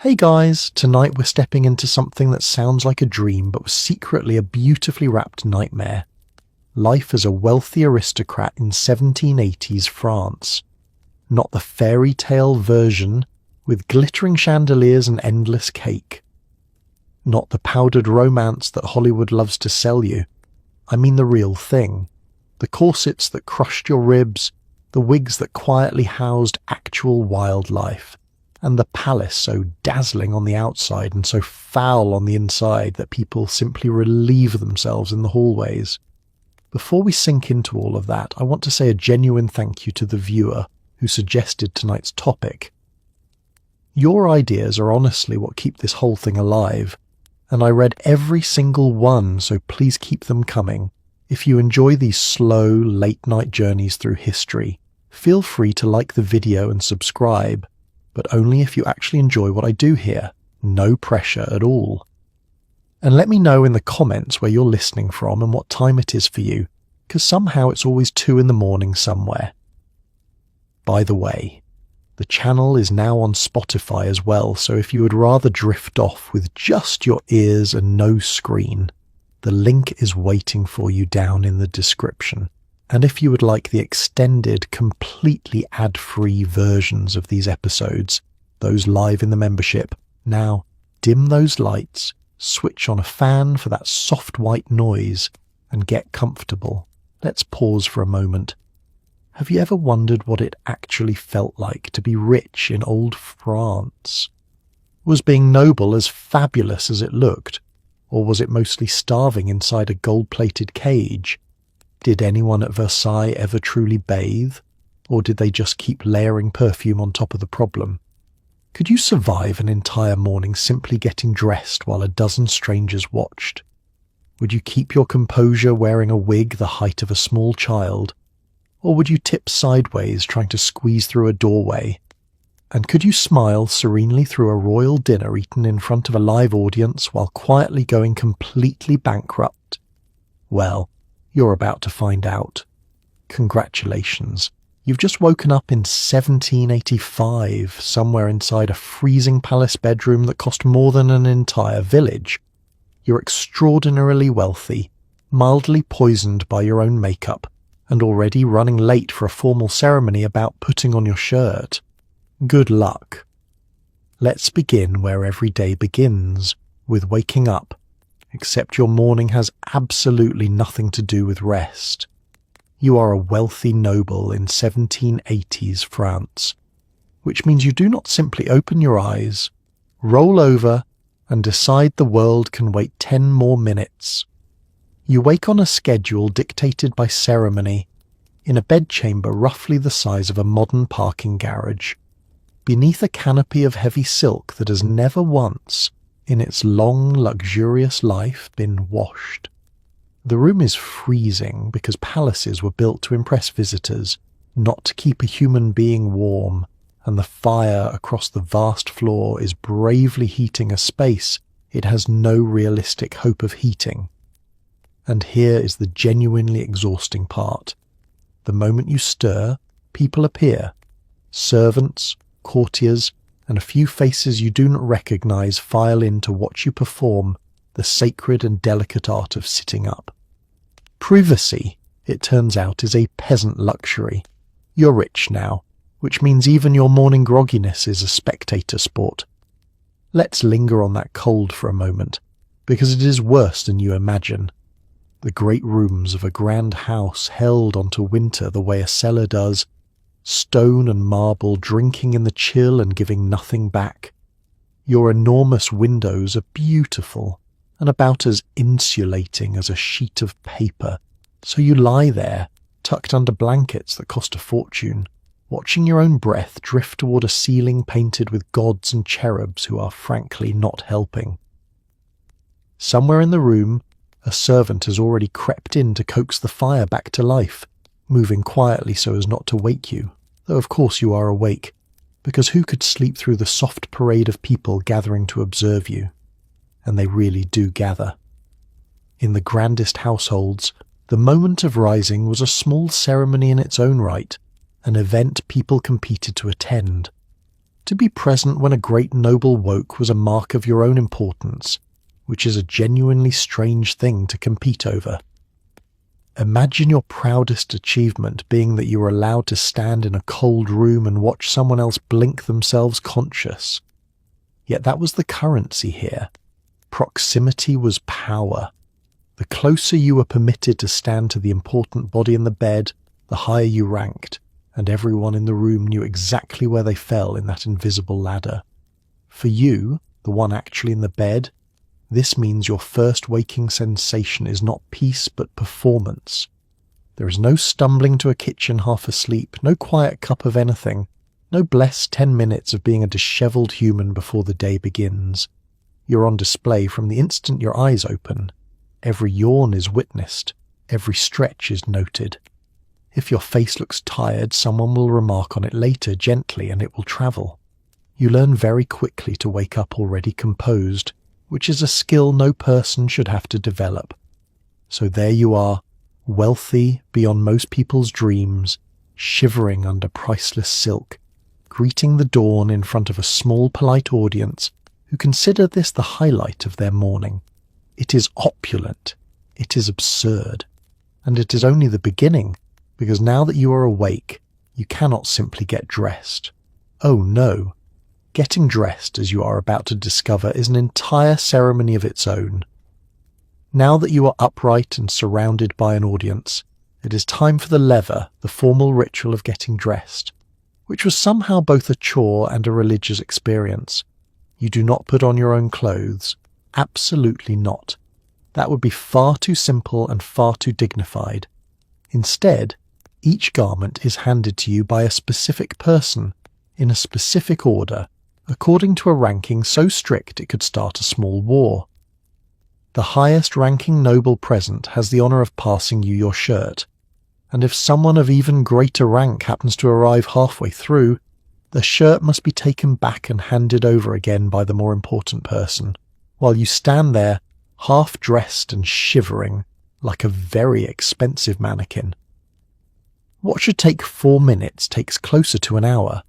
Hey guys, tonight we're stepping into something that sounds like a dream but was secretly a beautifully wrapped nightmare. Life as a wealthy aristocrat in 1780s France. Not the fairy tale version with glittering chandeliers and endless cake. Not the powdered romance that Hollywood loves to sell you. I mean the real thing. The corsets that crushed your ribs, the wigs that quietly housed actual wildlife, and the palace so dazzling on the outside and so foul on the inside that people simply relieve themselves in the hallways. Before we sink into all of that, I want to say a genuine thank you to the viewer who suggested tonight's topic. Your ideas are honestly what keep this whole thing alive, and I read every single one, so please keep them coming. If you enjoy these slow, late-night journeys through history, feel free to like the video and subscribe, but only if you actually enjoy what I do here. No pressure at all. And let me know in the comments where you're listening from and what time it is for you, because somehow it's always 2 a.m. somewhere. By the way, the channel is now on Spotify as well, so if you would rather drift off with just your ears and no screen, the link is waiting for you down in the description. And if you would like the extended, completely ad-free versions of these episodes, those live in the membership, now dim those lights, switch on a fan for that soft white noise, and get comfortable. Let's pause for a moment. Have you ever wondered what it actually felt like to be rich in old France? Was being noble as fabulous as it looked, or was it mostly starving inside a gold-plated cage? Did anyone at Versailles ever truly bathe, or did they just keep layering perfume on top of the problem? Could you survive an entire morning simply getting dressed while a dozen strangers watched? Would you keep your composure wearing a wig the height of a small child? Or would you tip sideways trying to squeeze through a doorway? And could you smile serenely through a royal dinner eaten in front of a live audience while quietly going completely bankrupt? Well, you're about to find out. Congratulations. You've just woken up in 1785, somewhere inside a freezing palace bedroom that cost more than an entire village. You're extraordinarily wealthy, mildly poisoned by your own makeup, and already running late for a formal ceremony about putting on your shirt. Good luck. Let's begin where every day begins, with waking up, except your morning has absolutely nothing to do with rest. You are a wealthy noble in 1780s France, which means you do not simply open your eyes, roll over, and decide the world can wait 10 more minutes. You wake on a schedule dictated by ceremony, in a bedchamber roughly the size of a modern parking garage, beneath a canopy of heavy silk that has never once, in its long, luxurious life, been washed. The room is freezing because palaces were built to impress visitors, not to keep a human being warm, and the fire across the vast floor is bravely heating a space it has no realistic hope of heating. And here is the genuinely exhausting part. The moment you stir, people appear. Servants, courtiers, and a few faces you do not recognize file in to watch you perform the sacred and delicate art of sitting up. Privacy, it turns out, is a peasant luxury. You're rich now, which means even your morning grogginess is a spectator sport. Let's linger on that cold for a moment, because it is worse than you imagine. The great rooms of a grand house held onto winter the way a cellar does, stone and marble drinking in the chill and giving nothing back. Your enormous windows are beautiful and about as insulating as a sheet of paper, so you lie there, tucked under blankets that cost a fortune, watching your own breath drift toward a ceiling painted with gods and cherubs who are frankly not helping. Somewhere in the room, a servant has already crept in to coax the fire back to life, moving quietly so as not to wake you, though of course you are awake, because who could sleep through the soft parade of people gathering to observe you? And they really do gather. In the grandest households, the moment of rising was a small ceremony in its own right, an event people competed to attend. To be present when a great noble woke was a mark of your own importance, which is a genuinely strange thing to compete over. Imagine your proudest achievement being that you were allowed to stand in a cold room and watch someone else blink themselves conscious. Yet that was the currency here. Proximity was power. The closer you were permitted to stand to the important body in the bed, the higher you ranked, and everyone in the room knew exactly where they fell in that invisible ladder. For you, the one actually in the bed, this means your first waking sensation is not peace but performance. There is no stumbling to a kitchen half asleep, no quiet cup of anything, no blessed 10 minutes of being a dishevelled human before the day begins. You're on display from the instant your eyes open. Every yawn is witnessed, every stretch is noted. If your face looks tired, someone will remark on it later gently and it will travel. You learn very quickly to wake up already composed, which is a skill no person should have to develop. So there you are, wealthy beyond most people's dreams, shivering under priceless silk, greeting the dawn in front of a small polite audience who consider this the highlight of their morning. It is opulent, it is absurd, and it is only the beginning, because now that you are awake, you cannot simply get dressed. Oh no! Getting dressed, as you are about to discover, is an entire ceremony of its own. Now that you are upright and surrounded by an audience, it is time for the lever, the formal ritual of getting dressed, which was somehow both a chore and a religious experience. You do not put on your own clothes. Absolutely not. That would be far too simple and far too dignified. Instead, each garment is handed to you by a specific person, in a specific order, according to a ranking so strict it could start a small war. The highest-ranking noble present has the honour of passing you your shirt, and if someone of even greater rank happens to arrive halfway through, the shirt must be taken back and handed over again by the more important person, while you stand there, half-dressed and shivering, like a very expensive mannequin. What should take 4 minutes takes closer to an hour.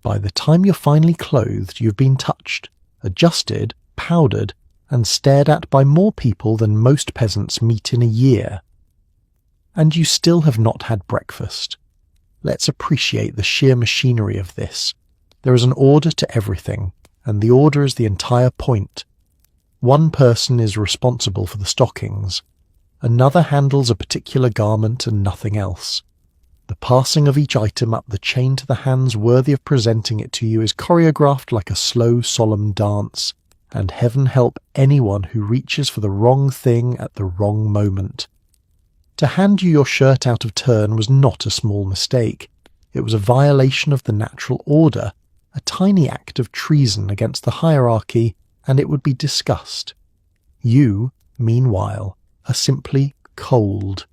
By the time you're finally clothed, you've been touched, adjusted, powdered, and stared at by more people than most peasants meet in a year. And you still have not had breakfast. Let's appreciate the sheer machinery of this. There is an order to everything, and the order is the entire point. One person is responsible for the stockings. Another handles a particular garment and nothing else. The passing of each item up the chain to the hands worthy of presenting it to you is choreographed like a slow, solemn dance, and heaven help anyone who reaches for the wrong thing at the wrong moment. To hand you your shirt out of turn was not a small mistake. It was a violation of the natural order, a tiny act of treason against the hierarchy, and it would be discussed. You, meanwhile, are simply cold.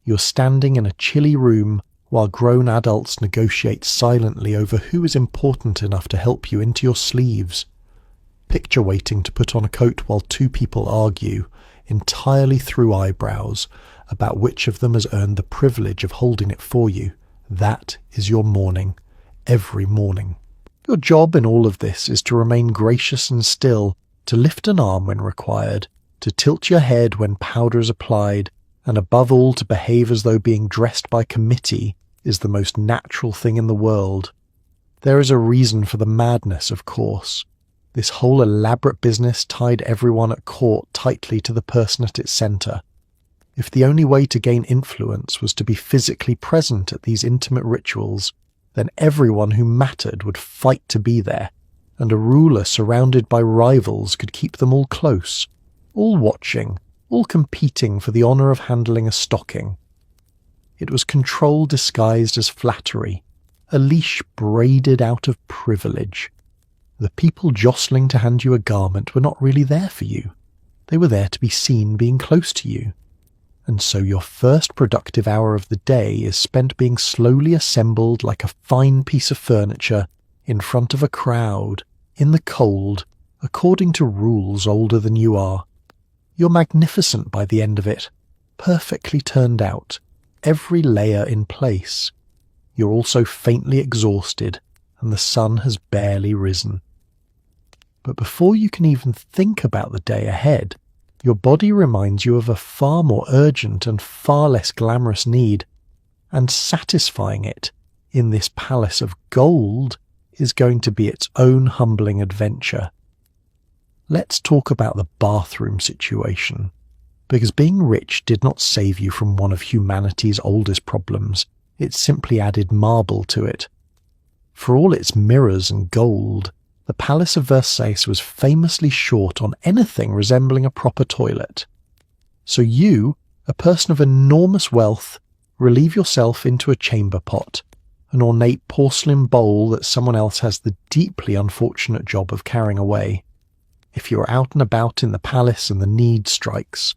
You're standing in a chilly room while grown adults negotiate silently over who is important enough to help you into your sleeves. Picture waiting to put on a coat while 2 people argue, entirely through eyebrows, about which of them has earned the privilege of holding it for you. That is your morning, every morning. Your job in all of this is to remain gracious and still, to lift an arm when required, to tilt your head when powder is applied, and above all to behave as though being dressed by committee is the most natural thing in the world. There is a reason for the madness, of course. This whole elaborate business tied everyone at court tightly to the person at its centre. If the only way to gain influence was to be physically present at these intimate rituals, then everyone who mattered would fight to be there, and a ruler surrounded by rivals could keep them all close, all watching, all competing for the honour of handling a stocking. It was control disguised as flattery, a leash braided out of privilege. The people jostling to hand you a garment were not really there for you. They were there to be seen being close to you. And so your first productive hour of the day is spent being slowly assembled like a fine piece of furniture in front of a crowd, in the cold, according to rules older than you are. You're magnificent by the end of it, perfectly turned out, every layer in place. You're also faintly exhausted, and the sun has barely risen. But before you can even think about the day ahead, your body reminds you of a far more urgent and far less glamorous need, and satisfying it in this palace of gold is going to be its own humbling adventure. Let's talk about the bathroom situation, because being rich did not save you from one of humanity's oldest problems, it simply added marble to it. For all its mirrors and gold, the Palace of Versailles was famously short on anything resembling a proper toilet. So you, a person of enormous wealth, relieve yourself into a chamber pot, an ornate porcelain bowl that someone else has the deeply unfortunate job of carrying away. If you are out and about in the palace and the need strikes,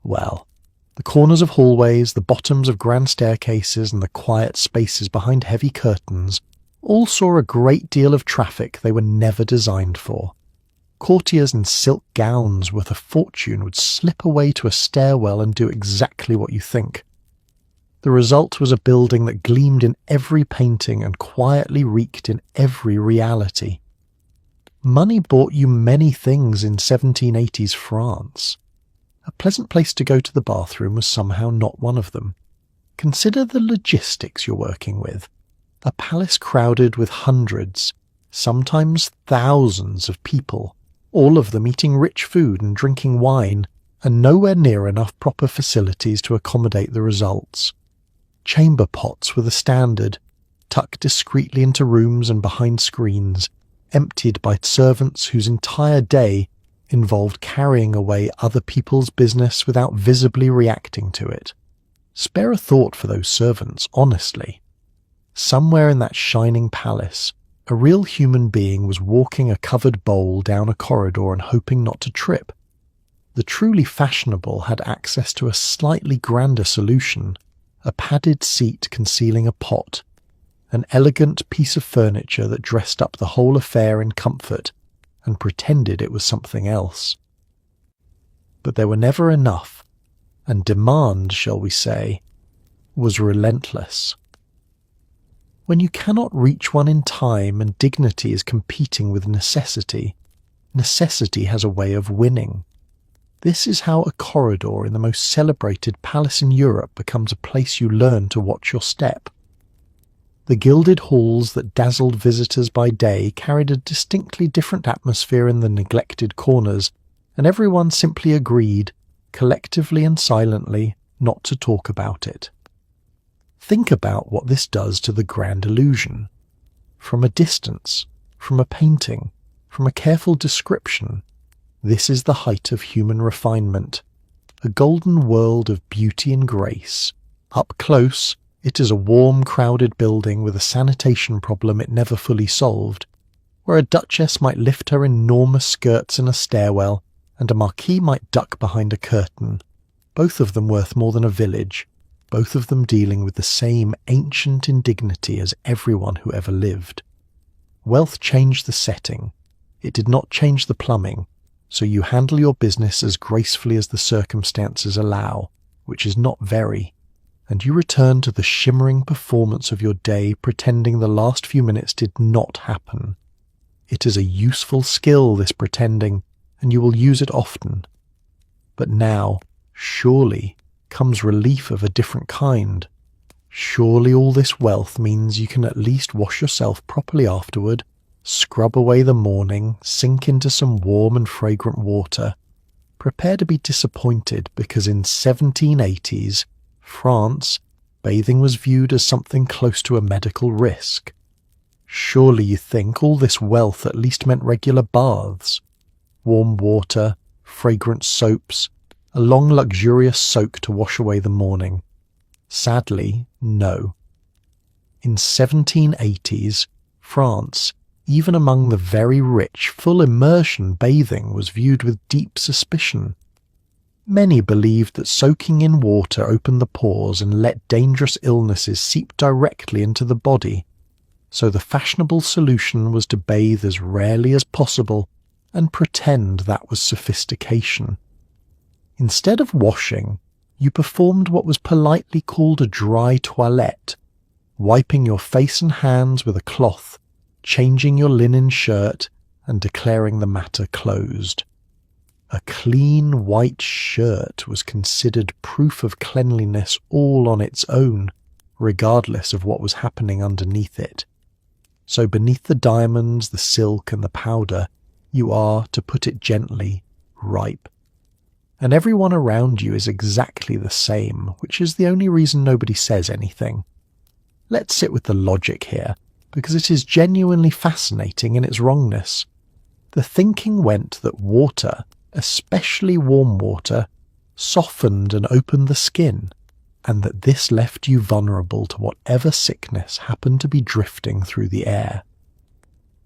well, the corners of hallways, the bottoms of grand staircases, and the quiet spaces behind heavy curtains all saw a great deal of traffic they were never designed for. Courtiers in silk gowns worth a fortune would slip away to a stairwell and do exactly what you think. The result was a building that gleamed in every painting and quietly reeked in every reality. Money bought you many things in 1780s France. A pleasant place to go to the bathroom was somehow not one of them. Consider the logistics you're working with. A palace crowded with hundreds, sometimes thousands of people, all of them eating rich food and drinking wine, and nowhere near enough proper facilities to accommodate the results. Chamber pots were the standard, tucked discreetly into rooms and behind screens, emptied by servants whose entire day involved carrying away other people's business without visibly reacting to it. Spare a thought for those servants, honestly. Somewhere in that shining palace, a real human being was walking a covered bowl down a corridor and hoping not to trip. The truly fashionable had access to a slightly grander solution, a padded seat concealing a pot, an elegant piece of furniture that dressed up the whole affair in comfort and pretended it was something else. But there were never enough, and demand, shall we say, was relentless. When you cannot reach one in time and dignity is competing with necessity, necessity has a way of winning. This is how a corridor in the most celebrated palace in Europe becomes a place you learn to watch your step. The gilded halls that dazzled visitors by day carried a distinctly different atmosphere in the neglected corners, and everyone simply agreed, collectively and silently, not to talk about it. Think about what this does to the grand illusion. From a distance, from a painting, from a careful description, this is the height of human refinement, a golden world of beauty and grace. Up close, it is a warm, crowded building with a sanitation problem it never fully solved, where a duchess might lift her enormous skirts in a stairwell and a marquis might duck behind a curtain, both of them worth more than a village, both of them dealing with the same ancient indignity as everyone who ever lived. Wealth changed the setting. It did not change the plumbing, so you handle your business as gracefully as the circumstances allow, which is not very, and you return to the shimmering performance of your day pretending the last few minutes did not happen. It is a useful skill, this pretending, and you will use it often. But now, surely, comes relief of a different kind. Surely all this wealth means you can at least wash yourself properly afterward, scrub away the morning, sink into some warm and fragrant water. Prepare to be disappointed because in 1780s, France, bathing was viewed as something close to a medical risk. Surely you think all this wealth at least meant regular baths, warm water, fragrant soaps, a long luxurious soak to wash away the morning. Sadly, no. In 1780s, France, even among the very rich, full immersion bathing was viewed with deep suspicion. Many believed that soaking in water opened the pores and let dangerous illnesses seep directly into the body, so the fashionable solution was to bathe as rarely as possible and pretend that was sophistication. Instead of washing, you performed what was politely called a dry toilette, wiping your face and hands with a cloth, changing your linen shirt and declaring the matter closed. A clean white shirt was considered proof of cleanliness all on its own, regardless of what was happening underneath it. So beneath the diamonds, the silk, and the powder, you are, to put it gently, ripe. And everyone around you is exactly the same, which is the only reason nobody says anything. Let's sit with the logic here, because it is genuinely fascinating in its wrongness. The thinking went that water, especially warm water, softened and opened the skin, and that this left you vulnerable to whatever sickness happened to be drifting through the air.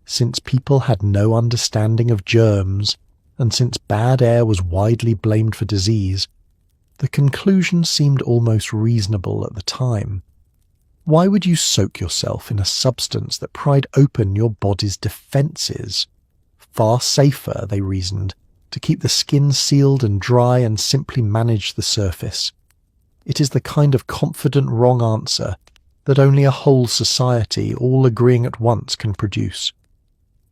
Since people had no understanding of germs, and since bad air was widely blamed for disease, the conclusion seemed almost reasonable at the time. Why would you soak yourself in a substance that pried open your body's defences? Far safer, they reasoned, to keep the skin sealed and dry and simply manage the surface. It is the kind of confident wrong answer that only a whole society all agreeing at once can produce.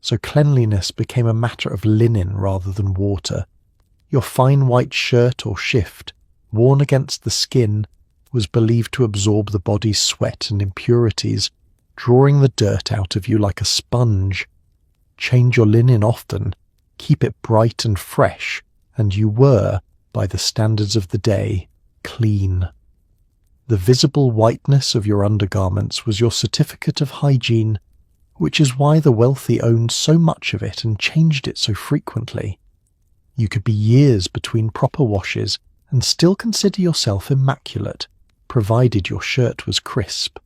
So cleanliness became a matter of linen rather than water. Your fine white shirt or shift, worn against the skin, was believed to absorb the body's sweat and impurities, drawing the dirt out of you like a sponge. Change your linen often, keep it bright and fresh, and you were, by the standards of the day, clean. The visible whiteness of your undergarments was your certificate of hygiene, which is why the wealthy owned so much of it and changed it so frequently. You could be years between proper washes and still consider yourself immaculate, provided your shirt was crisp.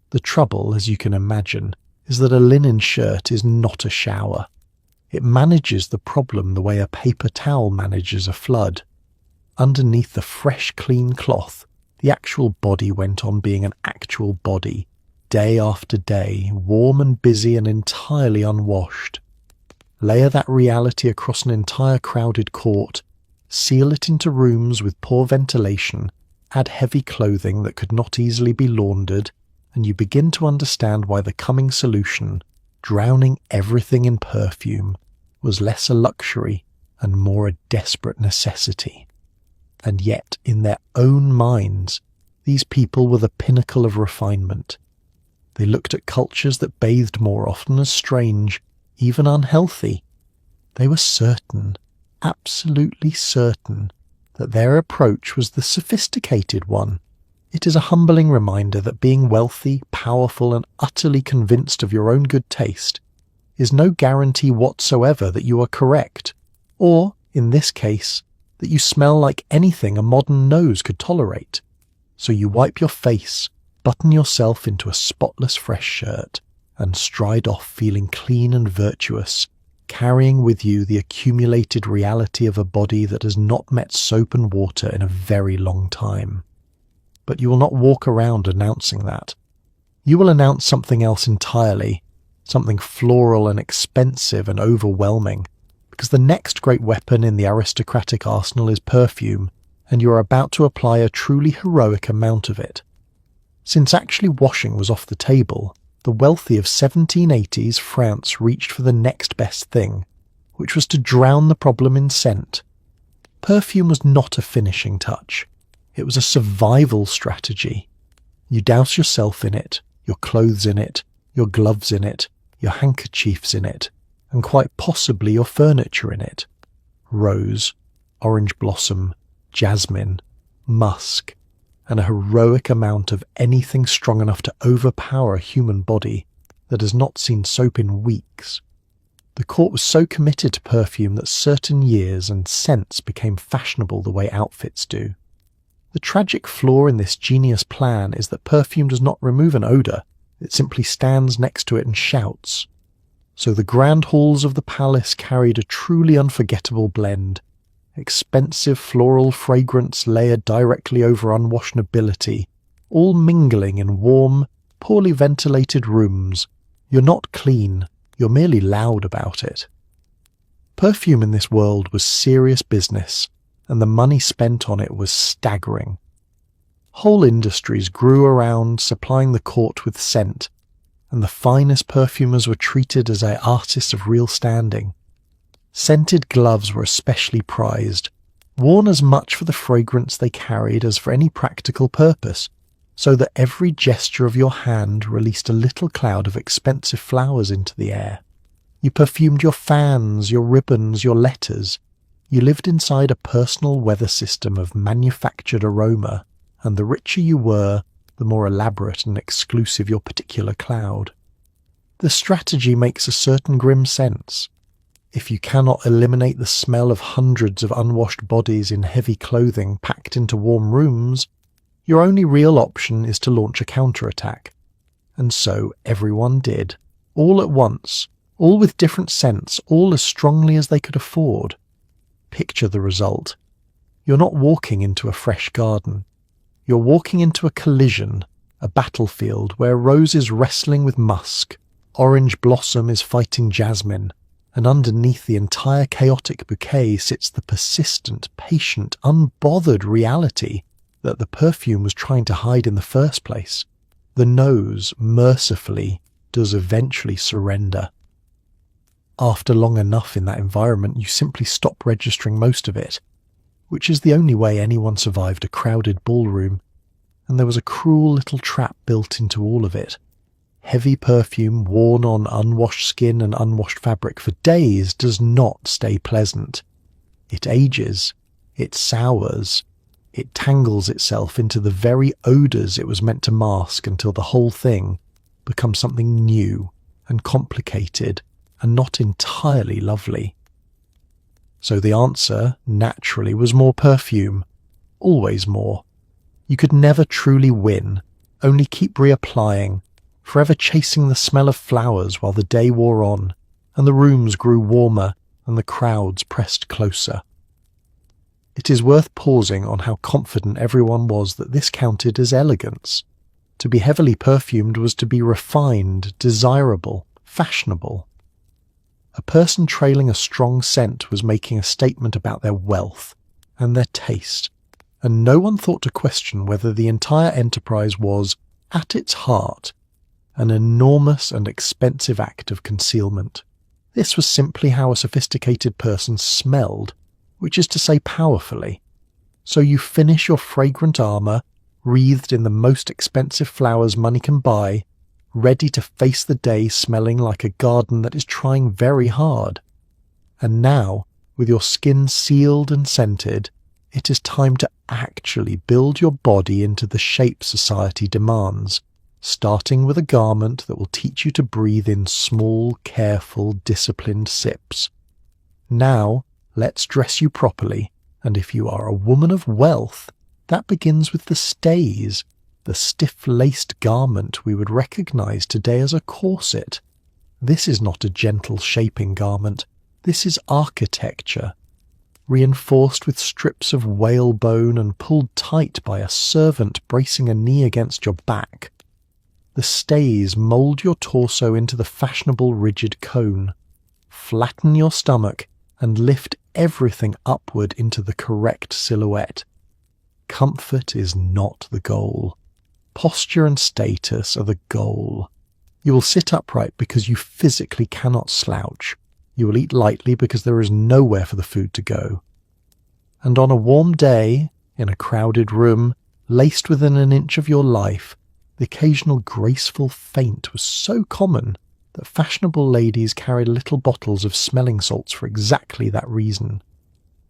The trouble, as you can imagine, is that a linen shirt is not a shower. It manages the problem the way a paper towel manages a flood. Underneath the fresh, clean cloth, the actual body went on being an actual body, day after day, warm and busy and entirely unwashed. Layer that reality across an entire crowded court, seal it into rooms with poor ventilation, add heavy clothing that could not easily be laundered, and you begin to understand why the coming solution, drowning everything in perfume, was less a luxury and more a desperate necessity. And yet, in their own minds, these people were the pinnacle of refinement. They looked at cultures that bathed more often as strange, even unhealthy. They were certain, absolutely certain, that their approach was the sophisticated one. It is a humbling reminder that being wealthy, powerful, and utterly convinced of your own good taste is no guarantee whatsoever that you are correct, or, in this case, that you smell like anything a modern nose could tolerate. So you wipe your face, button yourself into a spotless fresh shirt, and stride off feeling clean and virtuous, carrying with you the accumulated reality of a body that has not met soap and water in a very long time. But you will not walk around announcing that. You will announce something else entirely, something floral and expensive and overwhelming, because the next great weapon in the aristocratic arsenal is perfume, and you are about to apply a truly heroic amount of it. Since actually washing was off the table, the wealthy of 1780s France reached for the next best thing, which was to drown the problem in scent. Perfume was not a finishing touch. It was a survival strategy. You douse yourself in it, your clothes in it, your gloves in it, your handkerchiefs in it, and quite possibly your furniture in it. Rose, orange blossom, jasmine, musk, and a heroic amount of anything strong enough to overpower a human body that has not seen soap in weeks. The court was so committed to perfume that certain years and scents became fashionable the way outfits do. The tragic flaw in this genius plan is that perfume does not remove an odour, it simply stands next to it and shouts. So the grand halls of the palace carried a truly unforgettable blend. Expensive floral fragrance layered directly over unwashed nobility, all mingling in warm, poorly ventilated rooms. You're not clean, you're merely loud about it. Perfume in this world was serious business, and the money spent on it was staggering. Whole industries grew around supplying the court with scent, and the finest perfumers were treated as artists of real standing. Scented gloves were especially prized, worn as much for the fragrance they carried as for any practical purpose, so that every gesture of your hand released a little cloud of expensive flowers into the air. You perfumed your fans, your ribbons, your letters. You lived inside a personal weather system of manufactured aroma, and the richer you were, the more elaborate and exclusive your particular cloud. The strategy makes a certain grim sense. If you cannot eliminate the smell of hundreds of unwashed bodies in heavy clothing packed into warm rooms, your only real option is to launch a counterattack. And so everyone did, all at once, all with different scents, all as strongly as they could afford. Picture the result. You're not walking into a fresh garden. You're walking into a collision, a battlefield where rose is wrestling with musk, orange blossom is fighting jasmine, and underneath the entire chaotic bouquet sits the persistent, patient, unbothered reality that the perfume was trying to hide in the first place. The nose, mercifully, does eventually surrender. After long enough in that environment, you simply stop registering most of it, which is the only way anyone survived a crowded ballroom, and there was a cruel little trap built into all of it. Heavy perfume worn on unwashed skin and unwashed fabric for days does not stay pleasant. It ages, it sours, it tangles itself into the very odours it was meant to mask until the whole thing becomes something new and complicated and not entirely lovely. So the answer, naturally, was more perfume. Always more. You could never truly win, only keep reapplying, forever chasing the smell of flowers while the day wore on, and the rooms grew warmer and the crowds pressed closer. It is worth pausing on how confident everyone was that this counted as elegance. To be heavily perfumed was to be refined, desirable, fashionable. A person trailing a strong scent was making a statement about their wealth and their taste, and no one thought to question whether the entire enterprise was, at its heart, an enormous and expensive act of concealment. This was simply how a sophisticated person smelled, which is to say powerfully. So you finish your fragrant armour, wreathed in the most expensive flowers money can buy, ready to face the day smelling like a garden that is trying very hard. And now, with your skin sealed and scented, it is time to actually build your body into the shape society demands, starting with a garment that will teach you to breathe in small, careful, disciplined sips. Now, let's dress you properly, and if you are a woman of wealth, that begins with the stays, the stiff-laced garment we would recognize today as a corset. This is not a gentle shaping garment. This is architecture, reinforced with strips of whalebone and pulled tight by a servant bracing a knee against your back. The stays mould your torso into the fashionable rigid cone, flatten your stomach, and lift everything upward into the correct silhouette. Comfort is not the goal. Posture and status are the goal. You will sit upright because you physically cannot slouch. You will eat lightly because there is nowhere for the food to go. And on a warm day, in a crowded room, laced within an inch of your life, the occasional graceful feint was so common that fashionable ladies carried little bottles of smelling salts for exactly that reason.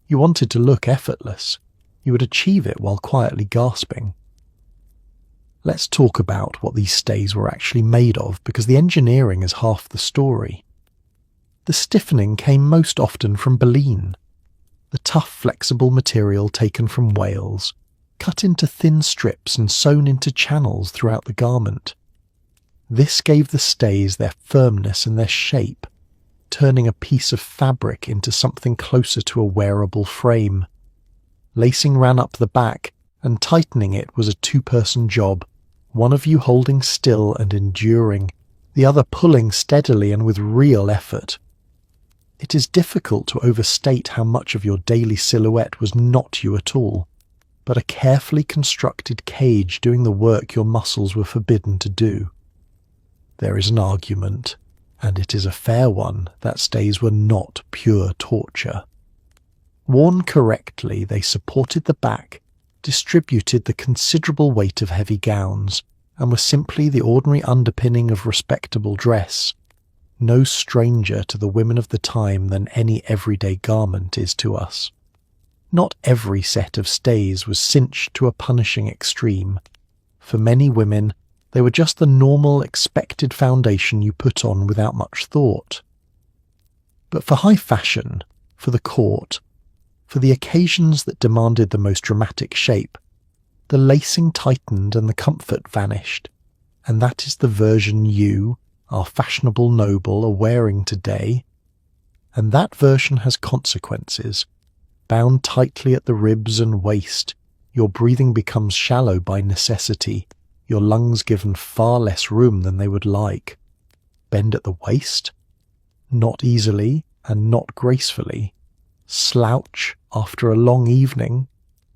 You wanted to look effortless. You would achieve it while quietly gasping. Let's talk about what these stays were actually made of, because the engineering is half the story. The stiffening came most often from baleen, the tough, flexible material taken from whales, cut into thin strips and sewn into channels throughout the garment. This gave the stays their firmness and their shape, turning a piece of fabric into something closer to a wearable frame. Lacing ran up the back, and tightening it was a two-person job, one of you holding still and enduring, the other pulling steadily and with real effort. It is difficult to overstate how much of your daily silhouette was not you at all, but a carefully constructed cage doing the work your muscles were forbidden to do. there is an argument, and it is a fair one, that stays were not pure torture. Worn correctly, they supported the back, distributed the considerable weight of heavy gowns, and were simply the ordinary underpinning of respectable dress, no stranger to the women of the time than any everyday garment is to us. Not every set of stays was cinched to a punishing extreme. For many women, they were just the normal, expected foundation you put on without much thought. But for high fashion, for the court, for the occasions that demanded the most dramatic shape, the lacing tightened and the comfort vanished, and that is the version you, our fashionable noble, are wearing today. And that version has consequences. Bound tightly at the ribs and waist, your breathing becomes shallow by necessity, your lungs given far less room than they would like. Bend at the waist? Not easily and not gracefully. Slouch after a long evening?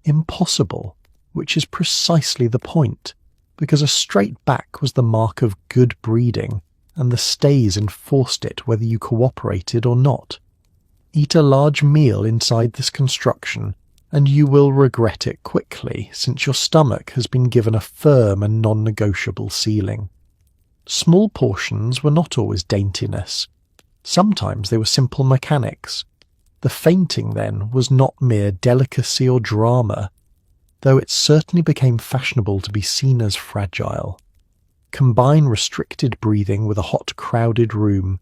Impossible, which is precisely the point, because a straight back was the mark of good breeding, and the stays enforced it whether you cooperated or not. Eat a large meal inside this construction, and you will regret it quickly, since your stomach has been given a firm and non-negotiable ceiling. Small portions were not always daintiness. Sometimes they were simple mechanics. The fainting, then, was not mere delicacy or drama, though it certainly became fashionable to be seen as fragile. Combine restricted breathing with a hot, crowded room,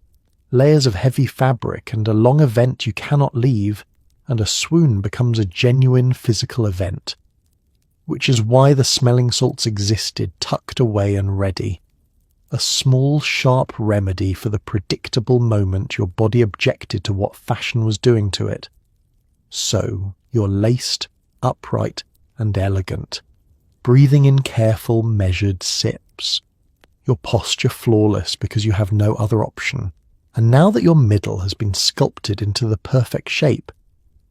layers of heavy fabric and a long event you cannot leave, and a swoon becomes a genuine physical event. Which is why the smelling salts existed, tucked away and ready. A small, sharp remedy for the predictable moment your body objected to what fashion was doing to it. So, you're laced, upright, and elegant, breathing in careful, measured sips. Your posture flawless because you have no other option. And now that your middle has been sculpted into the perfect shape,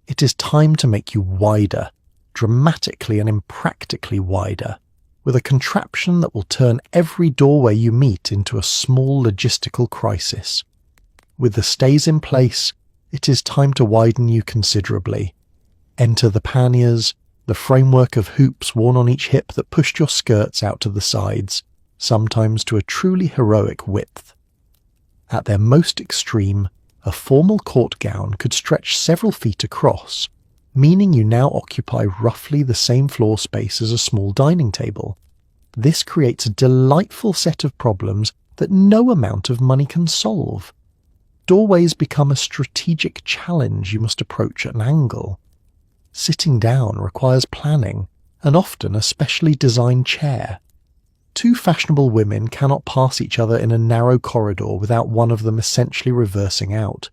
it is time to make you wider, dramatically and impractically wider, with a contraption that will turn every doorway you meet into a small logistical crisis. With the stays in place, it is time to widen you considerably. Enter the panniers, the framework of hoops worn on each hip that pushed your skirts out to the sides, sometimes to a truly heroic width. At their most extreme, a formal court gown could stretch several feet across, meaning you now occupy roughly the same floor space as a small dining table. This creates a delightful set of problems that no amount of money can solve. Doorways become a strategic challenge you must approach at an angle. Sitting down requires planning, and often a specially designed chair. Two fashionable women cannot pass each other in a narrow corridor without one of them essentially reversing out.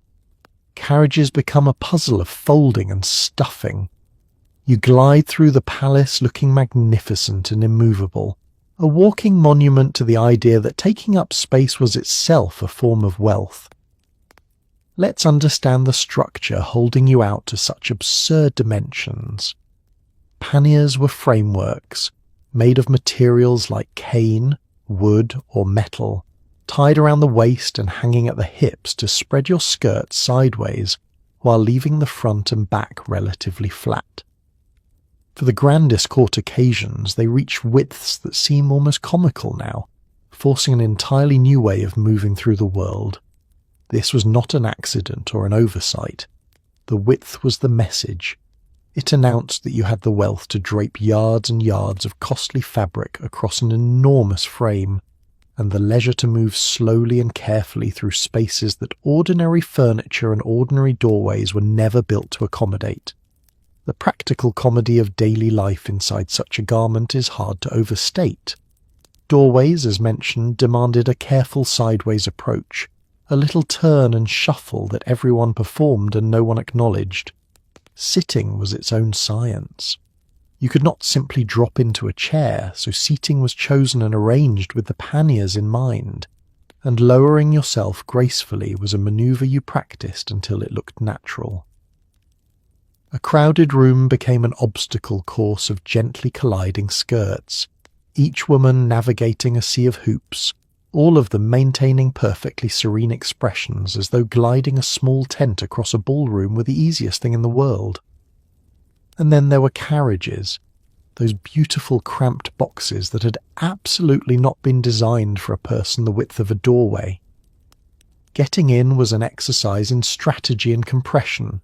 Carriages become a puzzle of folding and stuffing. You glide through the palace looking magnificent and immovable, a walking monument to the idea that taking up space was itself a form of wealth. Let's understand the structure holding you out to such absurd dimensions. Panniers were frameworks, made of materials like cane, wood, or metal, tied around the waist and hanging at the hips to spread your skirt sideways while leaving the front and back relatively flat. For the grandest court occasions, they reach widths that seem almost comical now, forcing an entirely new way of moving through the world. This was not an accident or an oversight. The width was the message. It announced that you had the wealth to drape yards and yards of costly fabric across an enormous frame, and the leisure to move slowly and carefully through spaces that ordinary furniture and ordinary doorways were never built to accommodate. The practical comedy of daily life inside such a garment is hard to overstate. Doorways, as mentioned, demanded a careful sideways approach, a little turn and shuffle that everyone performed and no one acknowledged. Sitting was its own science. You could not simply drop into a chair, so seating was chosen and arranged with the panniers in mind, and lowering yourself gracefully was a manoeuvre you practiced until it looked natural. A crowded room became an obstacle course of gently colliding skirts, each woman navigating a sea of hoops, all of them maintaining perfectly serene expressions as though gliding a small tent across a ballroom were the easiest thing in the world. And then there were carriages, those beautiful cramped boxes that had absolutely not been designed for a person the width of a doorway. Getting in was an exercise in strategy and compression,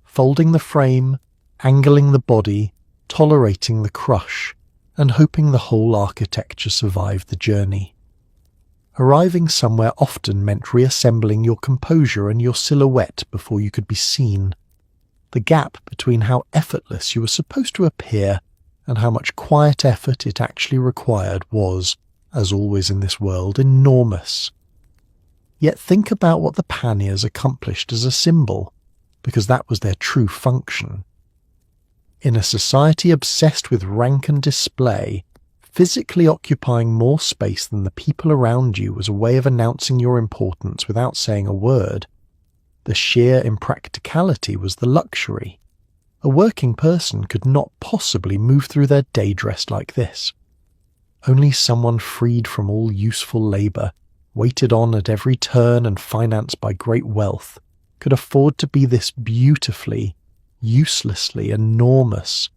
folding the frame, angling the body, tolerating the crush, and hoping the whole architecture survived the journey. Arriving somewhere often meant reassembling your composure and your silhouette before you could be seen. The gap between how effortless you were supposed to appear and how much quiet effort it actually required was, as always in this world, enormous. Yet think about what the panniers accomplished as a symbol, because that was their true function. In a society obsessed with rank and display, physically occupying more space than the people around you was a way of announcing your importance without saying a word. The sheer impracticality was the luxury. A working person could not possibly move through their day dressed like this. Only someone freed from all useful labour, waited on at every turn and financed by great wealth, could afford to be this beautifully, uselessly enormous.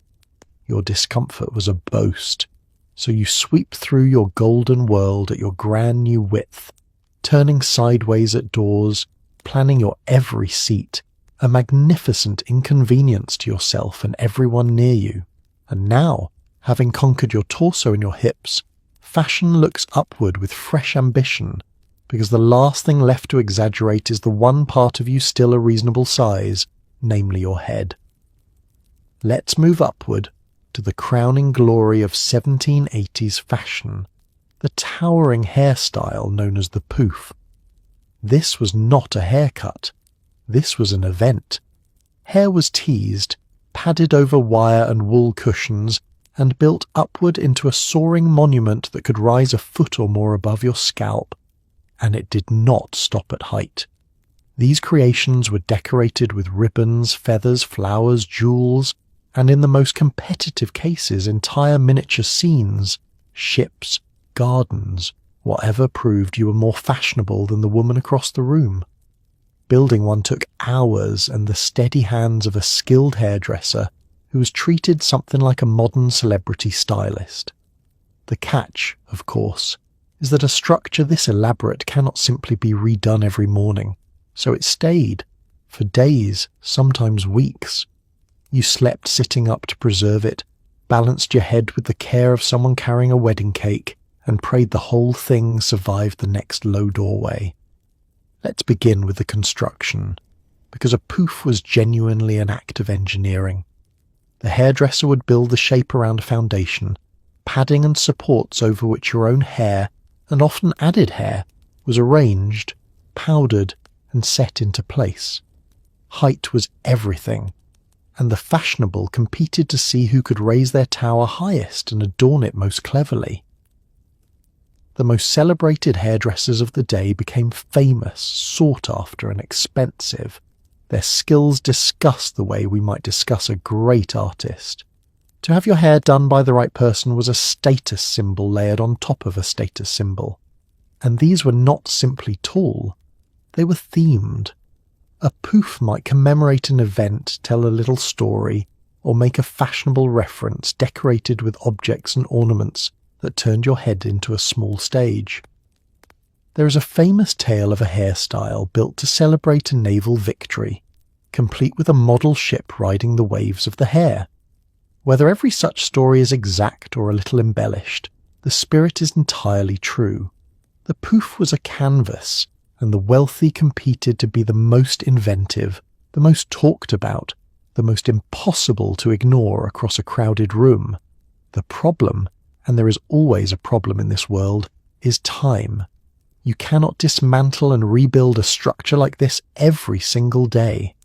Your discomfort was a boast, so you sweep through your golden world at your grand new width, turning sideways at doors, planning your every seat, a magnificent inconvenience to yourself and everyone near you. And now, having conquered your torso and your hips, fashion looks upward with fresh ambition, because the last thing left to exaggerate is the one part of you still a reasonable size, namely your head. Let's move upward to the crowning glory of 1780s fashion, the towering hairstyle known as the pouf. This was not a haircut. This was an event. Hair was teased, padded over wire and wool cushions, and built upward into a soaring monument that could rise a foot or more above your scalp. And it did not stop at height. These creations were decorated with ribbons, feathers, flowers, jewels, and in the most competitive cases, entire miniature scenes, ships, gardens, whatever proved you were more fashionable than the woman across the room. Building one took hours and the steady hands of a skilled hairdresser who was treated something like a modern celebrity stylist. The catch, of course, is that a structure this elaborate cannot simply be redone every morning, so it stayed, for days, sometimes weeks. You slept sitting up to preserve it, balanced your head with the care of someone carrying a wedding cake, and prayed the whole thing survived the next low doorway. Let's begin with the construction, because a pouf was genuinely an act of engineering. The hairdresser would build the shape around a foundation, padding and supports over which your own hair, and often added hair, was arranged, powdered, and set into place. Height was everything, and the fashionable competed to see who could raise their tower highest and adorn it most cleverly. The most celebrated hairdressers of the day became famous, sought after, and expensive. Their skills discussed the way we might discuss a great artist. To have your hair done by the right person was a status symbol layered on top of a status symbol. And these were not simply tall, they were themed. A pouf might commemorate an event, tell a little story, or make a fashionable reference decorated with objects and ornaments that turned your head into a small stage. There is a famous tale of a hairstyle built to celebrate a naval victory, complete with a model ship riding the waves of the hair. Whether every such story is exact or a little embellished, the spirit is entirely true. The pouf was a canvas, and the wealthy competed to be the most inventive, the most talked about, the most impossible to ignore across a crowded room. The problem, and there is always a problem in this world, is time. You cannot dismantle and rebuild a structure like this every single day.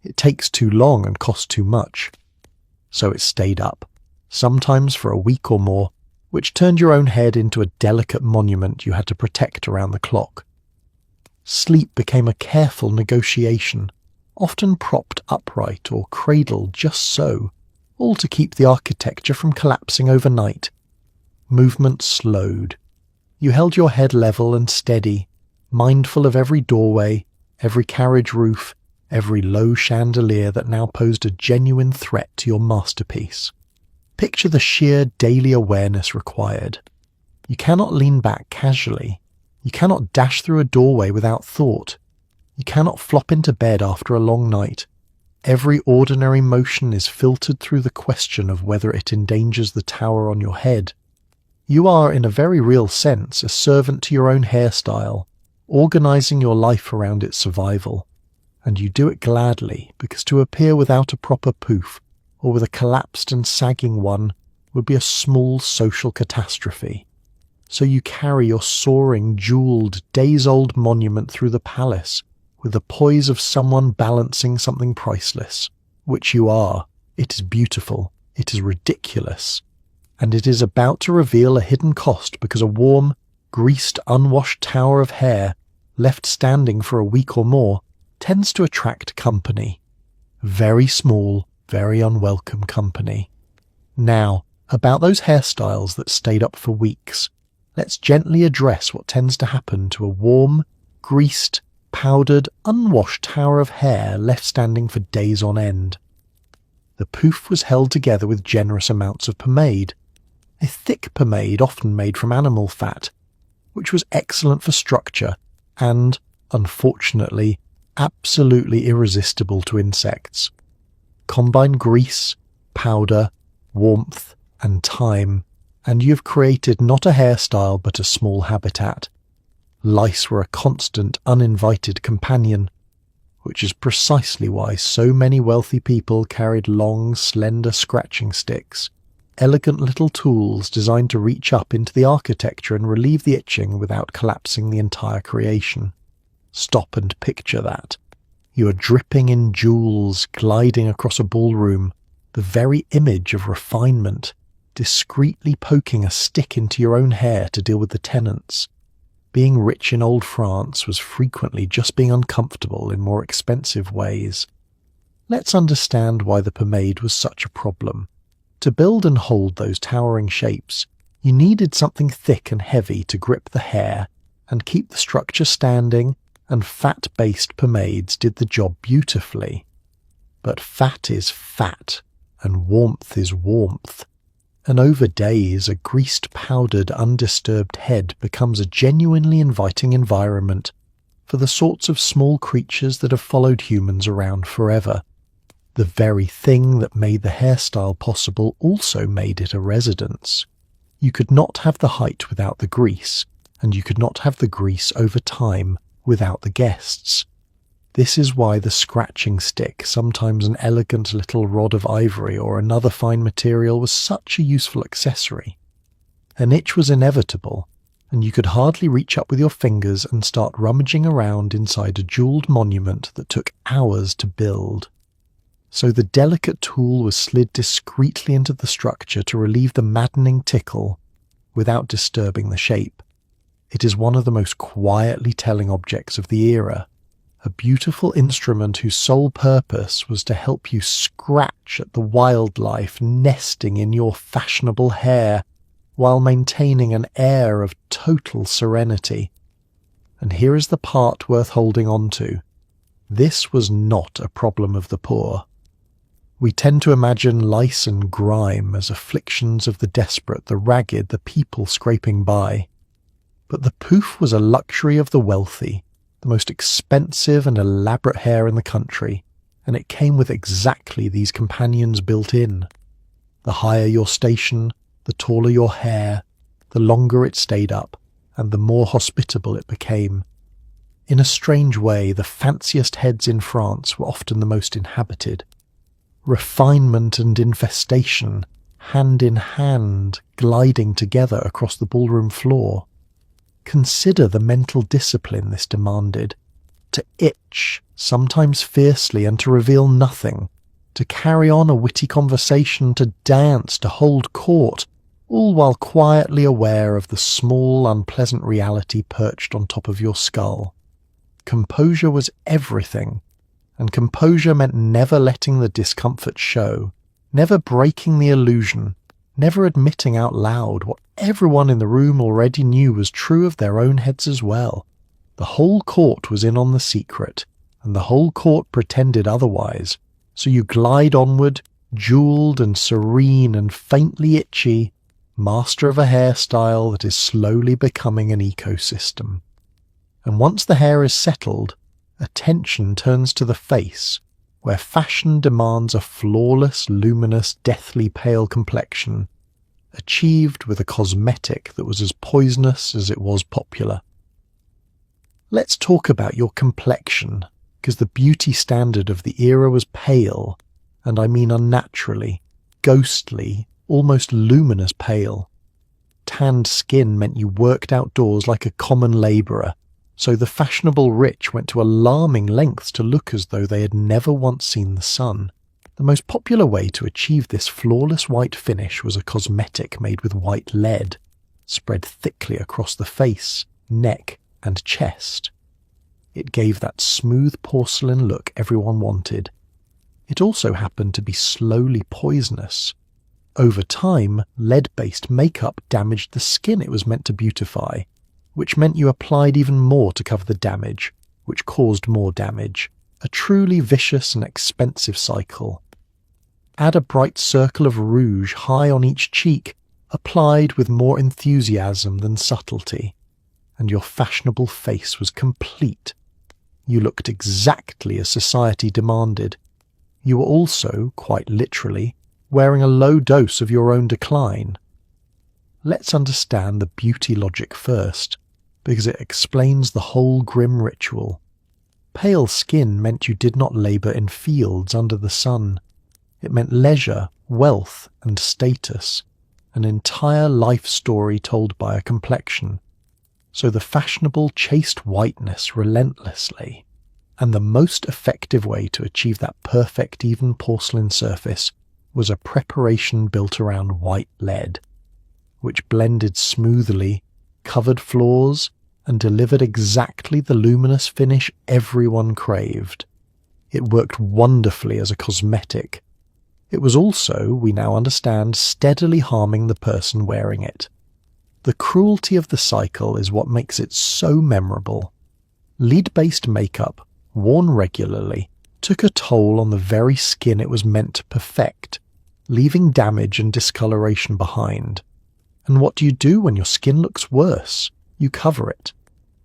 It takes too long and costs too much. So it stayed up, sometimes for a week or more, which turned your own head into a delicate monument you had to protect around the clock. Sleep became a careful negotiation, often propped upright or cradled just so, all to keep the architecture from collapsing overnight. Movement slowed. You held your head level and steady, mindful of every doorway, every carriage roof, every low chandelier that now posed a genuine threat to your masterpiece. Picture the sheer daily awareness required. You cannot lean back casually. You cannot dash through a doorway without thought. You cannot flop into bed after a long night. Every ordinary motion is filtered through the question of whether it endangers the tower on your head. You are, in a very real sense, a servant to your own hairstyle, organizing your life around its survival. And you do it gladly, because to appear without a proper poof, or with a collapsed and sagging one, would be a small social catastrophe. So you carry your soaring, jewelled, days-old monument through the palace, with the poise of someone balancing something priceless, which you are. It is beautiful, it is ridiculous, and it is about to reveal a hidden cost because a warm, greased, unwashed tower of hair, left standing for a week or more, tends to attract company. Very small, very unwelcome company. Now, about those hairstyles that stayed up for weeks, let's gently address what tends to happen to a warm, greased, powdered, unwashed tower of hair left standing for days on end. The poof was held together with generous amounts of pomade, a thick pomade often made from animal fat, which was excellent for structure and, unfortunately, absolutely irresistible to insects. Combine grease, powder, warmth, and time, and you've created not a hairstyle but a small habitat. Lice were a constant, uninvited companion, which is precisely why so many wealthy people carried long, slender scratching sticks, elegant little tools designed to reach up into the architecture and relieve the itching without collapsing the entire creation. Stop and picture that. You are dripping in jewels, gliding across a ballroom, the very image of refinement, discreetly poking a stick into your own hair to deal with the tenants. Being rich in old France was frequently just being uncomfortable in more expensive ways. Let's understand why the pomade was such a problem. To build and hold those towering shapes, you needed something thick and heavy to grip the hair and keep the structure standing, and fat-based pomades did the job beautifully. But fat is fat, and warmth is warmth. And over days, a greased, powdered, undisturbed head becomes a genuinely inviting environment for the sorts of small creatures that have followed humans around forever. The very thing that made the hairstyle possible also made it a residence. You could not have the height without the grease, and you could not have the grease over time without the guests. This is why the scratching stick, sometimes an elegant little rod of ivory or another fine material, was such a useful accessory. An itch was inevitable, and you could hardly reach up with your fingers and start rummaging around inside a jewelled monument that took hours to build. So the delicate tool was slid discreetly into the structure to relieve the maddening tickle without disturbing the shape. It is one of the most quietly telling objects of the era, a beautiful instrument whose sole purpose was to help you scratch at the wildlife nesting in your fashionable hair while maintaining an air of total serenity. And here is the part worth holding on to. This was not a problem of the poor. We tend to imagine lice and grime as afflictions of the desperate, the ragged, the people scraping by. But the poof was a luxury of the wealthy, the most expensive and elaborate hair in the country, and it came with exactly these companions built in. The higher your station, the taller your hair, the longer it stayed up, and the more hospitable it became. In a strange way, the fanciest heads in France were often the most inhabited. Refinement and infestation, hand in hand, gliding together across the ballroom floor. Consider the mental discipline this demanded. To itch, sometimes fiercely, and to reveal nothing. To carry on a witty conversation, to dance, to hold court, all while quietly aware of the small, unpleasant reality perched on top of your skull. Composure was everything, and composure meant never letting the discomfort show, never breaking the illusion, never admitting out loud what everyone in the room already knew was true of their own heads as well. The whole court was in on the secret, and the whole court pretended otherwise, so you glide onward, jewelled and serene and faintly itchy, master of a hairstyle that is slowly becoming an ecosystem. And once the hair is settled, attention turns to the face, where fashion demands a flawless, luminous, deathly pale complexion, achieved with a cosmetic that was as poisonous as it was popular. Let's talk about your complexion, because the beauty standard of the era was pale, and I mean unnaturally, ghostly, almost luminous pale. Tanned skin meant you worked outdoors like a common labourer, so the fashionable rich went to alarming lengths to look as though they had never once seen the sun. The most popular way to achieve this flawless white finish was a cosmetic made with white lead, spread thickly across the face, neck, and chest. It gave that smooth porcelain look everyone wanted. It also happened to be slowly poisonous. Over time, lead-based makeup damaged the skin it was meant to beautify, which meant you applied even more to cover the damage, which caused more damage. A truly vicious and expensive cycle. Add a bright circle of rouge high on each cheek, applied with more enthusiasm than subtlety, and your fashionable face was complete. You looked exactly as society demanded. You were also, quite literally, wearing a low dose of your own decline. Let's understand the beauty logic first, because it explains the whole grim ritual. Pale skin meant you did not labour in fields under the sun. It meant leisure, wealth, and status, an entire life story told by a complexion. So the fashionable chased whiteness relentlessly, and the most effective way to achieve that perfect even porcelain surface was a preparation built around white lead, which blended smoothly, covered flaws, and delivered exactly the luminous finish everyone craved. It worked wonderfully as a cosmetic. It was also, we now understand, steadily harming the person wearing it. The cruelty of the cycle is what makes it so memorable. Lead-based makeup, worn regularly, took a toll on the very skin it was meant to perfect, leaving damage and discoloration behind. And what do you do when your skin looks worse? You cover it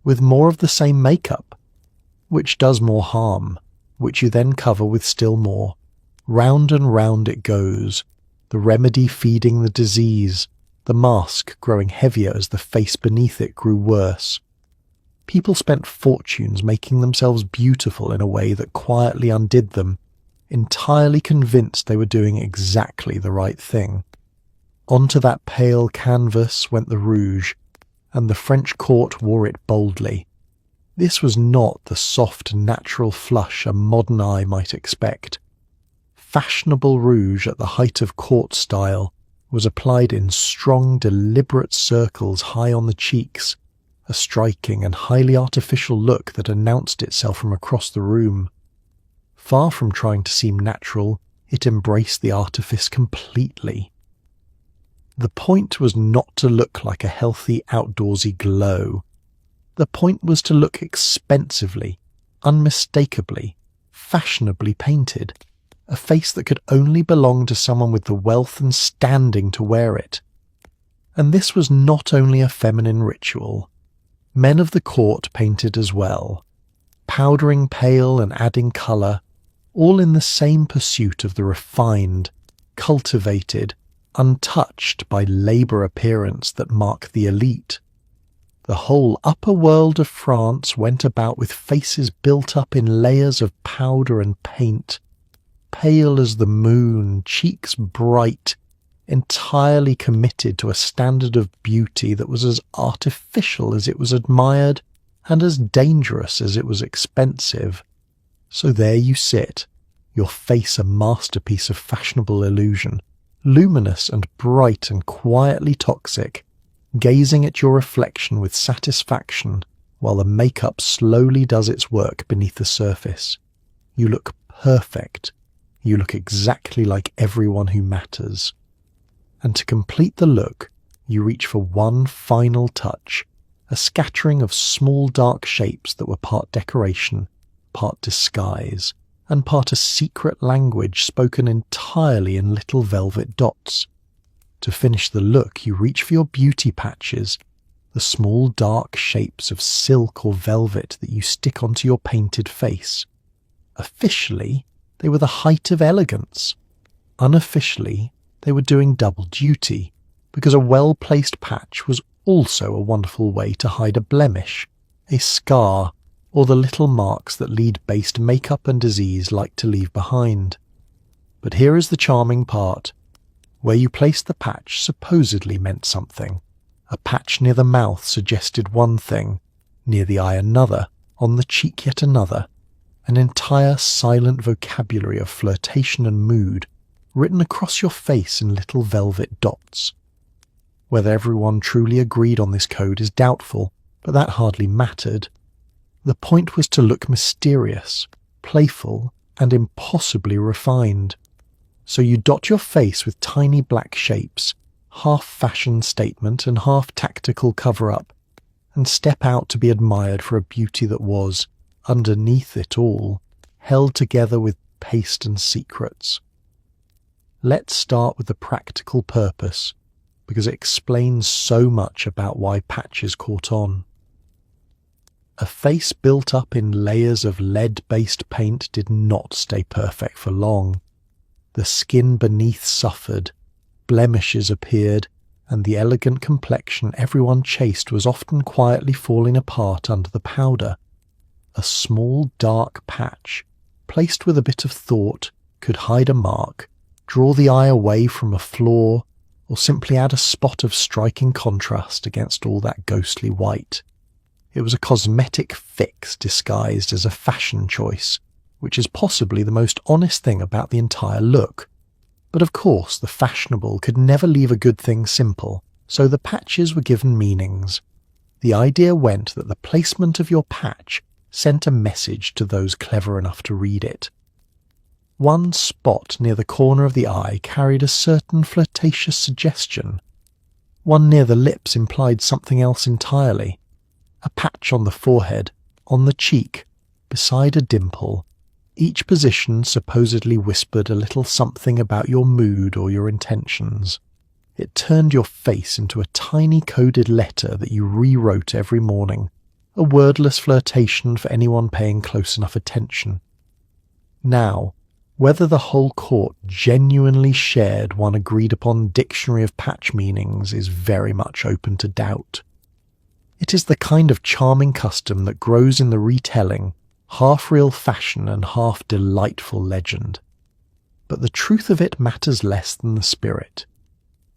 with more of the same makeup, which does more harm, which you then cover with still more. Round and round it goes, the remedy feeding the disease, the mask growing heavier as the face beneath it grew worse. People spent fortunes making themselves beautiful in a way that quietly undid them, entirely convinced they were doing exactly the right thing. Onto that pale canvas went the rouge, and the French court wore it boldly. This was not the soft, natural flush a modern eye might expect. Fashionable rouge at the height of court style was applied in strong, deliberate circles high on the cheeks, a striking and highly artificial look that announced itself from across the room. Far from trying to seem natural, it embraced the artifice completely. The point was not to look like a healthy outdoorsy glow. The point was to look expensively, unmistakably, fashionably painted, a face that could only belong to someone with the wealth and standing to wear it. And this was not only a feminine ritual. Men of the court painted as well, powdering pale and adding colour, all in the same pursuit of the refined, cultivated, untouched by labour appearance that mark the elite. The whole upper world of France went about with faces built up in layers of powder and paint, pale as the moon, cheeks bright, entirely committed to a standard of beauty that was as artificial as it was admired and as dangerous as it was expensive. So there you sit, your face a masterpiece of fashionable illusion, luminous and bright and quietly toxic, gazing at your reflection with satisfaction while the makeup slowly does its work beneath the surface. You look perfect. You look exactly like everyone who matters. and to complete the look, you reach for one final touch, a scattering of small dark shapes that were part decoration, part disguise, and part a secret language spoken entirely in little velvet dots. To finish the look, you reach for your beauty patches, the small dark shapes of silk or velvet that you stick onto your painted face. Officially, they were the height of elegance. Unofficially, they were doing double duty, because a well-placed patch was also a wonderful way to hide a blemish, a scar, or the little marks that lead-based makeup and disease like to leave behind. But here is the charming part. Where you placed the patch supposedly meant something. A patch near the mouth suggested one thing, near the eye another, on the cheek yet another. An entire silent vocabulary of flirtation and mood, written across your face in little velvet dots. Whether everyone truly agreed on this code is doubtful, but that hardly mattered. The point was to look mysterious, playful, and impossibly refined. So you dot your face with tiny black shapes, half fashion statement and half tactical cover-up, and step out to be admired for a beauty that was, underneath it all, held together with paste and secrets. Let's start with the practical purpose, because it explains so much about why patches caught on. A face built up in layers of lead-based paint did not stay perfect for long. The skin beneath suffered, blemishes appeared, and the elegant complexion everyone chased was often quietly falling apart under the powder. A small dark patch, placed with a bit of thought, could hide a mark, draw the eye away from a flaw, or simply add a spot of striking contrast against all that ghostly white. It was a cosmetic fix disguised as a fashion choice, which is possibly the most honest thing about the entire look. But of course the fashionable could never leave a good thing simple, so the patches were given meanings. The idea went that the placement of your patch sent a message to those clever enough to read it. One spot near the corner of the eye carried a certain flirtatious suggestion. One near the lips implied something else entirely. A patch on the forehead, on the cheek, beside a dimple. Each position supposedly whispered a little something about your mood or your intentions. It turned your face into a tiny coded letter that you rewrote every morning, a wordless flirtation for anyone paying close enough attention. Now, whether the whole court genuinely shared one agreed-upon dictionary of patch meanings is very much open to doubt. It is the kind of charming custom that grows in the retelling, half real fashion and half delightful legend. But the truth of it matters less than the spirit.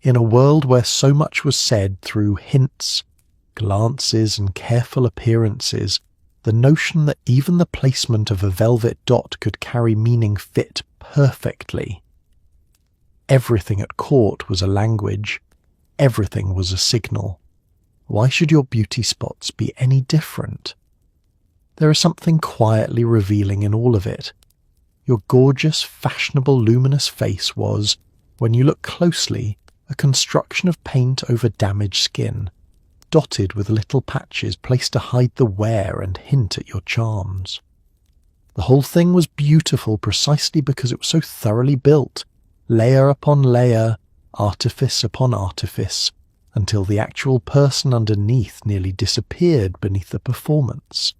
In a world where so much was said through hints, glances and careful appearances, the notion that even the placement of a velvet dot could carry meaning fit perfectly. Everything at court was a language. Everything was a signal. Why should your beauty spots be any different? There is something quietly revealing in all of it. Your gorgeous, fashionable, luminous face was, when you look closely, a construction of paint over damaged skin, dotted with little patches placed to hide the wear and hint at your charms. The whole thing was beautiful precisely because it was so thoroughly built, layer upon layer, artifice upon artifice, until the actual person underneath nearly disappeared beneath the performance.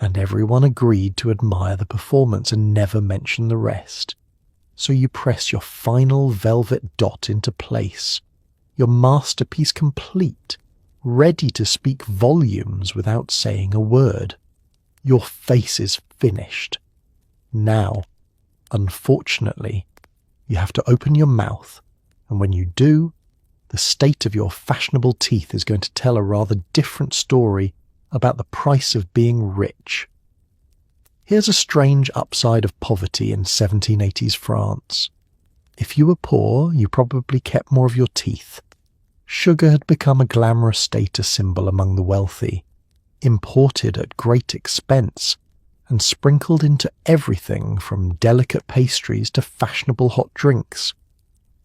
And everyone agreed to admire the performance and never mention the rest. So you press your final velvet dot into place, your masterpiece complete, ready to speak volumes without saying a word. Your face is finished. Now, unfortunately, you have to open your mouth, and when you do, the state of your fashionable teeth is going to tell a rather different story about the price of being rich. Here's a strange upside of poverty in 1780s France. If you were poor, you probably kept more of your teeth. Sugar had become a glamorous status symbol among the wealthy, imported at great expense, and sprinkled into everything from delicate pastries to fashionable hot drinks.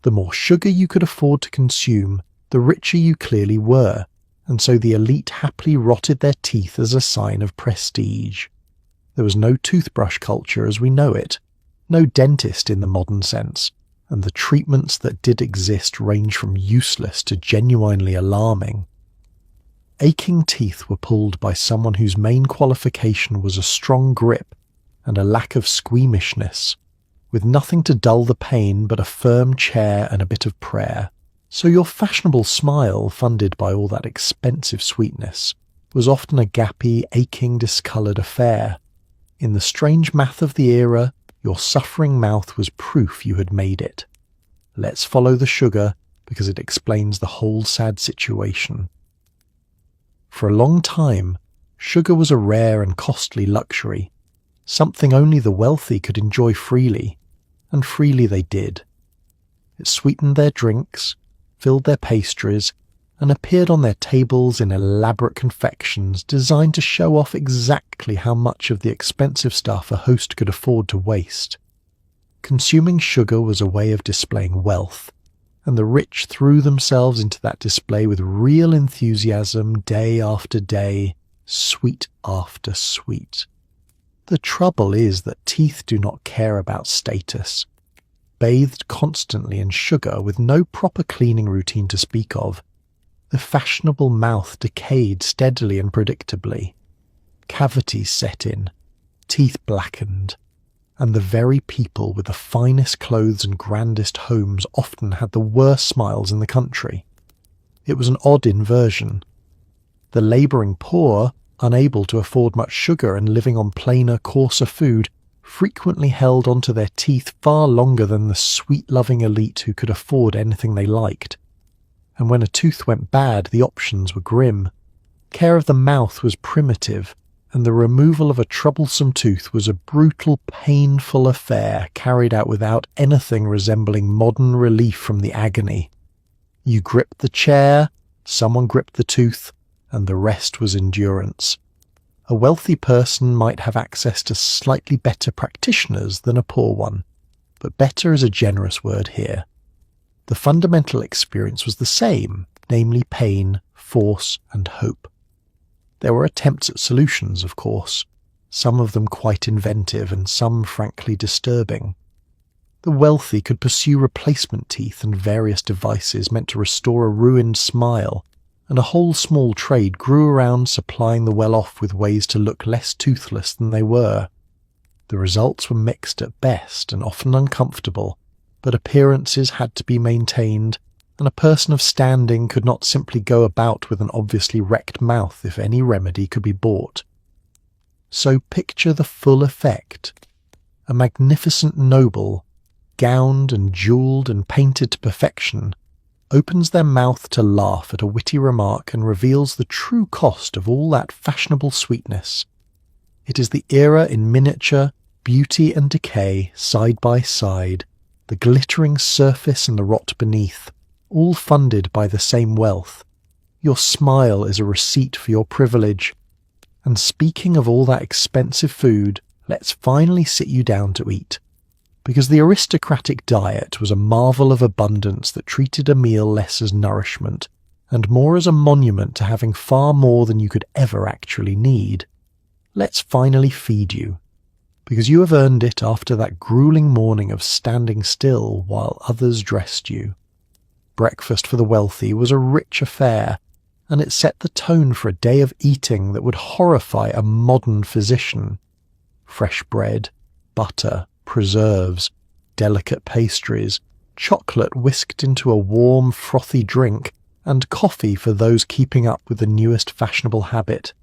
The more sugar you could afford to consume, the richer you clearly were, and so the elite happily rotted their teeth as a sign of prestige. There was no toothbrush culture as we know it, no dentist in the modern sense, and the treatments that did exist range from useless to genuinely alarming. Aching teeth were pulled by someone whose main qualification was a strong grip and a lack of squeamishness, with nothing to dull the pain but a firm chair and a bit of prayer. So your fashionable smile, funded by all that expensive sweetness, was often a gappy, aching, discoloured affair. In the strange math of the era, your suffering mouth was proof you had made it. Let's follow the sugar, because it explains the whole sad situation. For a long time, sugar was a rare and costly luxury, something only the wealthy could enjoy freely, and freely they did. It sweetened their drinks, filled their pastries, and appeared on their tables in elaborate confections designed to show off exactly how much of the expensive stuff a host could afford to waste. Consuming sugar was a way of displaying wealth, and the rich threw themselves into that display with real enthusiasm day after day, sweet after sweet. The trouble is that teeth do not care about status. Bathed constantly in sugar with no proper cleaning routine to speak of, the fashionable mouth decayed steadily and predictably. Cavities set in, teeth blackened, and the very people with the finest clothes and grandest homes often had the worst smiles in the country. It was an odd inversion. The labouring poor, unable to afford much sugar and living on plainer, coarser food, frequently held onto their teeth far longer than the sweet-loving elite who could afford anything they liked. And when a tooth went bad, the options were grim. Care of the mouth was primitive, and the removal of a troublesome tooth was a brutal, painful affair carried out without anything resembling modern relief from the agony. You gripped the chair, someone gripped the tooth, and the rest was endurance. A wealthy person might have access to slightly better practitioners than a poor one, but better is a generous word here. The fundamental experience was the same, namely pain, force, and hope. There were attempts at solutions, of course, some of them quite inventive and some frankly disturbing. The wealthy could pursue replacement teeth and various devices meant to restore a ruined smile, and a whole small trade grew around supplying the well-off with ways to look less toothless than they were. The results were mixed at best and often uncomfortable, but appearances had to be maintained, and a person of standing could not simply go about with an obviously wrecked mouth if any remedy could be bought. So picture the full effect. A magnificent noble, gowned and jewelled and painted to perfection, opens their mouth to laugh at a witty remark and reveals the true cost of all that fashionable sweetness. It is the era in miniature, beauty and decay side by side, the glittering surface and the rot beneath, all funded by the same wealth. Your smile is a receipt for your privilege. And speaking of all that expensive food, let's finally sit you down to eat. Because the aristocratic diet was a marvel of abundance that treated a meal less as nourishment, and more as a monument to having far more than you could ever actually need. Let's finally feed you, because you have earned it after that grueling morning of standing still while others dressed you. Breakfast for the wealthy was a rich affair, and it set the tone for a day of eating that would horrify a modern physician. Fresh bread, butter, preserves, delicate pastries, chocolate whisked into a warm, frothy drink, and coffee for those keeping up with the newest fashionable habit.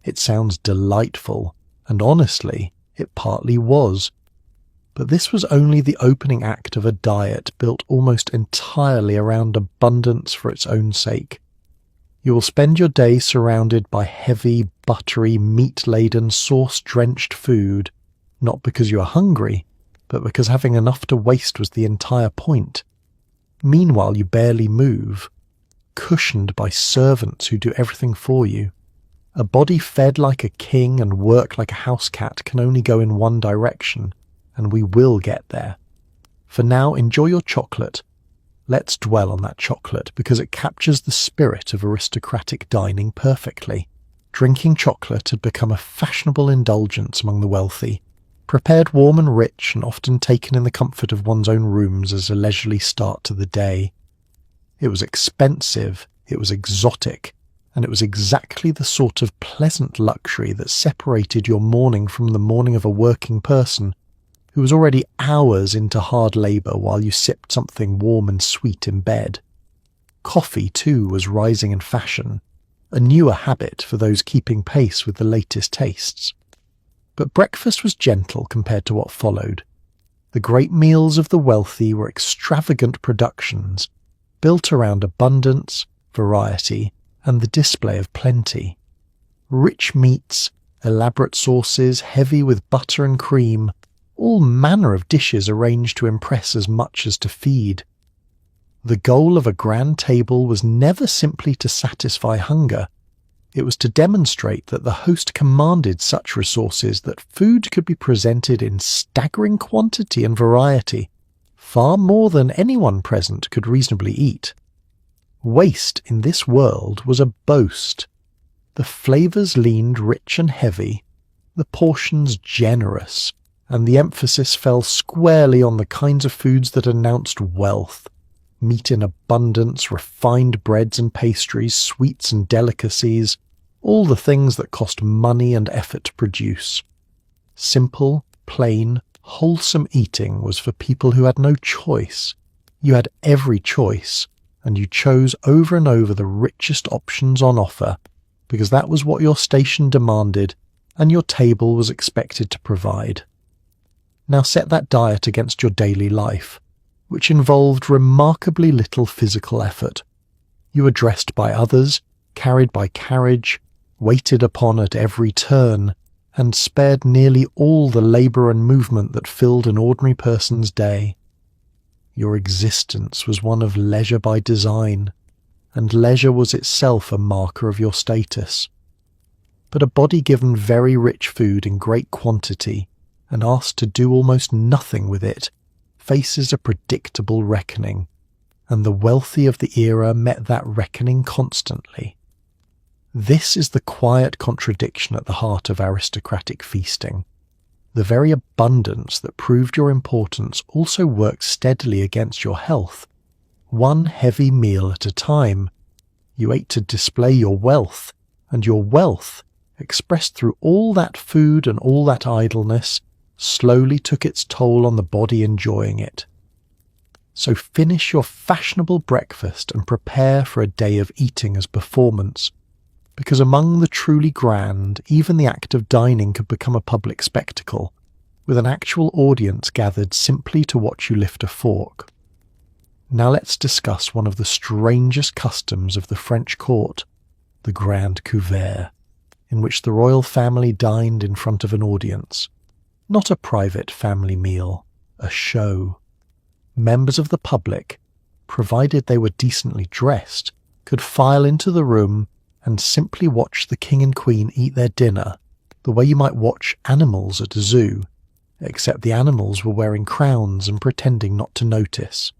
It sounds delightful, and honestly, it partly was. But this was only the opening act of a diet built almost entirely around abundance for its own sake. You will spend your day surrounded by heavy, buttery, meat-laden, sauce-drenched food, not because you are hungry, but because having enough to waste was the entire point. Meanwhile, you barely move, cushioned by servants who do everything for you. A body fed like a king and work like a house cat can only go in one direction, and we will get there. For now, enjoy your chocolate, Let's dwell on that chocolate because it captures the spirit of aristocratic dining perfectly. Drinking chocolate had become a fashionable indulgence among the wealthy, prepared warm and rich and often taken in the comfort of one's own rooms as a leisurely start to the day. It was expensive, it was exotic, and it was exactly the sort of pleasant luxury that separated your morning from the morning of a working person who was already hours into hard labour while you sipped something warm and sweet in bed. Coffee, too, was rising in fashion, a newer habit for those keeping pace with the latest tastes. But breakfast was gentle compared to what followed. The great meals of the wealthy were extravagant productions, built around abundance, variety, and the display of plenty. Rich meats, elaborate sauces heavy with butter and cream, all manner of dishes arranged to impress as much as to feed. The goal of a grand table was never simply to satisfy hunger. It was to demonstrate that the host commanded such resources that food could be presented in staggering quantity and variety, far more than anyone present could reasonably eat. Waste in this world was a boast. The flavours leaned rich and heavy, the portions generous, and the emphasis fell squarely on the kinds of foods that announced wealth. Meat in abundance, refined breads and pastries, sweets and delicacies, all the things that cost money and effort to produce. Simple, plain, wholesome eating was for people who had no choice. You had every choice, and you chose over and over the richest options on offer, because that was what your station demanded and your table was expected to provide. Now set that diet against your daily life, which involved remarkably little physical effort. You were dressed by others, carried by carriage, waited upon at every turn, and spared nearly all the labour and movement that filled an ordinary person's day. Your existence was one of leisure by design, and leisure was itself a marker of your status. But a body given very rich food in great quantity and asked to do almost nothing with it faces a predictable reckoning, and the wealthy of the era met that reckoning constantly. This is the quiet contradiction at the heart of aristocratic feasting. The very abundance that proved your importance also worked steadily against your health. One heavy meal at a time. You ate to display your wealth, and your wealth, expressed through all that food and all that idleness, slowly took its toll on the body enjoying it. So finish your fashionable breakfast and prepare for a day of eating as performance, because among the truly grand, even the act of dining could become a public spectacle, with an actual audience gathered simply to watch you lift a fork. Now let's discuss one of the strangest customs of the French court, the grand couvert, in which the royal family dined in front of an audience. Not a private family meal, a show. Members of the public, provided they were decently dressed, could file into the room and simply watch the king and queen eat their dinner, the way you might watch animals at a zoo, except the animals were wearing crowns and pretending not to notice.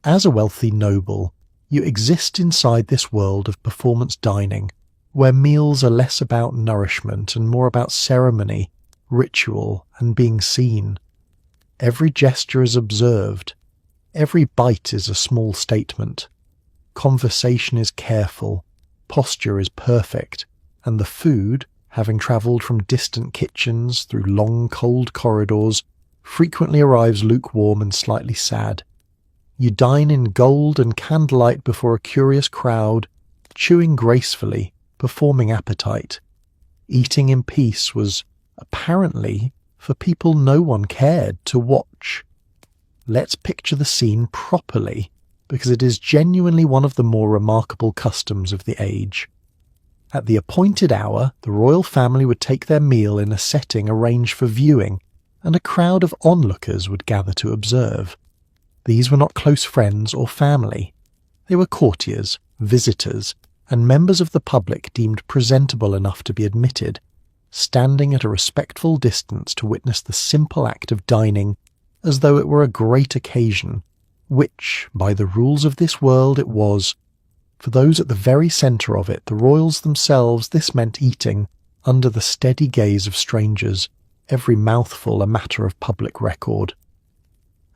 As a wealthy noble, you exist inside this world of performance dining, where meals are less about nourishment and more about ceremony, ritual, and being seen. Every gesture is observed. Every bite is a small statement. Conversation is careful. Posture is perfect. And the food, having travelled from distant kitchens through long cold corridors, frequently arrives lukewarm and slightly sad. You dine in gold and candlelight before a curious crowd, chewing gracefully, performing appetite. Eating in peace was, apparently, for people no one cared to watch. Let's picture the scene properly, because it is genuinely one of the more remarkable customs of the age. At the appointed hour, the royal family would take their meal in a setting arranged for viewing, and a crowd of onlookers would gather to observe. These were not close friends or family. They were courtiers, visitors, and members of the public deemed presentable enough to be admitted, standing at a respectful distance to witness the simple act of dining as though it were a great occasion, which, by the rules of this world, it was. For those at the very centre of it, the royals themselves, this meant eating, under the steady gaze of strangers, every mouthful a matter of public record.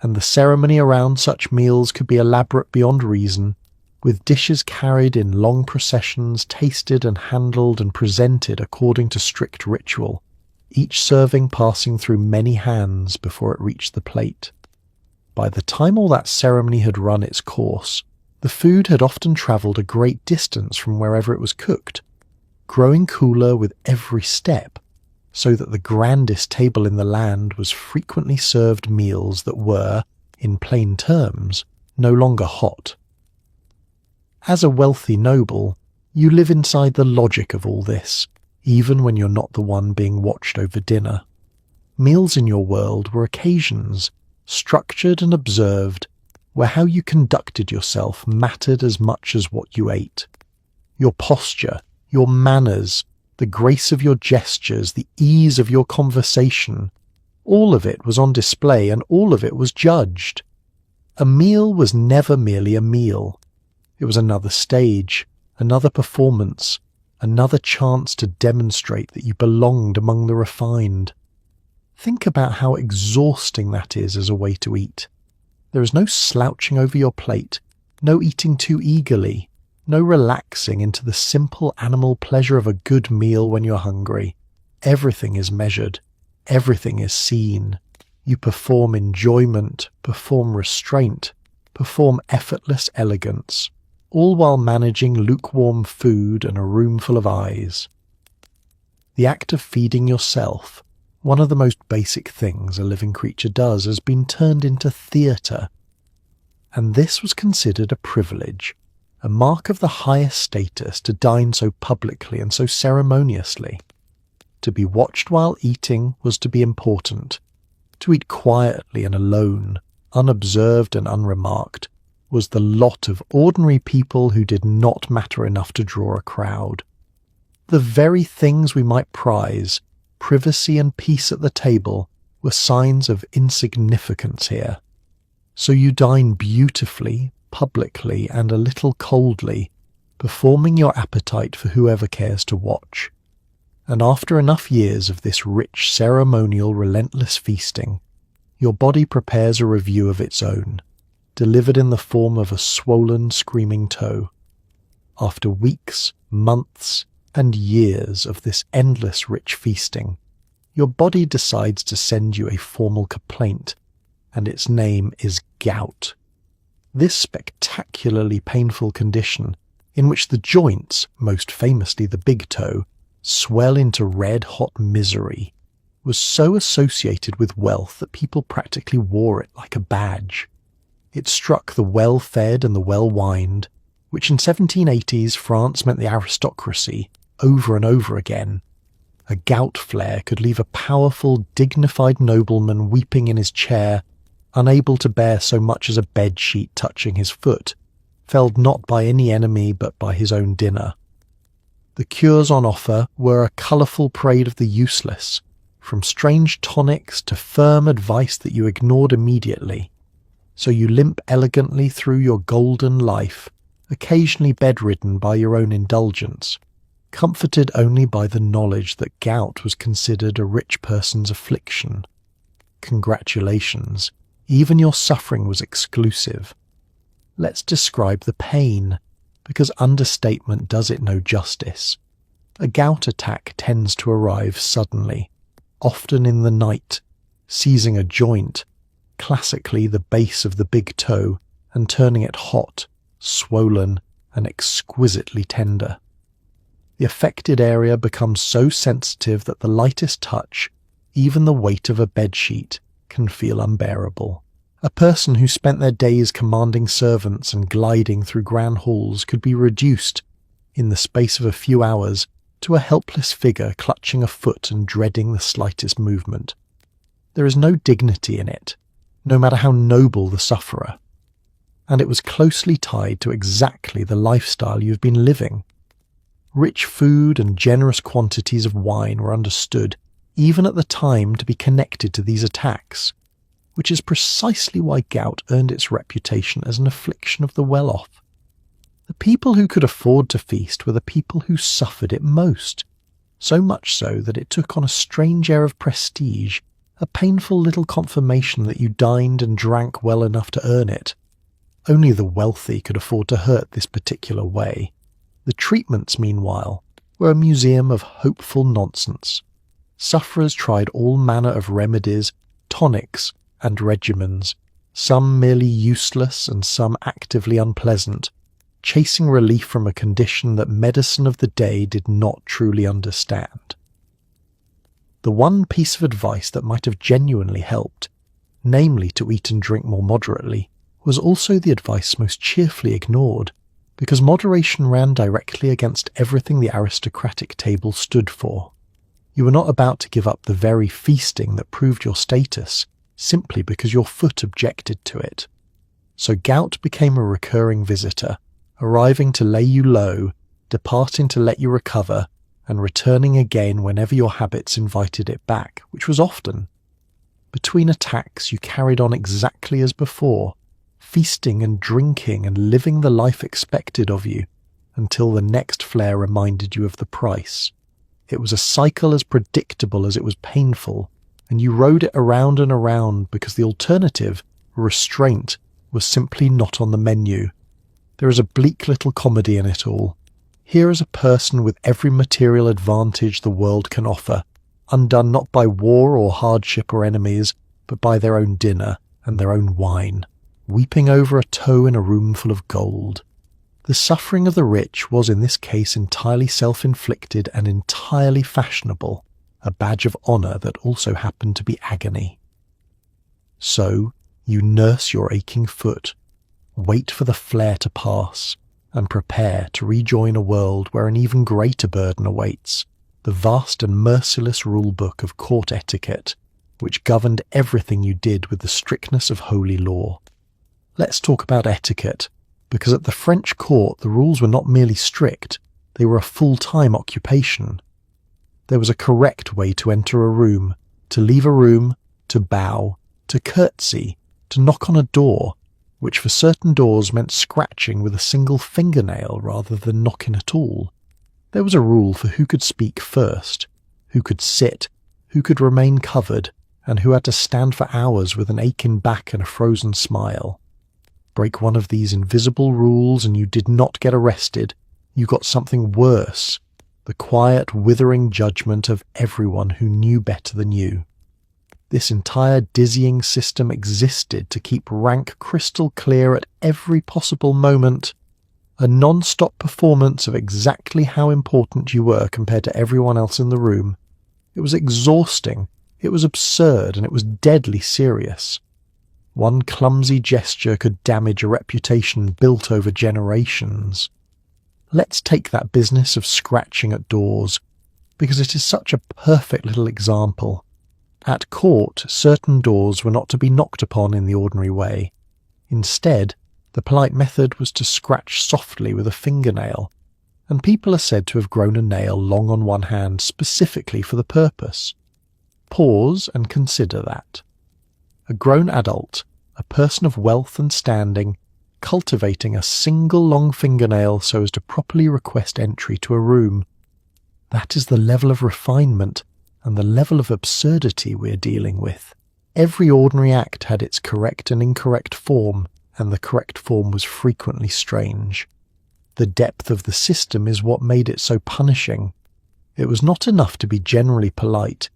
And the ceremony around such meals could be elaborate beyond reason, with dishes carried in long processions, tasted and handled and presented according to strict ritual, each serving passing through many hands before it reached the plate. By the time all that ceremony had run its course, the food had often travelled a great distance from wherever it was cooked, growing cooler with every step, so that the grandest table in the land was frequently served meals that were, in plain terms, no longer hot. As a wealthy noble, you live inside the logic of all this, even when you're not the one being watched over dinner. Meals in your world were occasions, structured and observed, where how you conducted yourself mattered as much as what you ate. Your posture, your manners, the grace of your gestures, the ease of your conversation, all of it was on display and all of it was judged. A meal was never merely a meal. It was another stage, another performance, another chance to demonstrate that you belonged among the refined. Think about how exhausting that is as a way to eat. There is no slouching over your plate, no eating too eagerly, no relaxing into the simple animal pleasure of a good meal when you're hungry. Everything is measured. Everything is seen. You perform enjoyment, perform restraint, perform effortless elegance, all while managing lukewarm food and a room full of eyes. The act of feeding yourself, one of the most basic things a living creature does, has been turned into theatre. And this was considered a privilege, a mark of the highest status to dine so publicly and so ceremoniously. To be watched while eating was to be important. To eat quietly and alone, unobserved and unremarked, was the lot of ordinary people who did not matter enough to draw a crowd. The very things we might prize, privacy and peace at the table, were signs of insignificance here. So you dine beautifully, publicly, and a little coldly, performing your appetite for whoever cares to watch. And after enough years of this rich, ceremonial, relentless feasting, your body prepares a review of its own, delivered in the form of a swollen, screaming toe. After weeks, months, and years of this endless rich feasting, your body decides to send you a formal complaint, and its name is gout. This spectacularly painful condition, in which the joints, most famously the big toe, swell into red-hot misery, was so associated with wealth that people practically wore it like a badge. It struck the well-fed and the well-wined, which in 1780s France meant the aristocracy, over and over again. A gout flare could leave a powerful, dignified nobleman weeping in his chair, unable to bear so much as a bed-sheet touching his foot, felled not by any enemy but by his own dinner. The cures on offer were a colourful parade of the useless, from strange tonics to firm advice that you ignored immediately. So you limp elegantly through your golden life, occasionally bedridden by your own indulgence, comforted only by the knowledge that gout was considered a rich person's affliction. Congratulations, even your suffering was exclusive. Let's describe the pain, because understatement does it no justice. A gout attack tends to arrive suddenly, often in the night, seizing a joint, classically the base of the big toe, and turning it hot, swollen, and exquisitely tender. The affected area becomes so sensitive that the lightest touch, even the weight of a bedsheet, can feel unbearable. A person who spent their days commanding servants and gliding through grand halls could be reduced, in the space of a few hours, to a helpless figure clutching a foot and dreading the slightest movement. There is no dignity in it, no matter how noble the sufferer. And it was closely tied to exactly the lifestyle you've been living. Rich food and generous quantities of wine were understood, even at the time, to be connected to these attacks. which is precisely why gout earned its reputation as an affliction of the well-off. The people who could afford to feast were the people who suffered it most, so much so that it took on a strange air of prestige, a painful little confirmation that you dined and drank well enough to earn it. Only the wealthy could afford to hurt this particular way. The treatments, meanwhile, were a museum of hopeful nonsense. Sufferers tried all manner of remedies, tonics, and regimens, some merely useless and some actively unpleasant, chasing relief from a condition that medicine of the day did not truly understand. The one piece of advice that might have genuinely helped, namely to eat and drink more moderately, was also the advice most cheerfully ignored, because moderation ran directly against everything the aristocratic table stood for. You were not about to give up the very feasting that proved your status, simply because your foot objected to it. So gout became a recurring visitor, arriving to lay you low, departing to let you recover, and returning again whenever your habits invited it back, which was often. Between attacks you carried on exactly as before, feasting and drinking and living the life expected of you, until the next flare reminded you of the price. It was a cycle as predictable as it was painful, and you rode it around and around because the alternative, restraint, was simply not on the menu. There is a bleak little comedy in it all. Here is a person with every material advantage the world can offer, undone not by war or hardship or enemies, but by their own dinner and their own wine, weeping over a toe in a room full of gold. The suffering of the rich was in this case entirely self-inflicted and entirely fashionable, a badge of honour that also happened to be agony. So you nurse your aching foot, wait for the flare to pass, and prepare to rejoin a world where an even greater burden awaits, the vast and merciless rule-book of court etiquette, which governed everything you did with the strictness of holy law. Let's talk about etiquette, because at the French court the rules were not merely strict, they were a full-time occupation. There was a correct way to enter a room, to leave a room, to bow, to curtsy, to knock on a door, which for certain doors meant scratching with a single fingernail rather than knocking at all. There was a rule for who could speak first, who could sit, who could remain covered, and who had to stand for hours with an aching back and a frozen smile. Break one of these invisible rules and you did not get arrested, you got something worse, the quiet, withering judgment of everyone who knew better than you. This entire dizzying system existed to keep rank crystal clear at every possible moment, a non-stop performance of exactly how important you were compared to everyone else in the room. It was exhausting, it was absurd, and it was deadly serious. One clumsy gesture could damage a reputation built over generations. Let's take that business of scratching at doors, because it is such a perfect little example. At court, certain doors were not to be knocked upon in the ordinary way. Instead, the polite method was to scratch softly with a fingernail, and people are said to have grown a nail long on one hand specifically for the purpose. Pause and consider that. A grown adult, a person of wealth and standing, cultivating a single long fingernail so as to properly request entry to a room. That is the level of refinement and the level of absurdity we're dealing with. Every ordinary act had its correct and incorrect form, and the correct form was frequently strange. The depth of the system is what made it so punishing. It was not enough to be generally polite.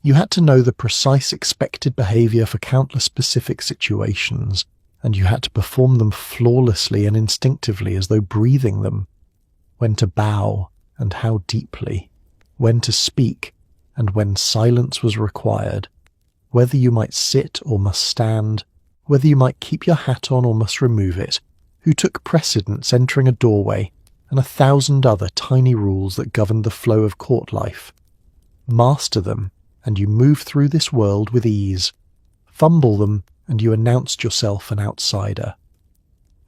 You had to know the precise expected behaviour for countless specific situations, and you had to perform them flawlessly and instinctively as though breathing them. When to bow, and how deeply. When to speak, and when silence was required. Whether you might sit or must stand, whether you might keep your hat on or must remove it, who took precedence entering a doorway, and 1,000 other tiny rules that governed the flow of court life. Master them, and you move through this world with ease. Fumble them, and you announced yourself an outsider.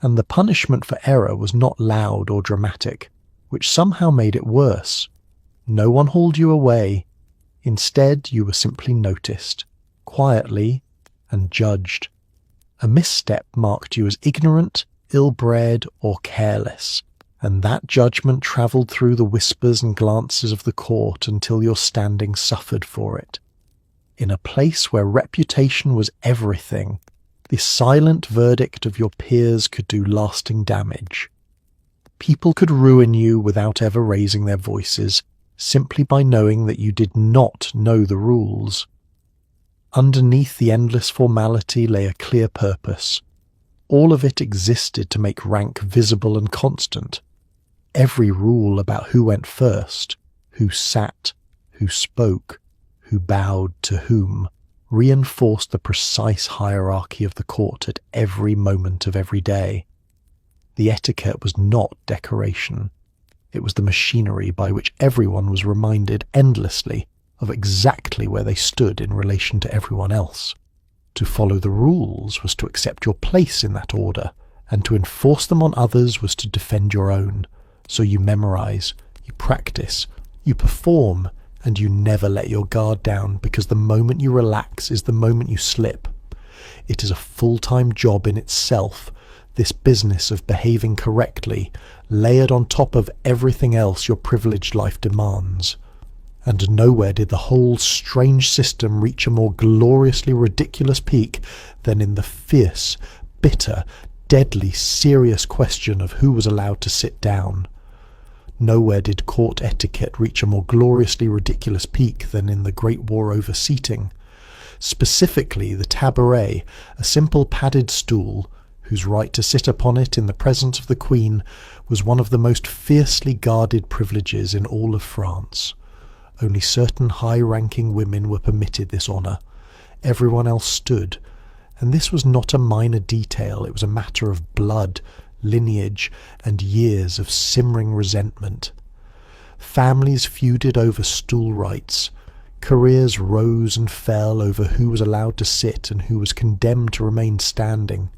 And the punishment for error was not loud or dramatic, which somehow made it worse. No one hauled you away. Instead, you were simply noticed, quietly, and judged. A misstep marked you as ignorant, ill-bred, or careless, and that judgment travelled through the whispers and glances of the court until your standing suffered for it. In a place where reputation was everything, the silent verdict of your peers could do lasting damage. People could ruin you without ever raising their voices, simply by knowing that you did not know the rules. Underneath the endless formality lay a clear purpose. All of it existed to make rank visible and constant. Every rule about who went first, who sat, who spoke, who bowed to whom, reinforced the precise hierarchy of the court at every moment of every day. The etiquette was not decoration. It was the machinery by which everyone was reminded endlessly of exactly where they stood in relation to everyone else. To follow the rules was to accept your place in that order, and to enforce them on others was to defend your own. So you memorize, you practice, you perform, and you never let your guard down, because the moment you relax is the moment you slip. It is a full-time job in itself, this business of behaving correctly, layered on top of everything else your privileged life demands. And nowhere did the whole strange system reach a more gloriously ridiculous peak than in the fierce, bitter, deadly serious question of who was allowed to sit down. Nowhere did court etiquette reach a more gloriously ridiculous peak than in the Great War over seating. Specifically, the tabouret, a simple padded stool, whose right to sit upon it in the presence of the Queen was one of the most fiercely guarded privileges in all of France. Only certain high-ranking women were permitted this honour. Everyone else stood, and this was not a minor detail, it was a matter of blood, lineage, and years of simmering resentment. Families feuded over stool rights. Careers rose and fell over who was allowed to sit and who was condemned to remain standing.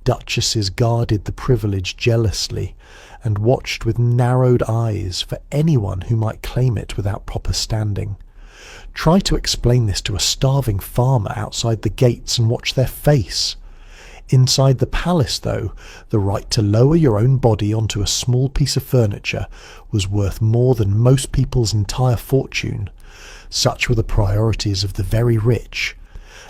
Duchesses guarded the privilege jealously and watched with narrowed eyes for anyone who might claim it without proper standing. Try to explain this to a starving farmer outside the gates and watch their face. Inside the palace, though, the right to lower your own body onto a small piece of furniture was worth more than most people's entire fortune. Such were the priorities of the very rich.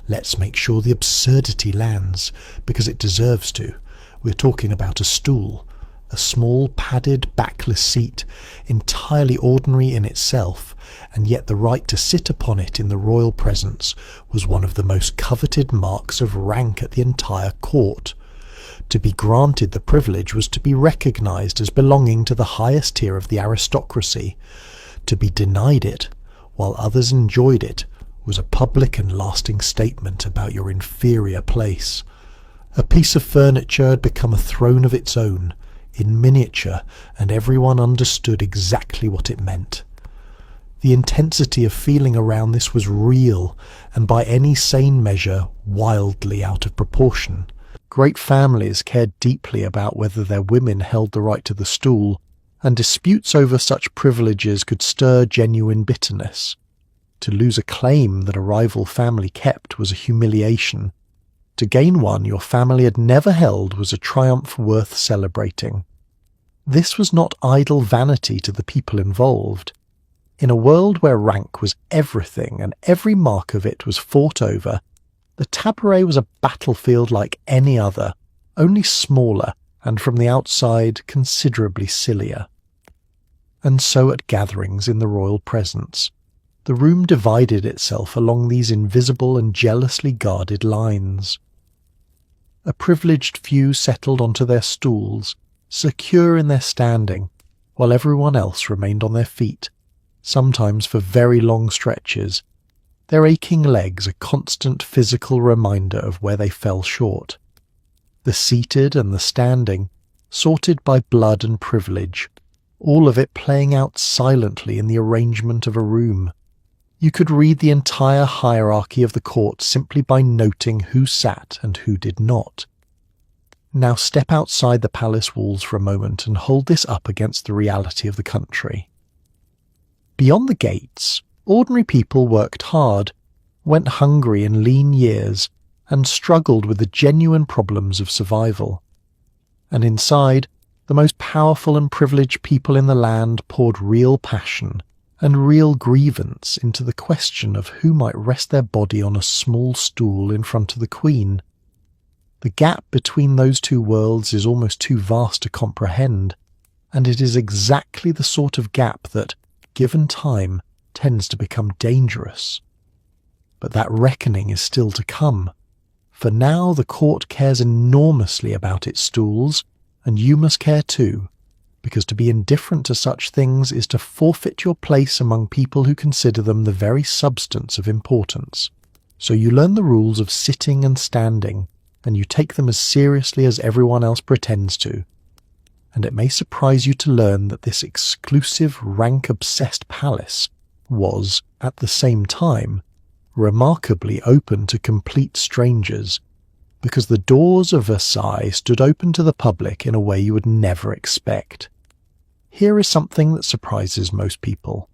Let's make sure the absurdity lands, because it deserves to. We're talking about a stool, a small padded backless seat, entirely ordinary in itself, and yet the right to sit upon it in the royal presence was one of the most coveted marks of rank at the entire court. To be granted the privilege was to be recognised as belonging to the highest tier of the aristocracy. To be denied it, while others enjoyed it, was a public and lasting statement about your inferior place. A piece of furniture had become a throne of its own, in miniature, and everyone understood exactly what it meant. The intensity of feeling around this was real, and by any sane measure, wildly out of proportion. Great families cared deeply about whether their women held the right to the stool, and disputes over such privileges could stir genuine bitterness. To lose a claim that a rival family kept was a humiliation. To gain one your family had never held was a triumph worth celebrating. This was not idle vanity to the people involved. In a world where rank was everything and every mark of it was fought over, the tabouret was a battlefield like any other, only smaller and from the outside considerably sillier. And so at gatherings in the royal presence, the room divided itself along these invisible and jealously guarded lines. A privileged few settled onto their stools, secure in their standing, while everyone else remained on their feet, sometimes for very long stretches, their aching legs a constant physical reminder of where they fell short. The seated and the standing, sorted by blood and privilege, all of it playing out silently in the arrangement of a room. You could read the entire hierarchy of the court simply by noting who sat and who did not. Now step outside the palace walls for a moment and hold this up against the reality of the country. Beyond the gates, ordinary people worked hard, went hungry in lean years, and struggled with the genuine problems of survival. And inside, the most powerful and privileged people in the land poured real passion and real grievance into the question of who might rest their body on a small stool in front of the Queen. The gap between those two worlds is almost too vast to comprehend, and it is exactly the sort of gap that, given time, tends to become dangerous. But that reckoning is still to come, for now the court cares enormously about its stools, and you must care too, because to be indifferent to such things is to forfeit your place among people who consider them the very substance of importance. So you learn the rules of sitting and standing, and you take them as seriously as everyone else pretends to. And it may surprise you to learn that this exclusive, rank-obsessed palace was, at the same time, remarkably open to complete strangers, because the doors of Versailles stood open to the public in a way you would never expect. Here is something that surprises most people.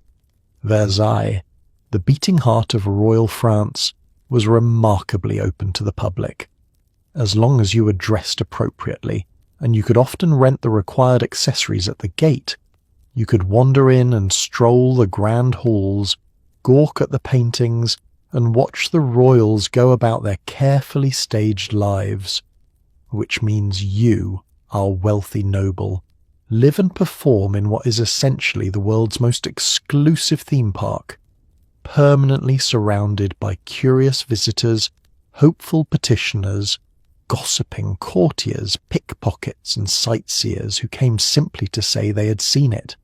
Versailles, the beating heart of royal France, was remarkably open to the public, as long as you were dressed appropriately, and you could often rent the required accessories at the gate. You could wander in and stroll the grand halls, gawk at the paintings, and watch the royals go about their carefully staged lives, which means you, our wealthy noble, live and perform in what is essentially the world's most exclusive theme park, permanently surrounded by curious visitors, hopeful petitioners, gossiping courtiers, pickpockets and sightseers who came simply to say they had seen it.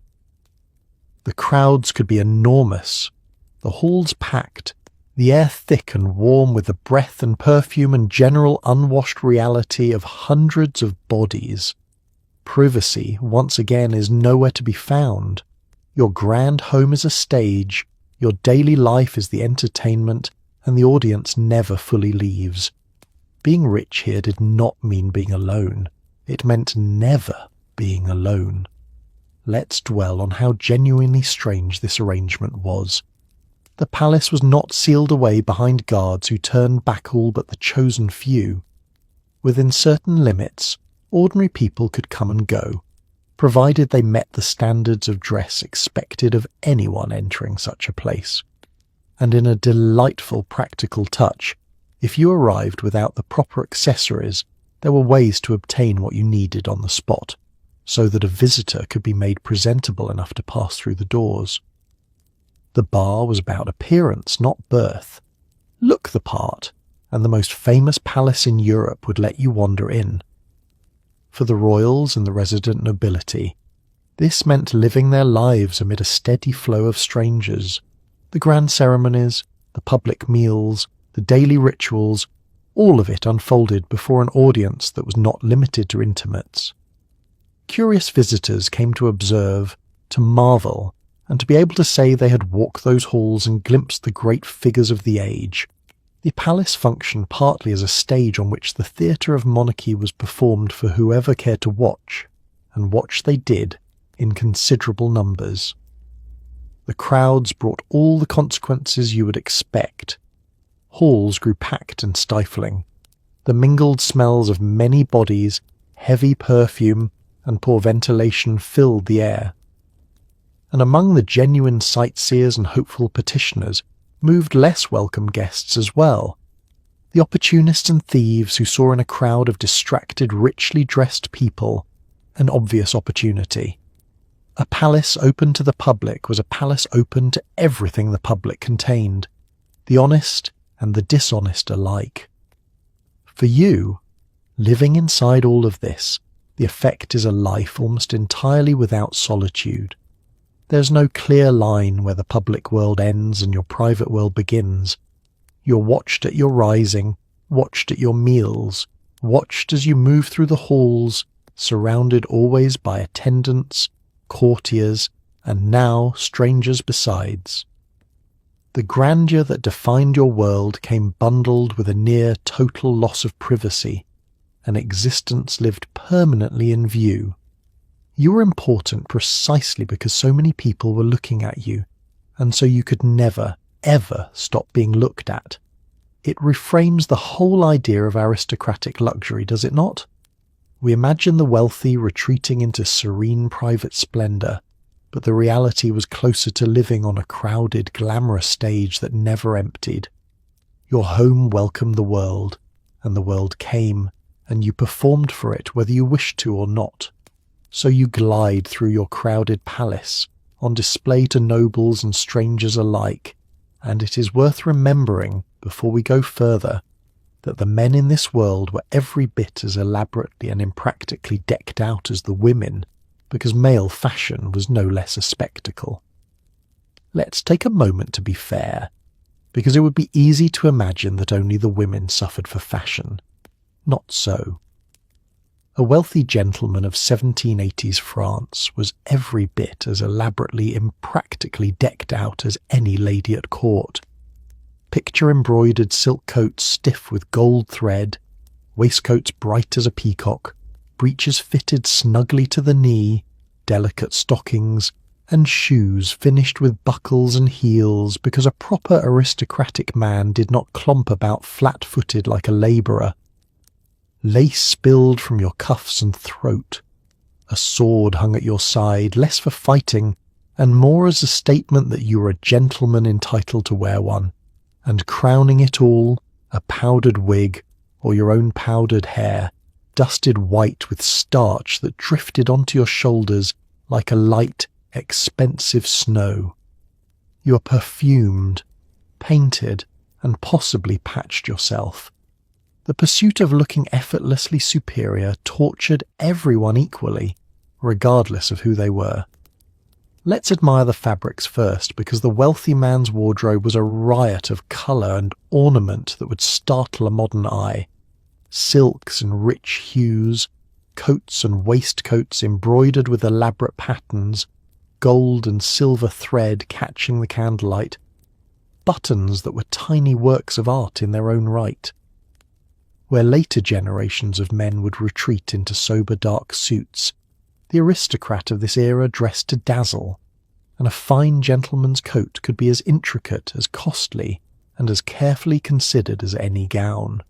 The crowds could be enormous, the halls packed, the air thick and warm with the breath and perfume and general unwashed reality of hundreds of bodies. Privacy, once again, is nowhere to be found. Your grand home is a stage, your daily life is the entertainment, and the audience never fully leaves. Being rich here did not mean being alone. It meant never being alone. Let's dwell on how genuinely strange this arrangement was. The palace was not sealed away behind guards who turned back all but the chosen few. Within certain limits, ordinary people could come and go, provided they met the standards of dress expected of anyone entering such a place. And in a delightful practical touch, if you arrived without the proper accessories, there were ways to obtain what you needed on the spot, so that a visitor could be made presentable enough to pass through the doors. The bar was about appearance, not birth. Look the part, and the most famous palace in Europe would let you wander in. For the royals and the resident nobility, this meant living their lives amid a steady flow of strangers. The grand ceremonies, the public meals, the daily rituals, all of it unfolded before an audience that was not limited to intimates. Curious visitors came to observe, to marvel, and to be able to say they had walked those halls and glimpsed the great figures of the age. The palace functioned partly as a stage on which the theatre of monarchy was performed for whoever cared to watch, and watch they did, in considerable numbers. The crowds brought all the consequences you would expect. Halls grew packed and stifling. The mingled smells of many bodies, heavy perfume, and poor ventilation filled the air. And among the genuine sightseers and hopeful petitioners moved less welcome guests as well. The opportunists and thieves who saw in a crowd of distracted, richly dressed people an obvious opportunity. A palace open to the public was a palace open to everything the public contained, the honest and the dishonest alike. For you, living inside all of this, the effect is a life almost entirely without solitude. There's no clear line where the public world ends and your private world begins. You're watched at your rising, watched at your meals, watched as you move through the halls, surrounded always by attendants, courtiers, and now strangers besides. The grandeur that defined your world came bundled with a near total loss of privacy, an existence lived permanently in view. You were important precisely because so many people were looking at you, and so you could never, ever stop being looked at. It reframes the whole idea of aristocratic luxury, does it not? We imagine the wealthy retreating into serene private splendour, but the reality was closer to living on a crowded, glamorous stage that never emptied. Your home welcomed the world, and the world came, and you performed for it whether you wished to or not. So you glide through your crowded palace, on display to nobles and strangers alike, and it is worth remembering, before we go further, that the men in this world were every bit as elaborately and impractically decked out as the women, because male fashion was no less a spectacle. Let's take a moment to be fair, because it would be easy to imagine that only the women suffered for fashion. Not so. A wealthy gentleman of 1780s France was every bit as elaborately, impractically decked out as any lady at court. Picture-embroidered silk coats stiff with gold thread, waistcoats bright as a peacock, breeches fitted snugly to the knee, delicate stockings, and shoes finished with buckles and heels because a proper aristocratic man did not clomp about flat-footed like a labourer. Lace spilled from your cuffs and throat. A sword hung at your side, less for fighting, and more as a statement that you were a gentleman entitled to wear one, and crowning it all, a powdered wig, or your own powdered hair, dusted white with starch that drifted onto your shoulders like a light, expensive snow. You are perfumed, painted, and possibly patched yourself. The pursuit of looking effortlessly superior tortured everyone equally, regardless of who they were. Let's admire the fabrics first, because the wealthy man's wardrobe was a riot of colour and ornament that would startle a modern eye. Silks and rich hues, coats and waistcoats embroidered with elaborate patterns, gold and silver thread catching the candlelight, buttons that were tiny works of art in their own right. Where later generations of men would retreat into sober dark suits, the aristocrat of this era dressed to dazzle, and a fine gentleman's coat could be as intricate, as costly, and as carefully considered as any gown.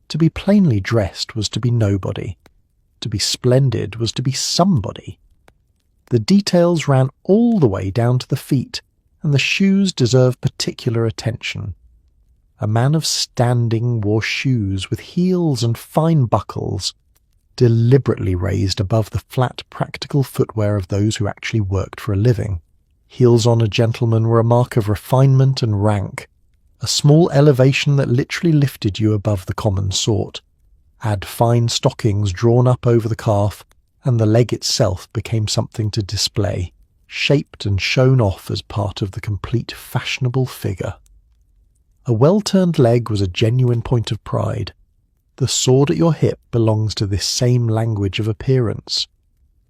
To be plainly dressed was to be nobody. To be splendid was to be somebody. The details ran all the way down to the feet, and the shoes deserved particular attention. A man of standing wore shoes with heels and fine buckles, deliberately raised above the flat practical footwear of those who actually worked for a living. Heels on a gentleman were a mark of refinement and rank, a small elevation that literally lifted you above the common sort. Add fine stockings drawn up over the calf, and the leg itself became something to display, shaped and shown off as part of the complete fashionable figure. A well-turned leg was a genuine point of pride. The sword at your hip belongs to this same language of appearance.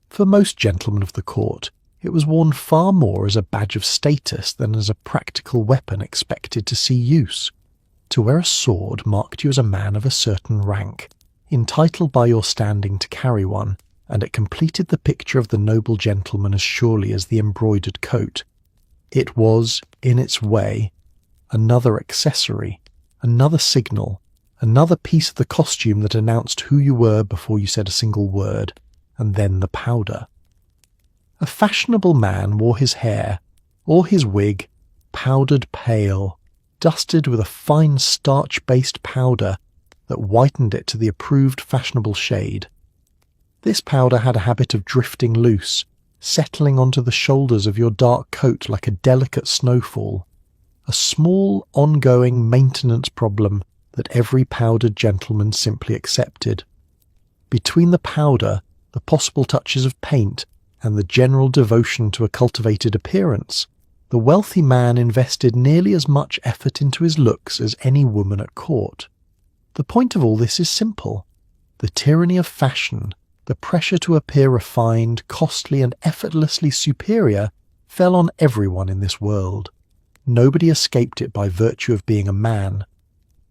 For most gentlemen of the court, it was worn far more as a badge of status than as a practical weapon expected to see use. To wear a sword marked you as a man of a certain rank, entitled by your standing to carry one, and it completed the picture of the noble gentleman as surely as the embroidered coat. It was, in its way, another accessory, another signal, another piece of the costume that announced who you were before you said a single word, and then the powder. A fashionable man wore his hair, or his wig, powdered pale, dusted with a fine starch-based powder that whitened it to the approved fashionable shade. This powder had a habit of drifting loose, settling onto the shoulders of your dark coat like a delicate snowfall, a small, ongoing maintenance problem that every powdered gentleman simply accepted. Between the powder, the possible touches of paint, and the general devotion to a cultivated appearance, the wealthy man invested nearly as much effort into his looks as any woman at court. The point of all this is simple. The tyranny of fashion, the pressure to appear refined, costly, and effortlessly superior fell on everyone in this world. Nobody escaped it by virtue of being a man.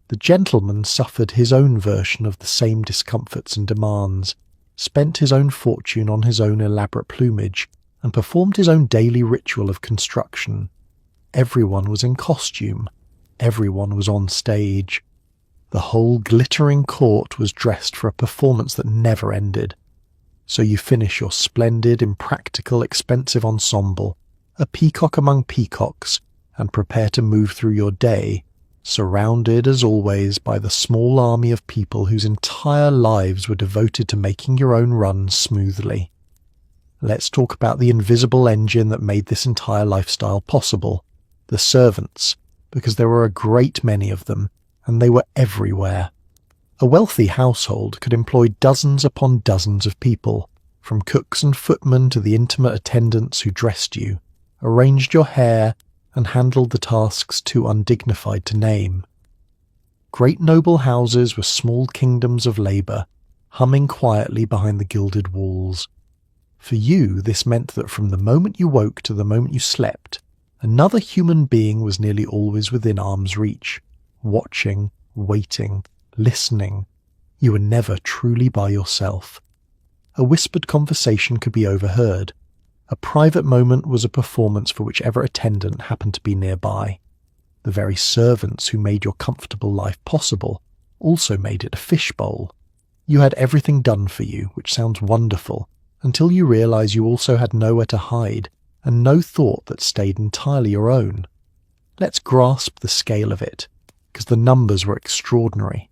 The gentleman suffered his own version of the same discomforts and demands, spent his own fortune on his own elaborate plumage, and performed his own daily ritual of construction. Everyone was in costume, everyone was on stage. The whole glittering court was dressed for a performance that never ended. So you finish your splendid, impractical, expensive ensemble, a peacock among peacocks, and prepare to move through your day, surrounded as always by the small army of people whose entire lives were devoted to making your own run smoothly. Let's talk about the invisible engine that made this entire lifestyle possible, the servants, because there were a great many of them, and they were everywhere. A wealthy household could employ dozens upon dozens of people, from cooks and footmen to the intimate attendants who dressed you, arranged your hair, and handled the tasks too undignified to name. Great noble houses were small kingdoms of labour, humming quietly behind the gilded walls. For you, this meant that from the moment you woke to the moment you slept, another human being was nearly always within arm's reach, watching, waiting, listening. You were never truly by yourself. A whispered conversation could be overheard. A private moment was a performance for whichever attendant happened to be nearby. The very servants who made your comfortable life possible also made it a fishbowl. You had everything done for you, which sounds wonderful, until you realize you also had nowhere to hide and no thought that stayed entirely your own. Let's grasp the scale of it, because the numbers were extraordinary.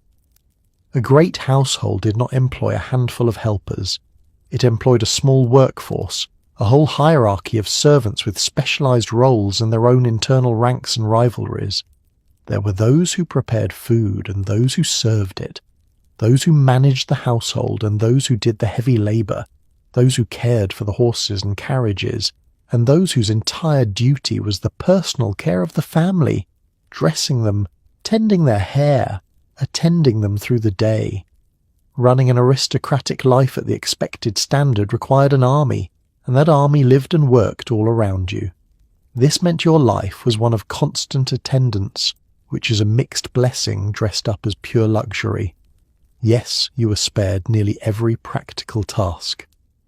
A great household did not employ a handful of helpers. It employed a small workforce, a whole hierarchy of servants with specialized roles and their own internal ranks and rivalries. There were those who prepared food and those who served it, those who managed the household and those who did the heavy labor, those who cared for the horses and carriages, and those whose entire duty was the personal care of the family, dressing them, tending their hair, attending them through the day. Running an aristocratic life at the expected standard required an army, and that army lived and worked all around you. This meant your life was one of constant attendance, which is a mixed blessing dressed up as pure luxury. Yes, you were spared nearly every practical task.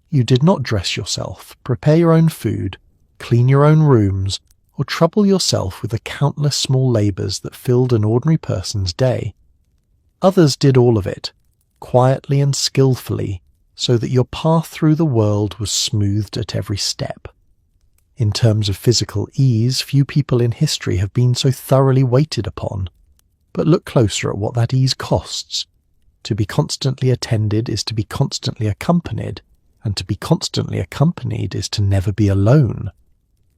You did not dress yourself, prepare your own food, clean your own rooms, or trouble yourself with the countless small labours that filled an ordinary person's day. Others did all of it, quietly and skillfully, so that your path through the world was smoothed at every step. In terms of physical ease, few people in history have been so thoroughly waited upon. But look closer at what that ease costs. To be constantly attended is to be constantly accompanied, and to be constantly accompanied is to never be alone.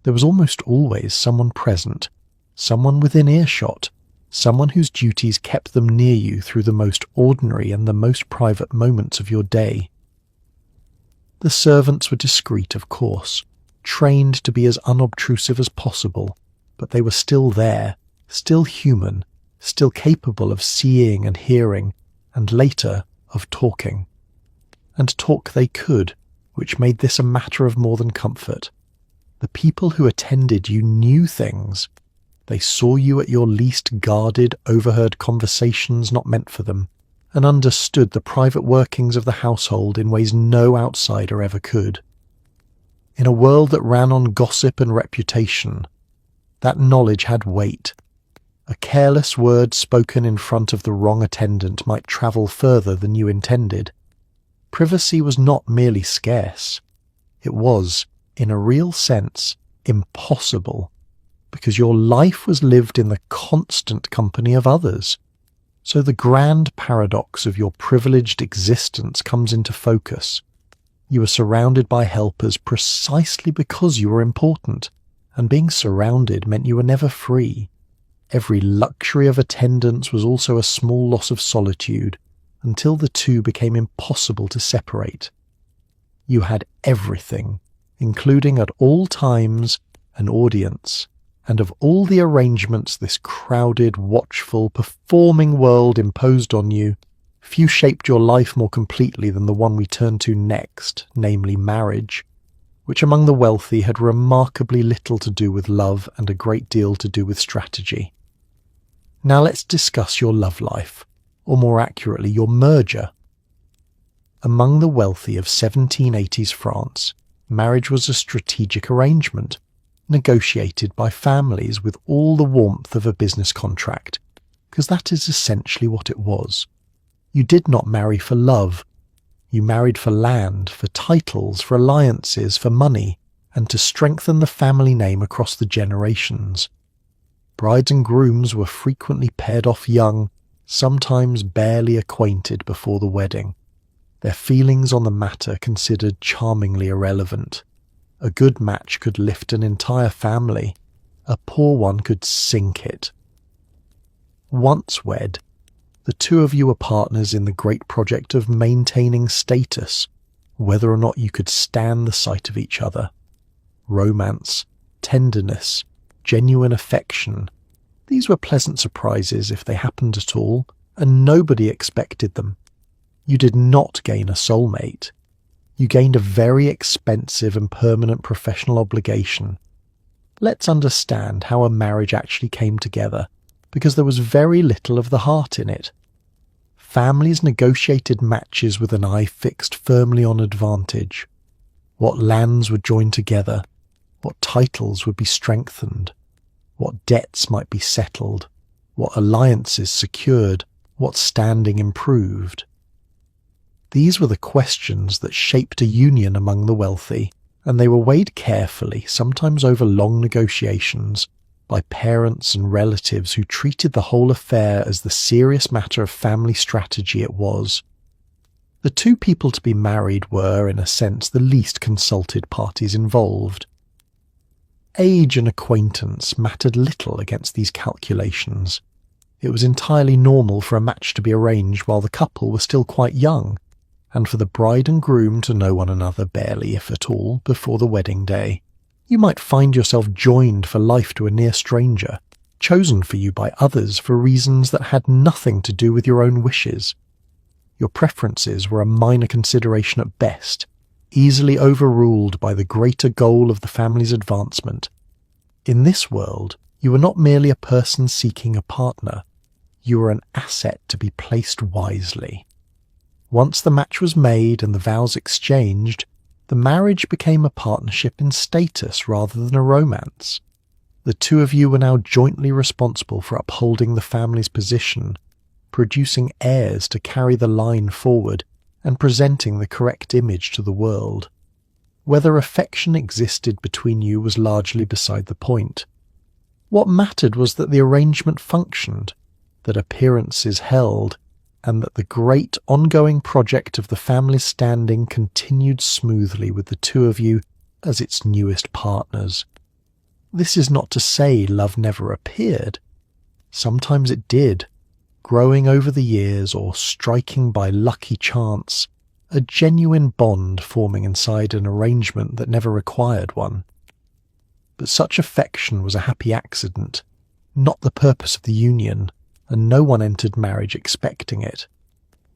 There was almost always someone present, someone within earshot, someone whose duties kept them near you through the most ordinary and the most private moments of your day. The servants were discreet, of course, trained to be as unobtrusive as possible, but they were still there, still human, still capable of seeing and hearing, and later of talking. And talk they could, which made this a matter of more than comfort. The people who attended you knew things. They saw you at your least guarded, overheard conversations not meant for them, and understood the private workings of the household in ways no outsider ever could. In a world that ran on gossip and reputation, that knowledge had weight. A careless word spoken in front of the wrong attendant might travel further than you intended. Privacy was not merely scarce. It was, in a real sense, impossible, because your life was lived in the constant company of others. So the grand paradox of your privileged existence comes into focus. You were surrounded by helpers precisely because you were important, and being surrounded meant you were never free. Every luxury of attendance was also a small loss of solitude, until the two became impossible to separate. You had everything, including at all times an audience, and of all the arrangements this crowded, watchful, performing world imposed on you, few shaped your life more completely than the one we turn to next, namely marriage, which among the wealthy had remarkably little to do with love and a great deal to do with strategy. Now let's discuss your love life, or more accurately, your merger. Among the wealthy of 1780s France, marriage was a strategic arrangement. negotiated by families with all the warmth of a business contract, because that is essentially what it was. You did not marry for love. You married for land, for titles, for alliances, for money, and to strengthen the family name across the generations. Brides and grooms were frequently paired off young, sometimes barely acquainted before the wedding, their feelings on the matter considered charmingly irrelevant. A good match could lift an entire family, a poor one could sink it. Once wed, the two of you were partners in the great project of maintaining status, whether or not you could stand the sight of each other. Romance, tenderness, genuine affection, these were pleasant surprises if they happened at all, and nobody expected them. You did not gain a soulmate. You gained a very expensive and permanent professional obligation. Let's understand how a marriage actually came together, because there was very little of the heart in it. Families negotiated matches with an eye fixed firmly on advantage. What lands were joined together, what titles would be strengthened, what debts might be settled, what alliances secured, what standing improved. These were the questions that shaped a union among the wealthy, and they were weighed carefully, sometimes over long negotiations, by parents and relatives who treated the whole affair as the serious matter of family strategy it was. The two people to be married were, in a sense, the least consulted parties involved. Age and acquaintance mattered little against these calculations. It was entirely normal for a match to be arranged while the couple were still quite young, and for the bride and groom to know one another barely, if at all, before the wedding day. You might find yourself joined for life to a near stranger, chosen for you by others for reasons that had nothing to do with your own wishes. Your preferences were a minor consideration at best, easily overruled by the greater goal of the family's advancement. In this world, you were not merely a person seeking a partner, you were an asset to be placed wisely. Once the match was made and the vows exchanged, the marriage became a partnership in status rather than a romance. The two of you were now jointly responsible for upholding the family's position, producing heirs to carry the line forward, and presenting the correct image to the world. Whether affection existed between you was largely beside the point. What mattered was that the arrangement functioned, that appearances held, and that the great ongoing project of the family's standing continued smoothly with the two of you as its newest partners. This is not to say love never appeared. Sometimes it did, growing over the years or striking by lucky chance, a genuine bond forming inside an arrangement that never required one. But such affection was a happy accident, not the purpose of the union, and no one entered marriage expecting it.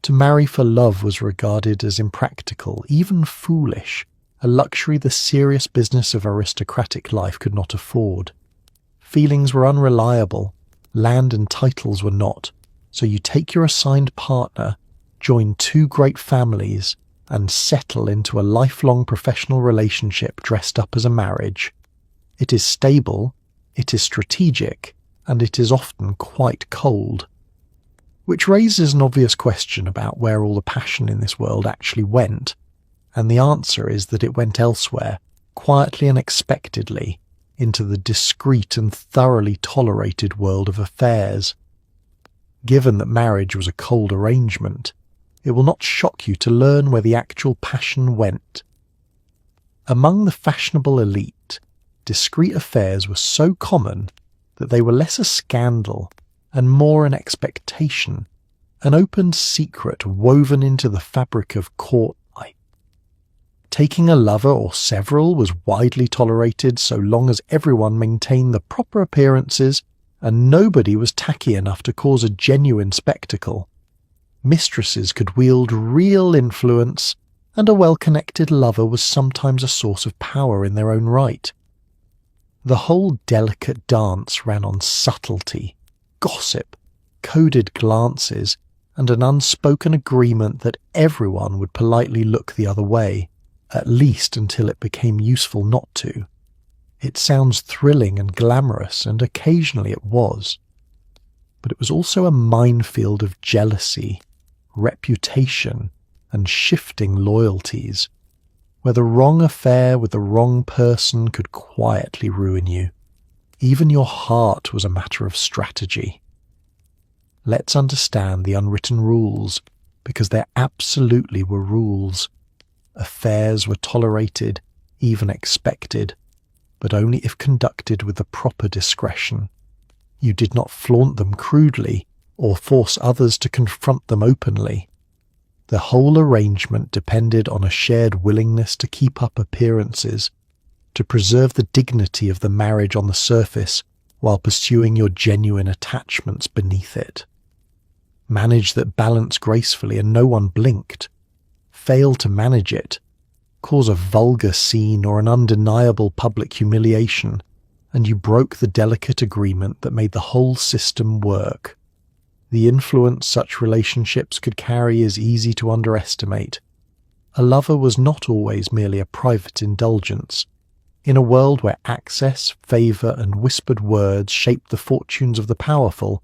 To marry for love was regarded as impractical, even foolish, a luxury the serious business of aristocratic life could not afford. Feelings were unreliable, land and titles were not, so you take your assigned partner, join two great families, and settle into a lifelong professional relationship dressed up as a marriage. It is stable, it is strategic, and it is often quite cold. Which raises an obvious question about where all the passion in this world actually went, and the answer is that it went elsewhere, quietly and expectedly, into the discreet and thoroughly tolerated world of affairs. Given that marriage was a cold arrangement, it will not shock you to learn where the actual passion went. Among the fashionable elite, discreet affairs were so common that they were less a scandal and more an expectation, an open secret woven into the fabric of court life. Taking a lover or several was widely tolerated so long as everyone maintained the proper appearances and nobody was tacky enough to cause a genuine spectacle. Mistresses could wield real influence, and a well-connected lover was sometimes a source of power in their own right. The whole delicate dance ran on subtlety, gossip, coded glances, and an unspoken agreement that everyone would politely look the other way, at least until it became useful not to. It sounds thrilling and glamorous, and occasionally it was. But it was also a minefield of jealousy, reputation, and shifting loyalties, where the wrong affair with the wrong person could quietly ruin you. Even your heart was a matter of strategy. Let's understand the unwritten rules, because there absolutely were rules. Affairs were tolerated, even expected, but only if conducted with the proper discretion. You did not flaunt them crudely or force others to confront them openly. The whole arrangement depended on a shared willingness to keep up appearances, to preserve the dignity of the marriage on the surface while pursuing your genuine attachments beneath it. Manage that balance gracefully and no one blinked. Fail to manage it, cause a vulgar scene or an undeniable public humiliation, and you broke the delicate agreement that made the whole system work. The influence such relationships could carry is easy to underestimate. A lover was not always merely a private indulgence. In a world where access, favour, and whispered words shaped the fortunes of the powerful,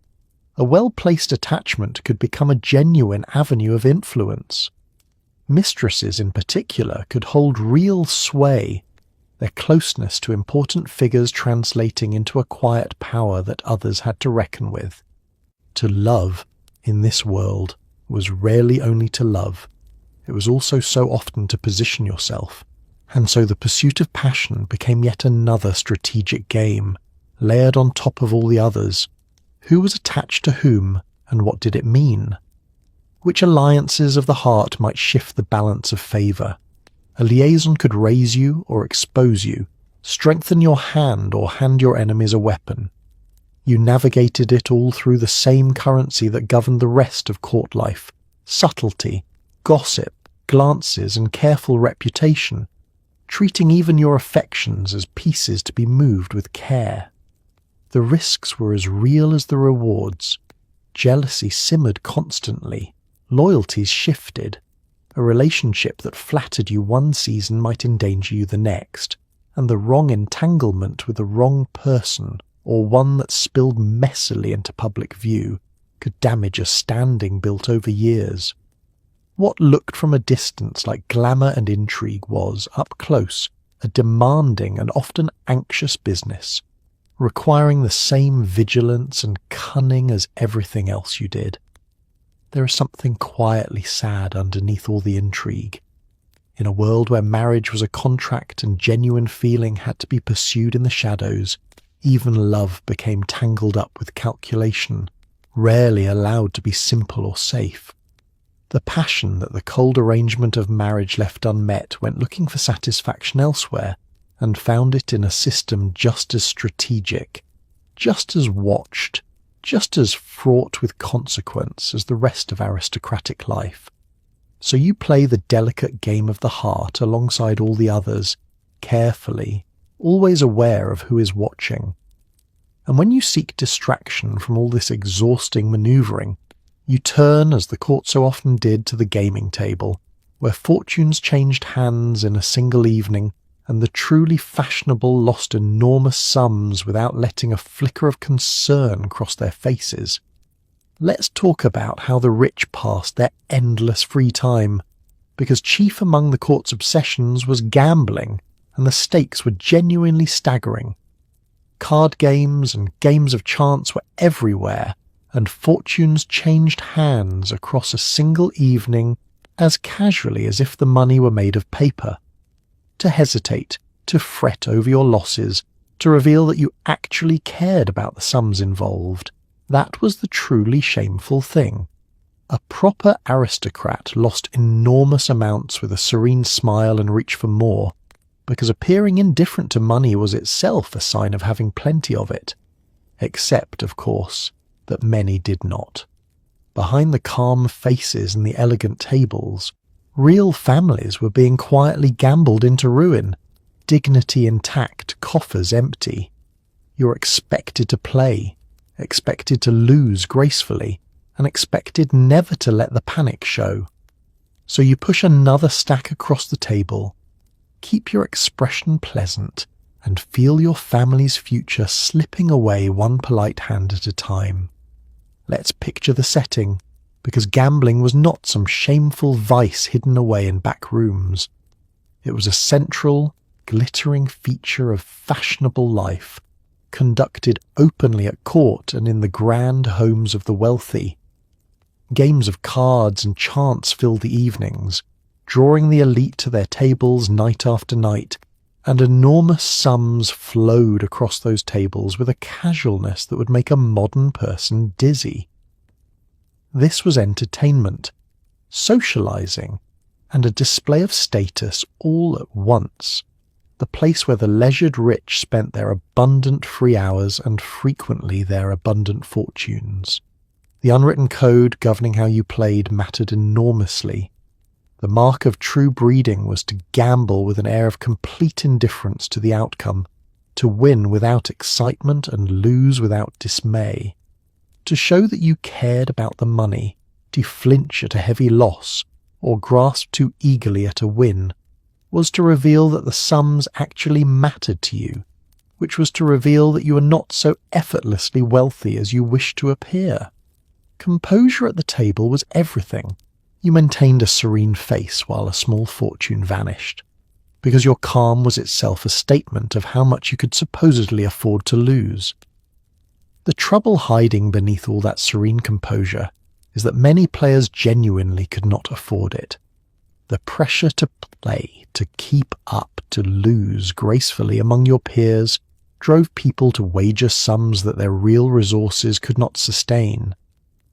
a well-placed attachment could become a genuine avenue of influence. Mistresses in particular could hold real sway, their closeness to important figures translating into a quiet power that others had to reckon with. To love, in this world, was rarely only to love. It was also so often to position yourself, and so the pursuit of passion became yet another strategic game, layered on top of all the others. Who was attached to whom, and what did it mean? Which alliances of the heart might shift the balance of favour? A liaison could raise you or expose you, strengthen your hand or hand your enemies a weapon. You navigated it all through the same currency that governed the rest of court life: subtlety, gossip, glances, and careful reputation, treating even your affections as pieces to be moved with care. The risks were as real as the rewards. Jealousy simmered constantly. Loyalties shifted. A relationship that flattered you one season might endanger you the next, and the wrong entanglement with the wrong person, or one that spilled messily into public view, could damage a standing built over years. What looked from a distance like glamour and intrigue was, up close, a demanding and often anxious business, requiring the same vigilance and cunning as everything else you did. There is something quietly sad underneath all the intrigue. In a world where marriage was a contract and genuine feeling had to be pursued in the shadows, even love became tangled up with calculation, rarely allowed to be simple or safe. The passion that the cold arrangement of marriage left unmet went looking for satisfaction elsewhere, and found it in a system just as strategic, just as watched, just as fraught with consequence as the rest of aristocratic life. So you play the delicate game of the heart alongside all the others, carefully, always aware of who is watching. And when you seek distraction from all this exhausting manoeuvring, you turn, as the court so often did, to the gaming table, where fortunes changed hands in a single evening, and the truly fashionable lost enormous sums without letting a flicker of concern cross their faces. Let's talk about how the rich passed their endless free time, because chief among the court's obsessions was gambling, and the stakes were genuinely staggering. Card games and games of chance were everywhere, and fortunes changed hands across a single evening as casually as if the money were made of paper. To hesitate, to fret over your losses, to reveal that you actually cared about the sums involved, that was the truly shameful thing. A proper aristocrat lost enormous amounts with a serene smile and reach for more, because appearing indifferent to money was itself a sign of having plenty of it. Except, of course, that many did not. Behind the calm faces and the elegant tables, real families were being quietly gambled into ruin, dignity intact, coffers empty. You're expected to play, expected to lose gracefully, and expected never to let the panic show. So you push another stack across the table, keep your expression pleasant, and feel your family's future slipping away one polite hand at a time. Let's picture the setting, because gambling was not some shameful vice hidden away in back rooms. It was a central, glittering feature of fashionable life, conducted openly at court and in the grand homes of the wealthy. Games of cards and chance filled the evenings, drawing the elite to their tables night after night, and enormous sums flowed across those tables with a casualness that would make a modern person dizzy. This was entertainment, socializing, and a display of status all at once, the place where the leisured rich spent their abundant free hours and frequently their abundant fortunes. The unwritten code governing how you played mattered enormously. The mark of true breeding was to gamble with an air of complete indifference to the outcome, to win without excitement and lose without dismay. To show that you cared about the money, to flinch at a heavy loss, or grasp too eagerly at a win, was to reveal that the sums actually mattered to you, which was to reveal that you were not so effortlessly wealthy as you wished to appear. Composure at the table was everything. You maintained a serene face while a small fortune vanished, because your calm was itself a statement of how much you could supposedly afford to lose. The trouble hiding beneath all that serene composure is that many players genuinely could not afford it. The pressure to play, to keep up, to lose gracefully among your peers drove people to wager sums that their real resources could not sustain.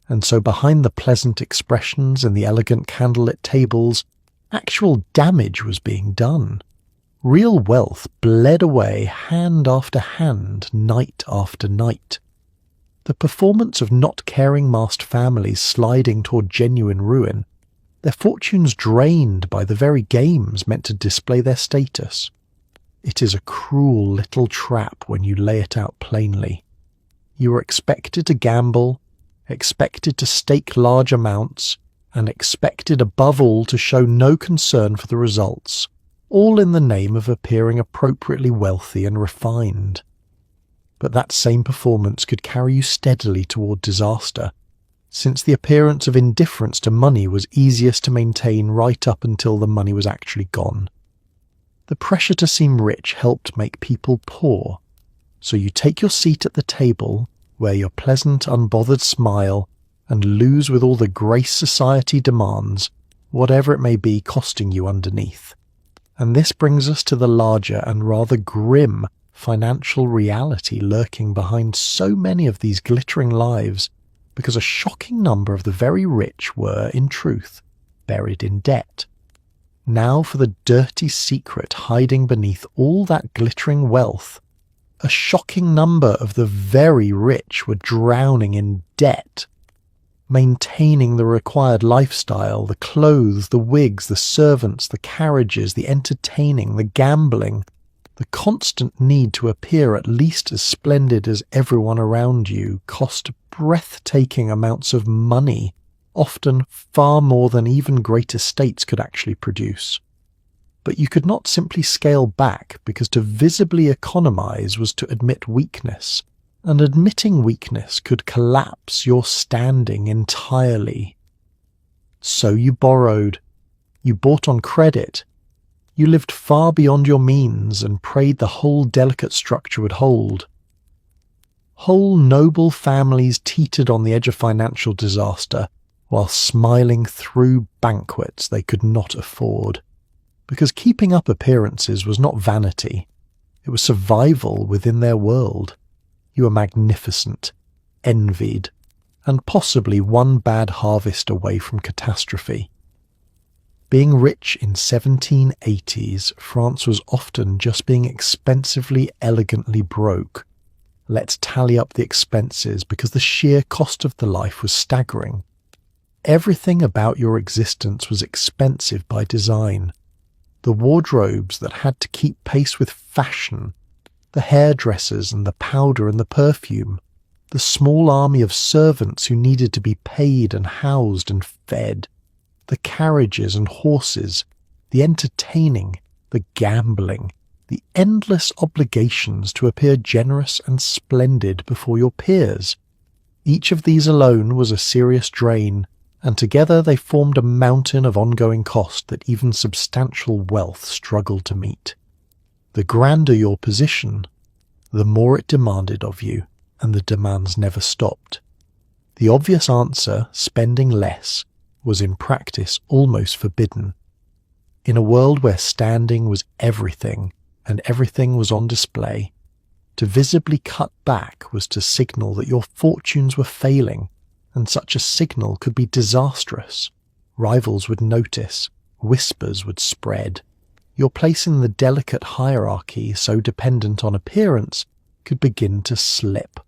And so behind the pleasant expressions and the elegant candlelit tables, actual damage was being done. Real wealth bled away hand after hand, night after night. The performance of not caring masked families sliding toward genuine ruin, their fortunes drained by the very games meant to display their status. It is a cruel little trap when you lay it out plainly. You are expected to gamble, expected to stake large amounts, and expected above all to show no concern for the results, all in the name of appearing appropriately wealthy and refined. But that same performance could carry you steadily toward disaster, since the appearance of indifference to money was easiest to maintain right up until the money was actually gone. The pressure to seem rich helped make people poor, so you take your seat at the table, wear your pleasant, unbothered smile, and lose with all the grace society demands, whatever it may be costing you underneath. And this brings us to the larger and rather grim financial reality lurking behind so many of these glittering lives, because a shocking number of the very rich were, in truth, buried in debt. Now for the dirty secret hiding beneath all that glittering wealth. A shocking number of the very rich were drowning in debt, maintaining the required lifestyle, the clothes, the wigs, the servants, the carriages, the entertaining, the gambling, the constant need to appear at least as splendid as everyone around you cost breathtaking amounts of money, often far more than even great estates could actually produce. But you could not simply scale back, because to visibly economize was to admit weakness, and admitting weakness could collapse your standing entirely. So you borrowed, you bought on credit, you lived far beyond your means and prayed the whole delicate structure would hold. Whole noble families teetered on the edge of financial disaster while smiling through banquets they could not afford. Because keeping up appearances was not vanity, it was survival within their world. You were magnificent, envied, and possibly one bad harvest away from catastrophe. Being rich in 1780s, France was often just being expensively, elegantly broke. Let's tally up the expenses, because the sheer cost of the life was staggering. Everything about your existence was expensive by design. The wardrobes that had to keep pace with fashion, the hairdressers and the powder and the perfume, the small army of servants who needed to be paid and housed and fed, the carriages and horses, the entertaining, the gambling, the endless obligations to appear generous and splendid before your peers. Each of these alone was a serious drain, and together they formed a mountain of ongoing cost that even substantial wealth struggled to meet. The grander your position, the more it demanded of you, and the demands never stopped. The obvious answer, spending less, was in practice almost forbidden. In a world where standing was everything, and everything was on display, to visibly cut back was to signal that your fortunes were failing, and such a signal could be disastrous. Rivals would notice, whispers would spread. Your place in the delicate hierarchy, so dependent on appearance, could begin to slip.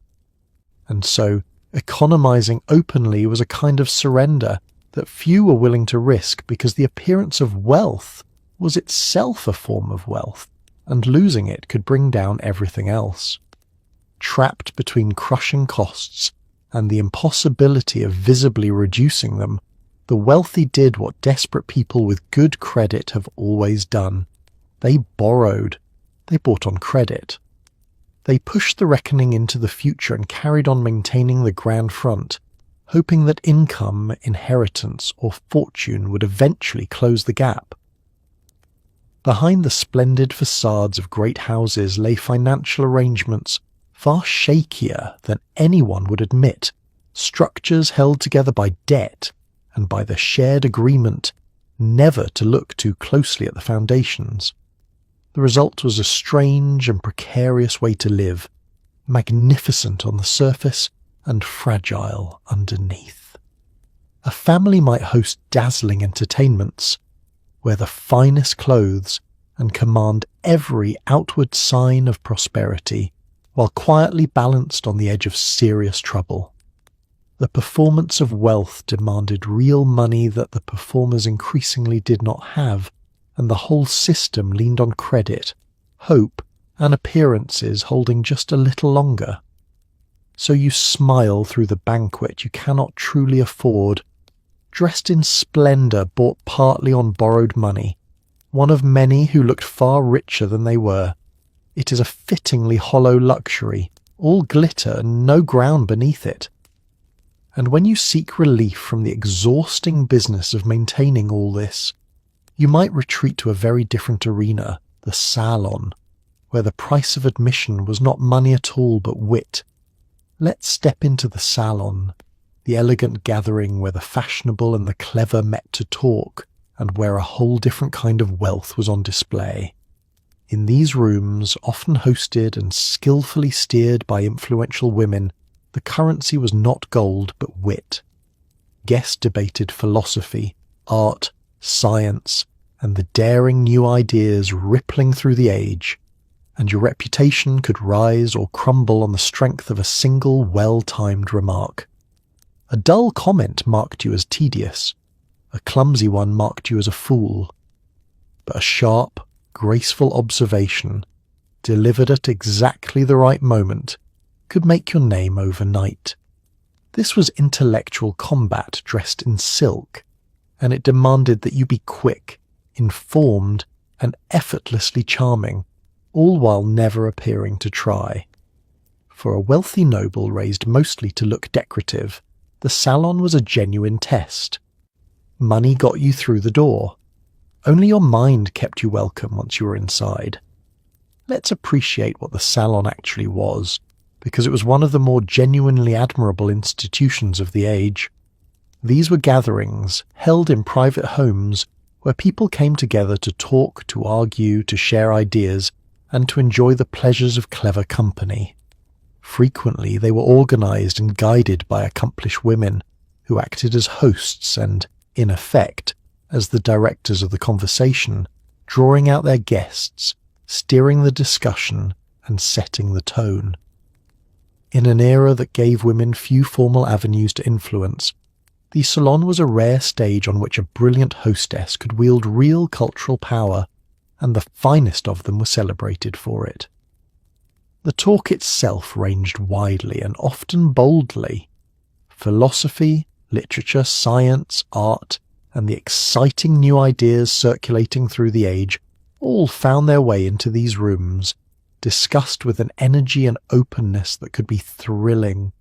And so, economizing openly was a kind of surrender that few were willing to risk because the appearance of wealth was itself a form of wealth, and losing it could bring down everything else. Trapped between crushing costs and the impossibility of visibly reducing them, the wealthy did what desperate people with good credit have always done. They borrowed. They bought on credit. They pushed the reckoning into the future and carried on maintaining the grand front, hoping that income, inheritance, or fortune would eventually close the gap. Behind the splendid facades of great houses lay financial arrangements far shakier than anyone would admit, structures held together by debt and by the shared agreement never to look too closely at the foundations. The result was a strange and precarious way to live, magnificent on the surface and fragile underneath. A family might host dazzling entertainments, wear the finest clothes, and command every outward sign of prosperity, while quietly balanced on the edge of serious trouble. The performance of wealth demanded real money that the performers increasingly did not have, and the whole system leaned on credit, hope, and appearances holding just a little longer. So you smile through the banquet you cannot truly afford, dressed in splendour bought partly on borrowed money, one of many who looked far richer than they were. It is a fittingly hollow luxury, all glitter and no ground beneath it. And when you seek relief from the exhausting business of maintaining all this, you might retreat to a very different arena, the salon, where the price of admission was not money at all but wit. Let's step into the salon, the elegant gathering where the fashionable and the clever met to talk, and where a whole different kind of wealth was on display. In these rooms, often hosted and skillfully steered by influential women, the currency was not gold but wit. Guests debated philosophy, art, science, and the daring new ideas rippling through the age, and your reputation could rise or crumble on the strength of a single well-timed remark. A dull comment marked you as tedious, a clumsy one marked you as a fool, but a sharp, graceful observation, delivered at exactly the right moment, could make your name overnight. This was intellectual combat dressed in silk, and it demanded that you be quick, informed, and effortlessly charming, all while never appearing to try. For a wealthy noble raised mostly to look decorative, the salon was a genuine test. Money got you through the door. Only your mind kept you welcome once you were inside. Let's appreciate what the salon actually was, because it was one of the more genuinely admirable institutions of the age. These were gatherings, held in private homes, where people came together to talk, to argue, to share ideas, and to enjoy the pleasures of clever company. Frequently they were organized and guided by accomplished women, who acted as hosts and, in effect, as the directors of the conversation, drawing out their guests, steering the discussion, and setting the tone. In an era that gave women few formal avenues to influence, the salon was a rare stage on which a brilliant hostess could wield real cultural power, and the finest of them were celebrated for it. The talk itself ranged widely and often boldly. Philosophy, literature, science, art, and the exciting new ideas circulating through the age all found their way into these rooms, discussed with an energy and openness that could be thrilling.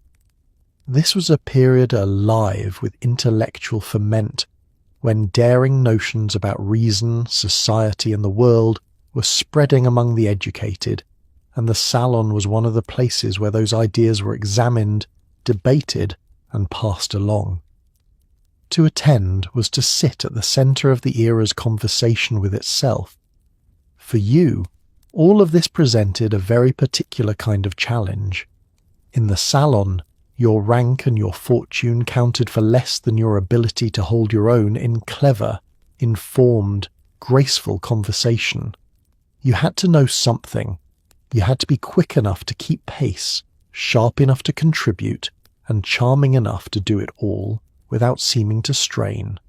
This was a period alive with intellectual ferment, when daring notions about reason, society, and the world were spreading among the educated, and the salon was one of the places where those ideas were examined, debated, and passed along. To attend was to sit at the centre of the era's conversation with itself. For you, all of this presented a very particular kind of challenge. In the salon, your rank and your fortune counted for less than your ability to hold your own in clever, informed, graceful conversation. You had to know something. You had to be quick enough to keep pace, sharp enough to contribute, and charming enough to do it all without seeming to strain.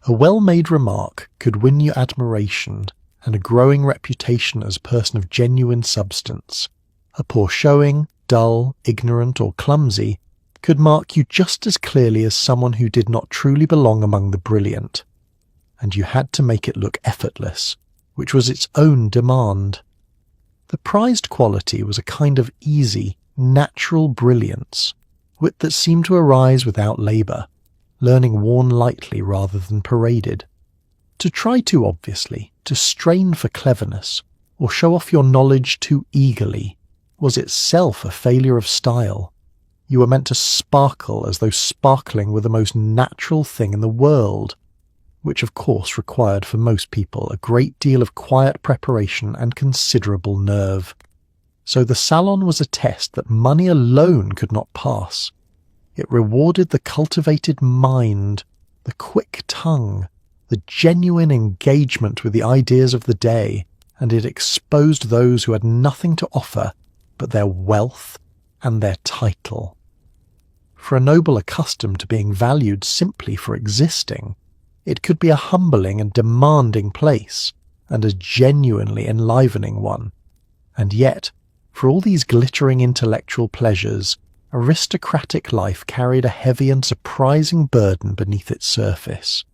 A well-made remark could win you admiration and a growing reputation as a person of genuine substance. A poor showing, dull, ignorant, or clumsy could mark you just as clearly as someone who did not truly belong among the brilliant. And you had to make it look effortless, which was its own demand. The prized quality was a kind of easy, natural brilliance, wit that seemed to arise without labour, learning worn lightly rather than paraded. To try too obviously, to strain for cleverness, or show off your knowledge too eagerly, was itself a failure of style. You were meant to sparkle as though sparkling were the most natural thing in the world, which of course required for most people a great deal of quiet preparation and considerable nerve. So the salon was a test that money alone could not pass. It rewarded the cultivated mind, the quick tongue, the genuine engagement with the ideas of the day, and it exposed those who had nothing to offer but their wealth and their title. For a noble accustomed to being valued simply for existing, it could be a humbling and demanding place, and a genuinely enlivening one. And yet, for all these glittering intellectual pleasures, aristocratic life carried a heavy and surprising burden beneath its surface.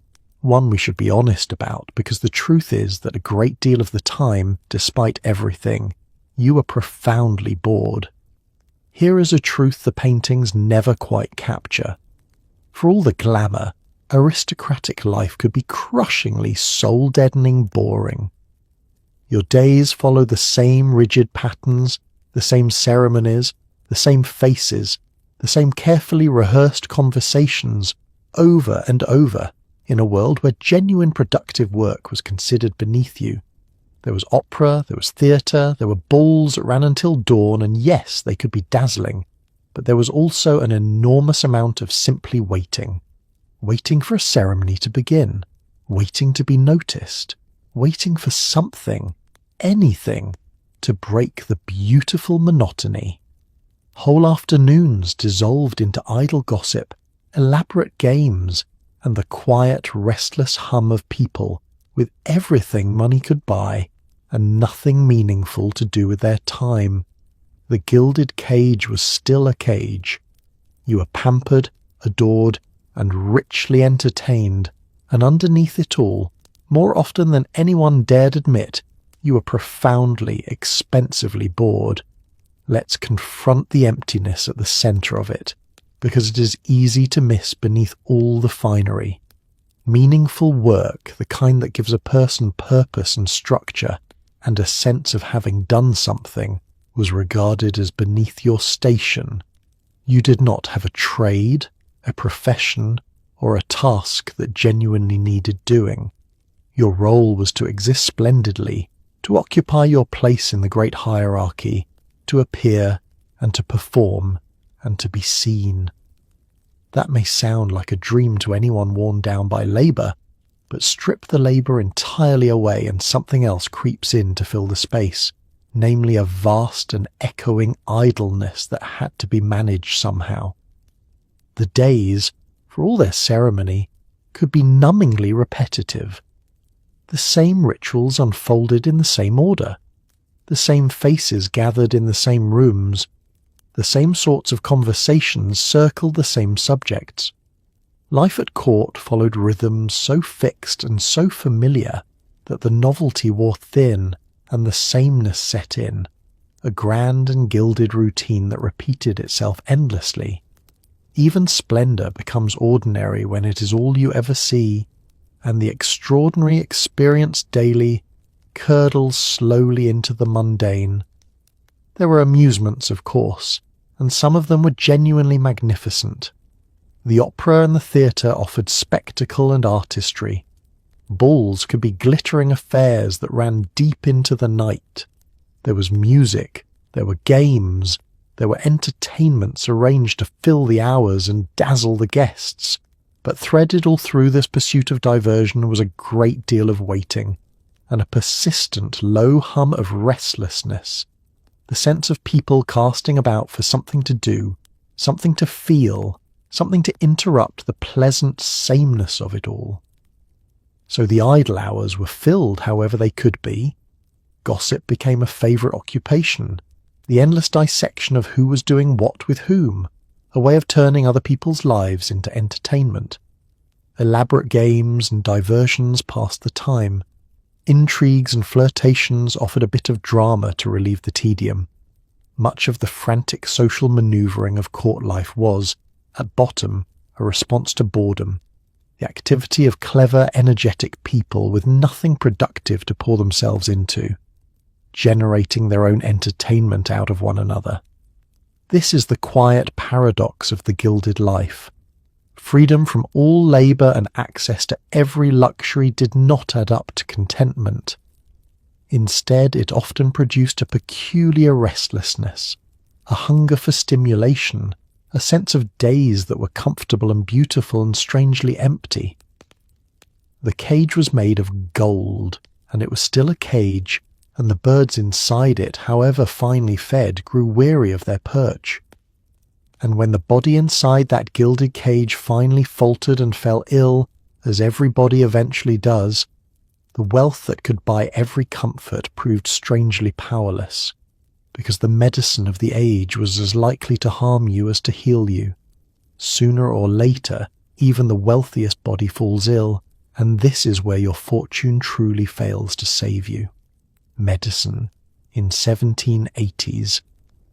One we should be honest about, because the truth is that a great deal of the time, despite everything, you were profoundly bored. Here is a truth the paintings never quite capture. For all the glamour, aristocratic life could be crushingly soul-deadening boring. Your days follow the same rigid patterns, the same ceremonies, the same faces, the same carefully rehearsed conversations, over and over, in a world where genuine productive work was considered beneath you. There was opera, there was theatre, there were balls that ran until dawn, and yes, they could be dazzling, but there was also an enormous amount of simply waiting. Waiting for a ceremony to begin, waiting to be noticed, waiting for something, anything, to break the beautiful monotony. Whole afternoons dissolved into idle gossip, elaborate games, and the quiet, restless hum of people with everything money could buy and nothing meaningful to do with their time. The gilded cage was still a cage. You were pampered, adored, and richly entertained, and underneath it all, more often than anyone dared admit, you were profoundly, expensively bored. Let's confront the emptiness at the centre of it, because it is easy to miss beneath all the finery. Meaningful work, the kind that gives a person purpose and structure, and a sense of having done something, was regarded as beneath your station. You did not have a trade, a profession, or a task that genuinely needed doing. Your role was to exist splendidly, to occupy your place in the great hierarchy, to appear and to perform and to be seen. That may sound like a dream to anyone worn down by labour, but strip the labour entirely away and something else creeps in to fill the space, namely a vast and echoing idleness that had to be managed somehow. The days, for all their ceremony, could be numbingly repetitive. The same rituals unfolded in the same order, the same faces gathered in the same rooms, the same sorts of conversations circled the same subjects. Life at court followed rhythms so fixed and so familiar that the novelty wore thin and the sameness set in, a grand and gilded routine that repeated itself endlessly. Even splendour becomes ordinary when it is all you ever see, and the extraordinary experience daily curdles slowly into the mundane. There were amusements, of course, and some of them were genuinely magnificent. The opera and the theatre offered spectacle and artistry. Balls could be glittering affairs that ran deep into the night. There was music, there were games, there were entertainments arranged to fill the hours and dazzle the guests. But threaded all through this pursuit of diversion was a great deal of waiting, and a persistent low hum of restlessness, the sense of people casting about for something to do, something to feel, something to interrupt the pleasant sameness of it all. So the idle hours were filled however they could be. Gossip became a favourite occupation, the endless dissection of who was doing what with whom, a way of turning other people's lives into entertainment. Elaborate games and diversions passed the time. Intrigues and flirtations offered a bit of drama to relieve the tedium. Much of the frantic social manoeuvring of court life was, at bottom, a response to boredom, the activity of clever, energetic people with nothing productive to pour themselves into, generating their own entertainment out of one another. This is the quiet paradox of the gilded life. Freedom from all labour and access to every luxury did not add up to contentment. Instead, it often produced a peculiar restlessness, a hunger for stimulation, a sense of days that were comfortable and beautiful and strangely empty. The cage was made of gold, and it was still a cage, and the birds inside it, however finely fed, grew weary of their perch. And when the body inside that gilded cage finally faltered and fell ill, as every body eventually does, the wealth that could buy every comfort proved strangely powerless, because the medicine of the age was as likely to harm you as to heal you. Sooner or later, even the wealthiest body falls ill, and this is where your fortune truly fails to save you. Medicine. In 1780s,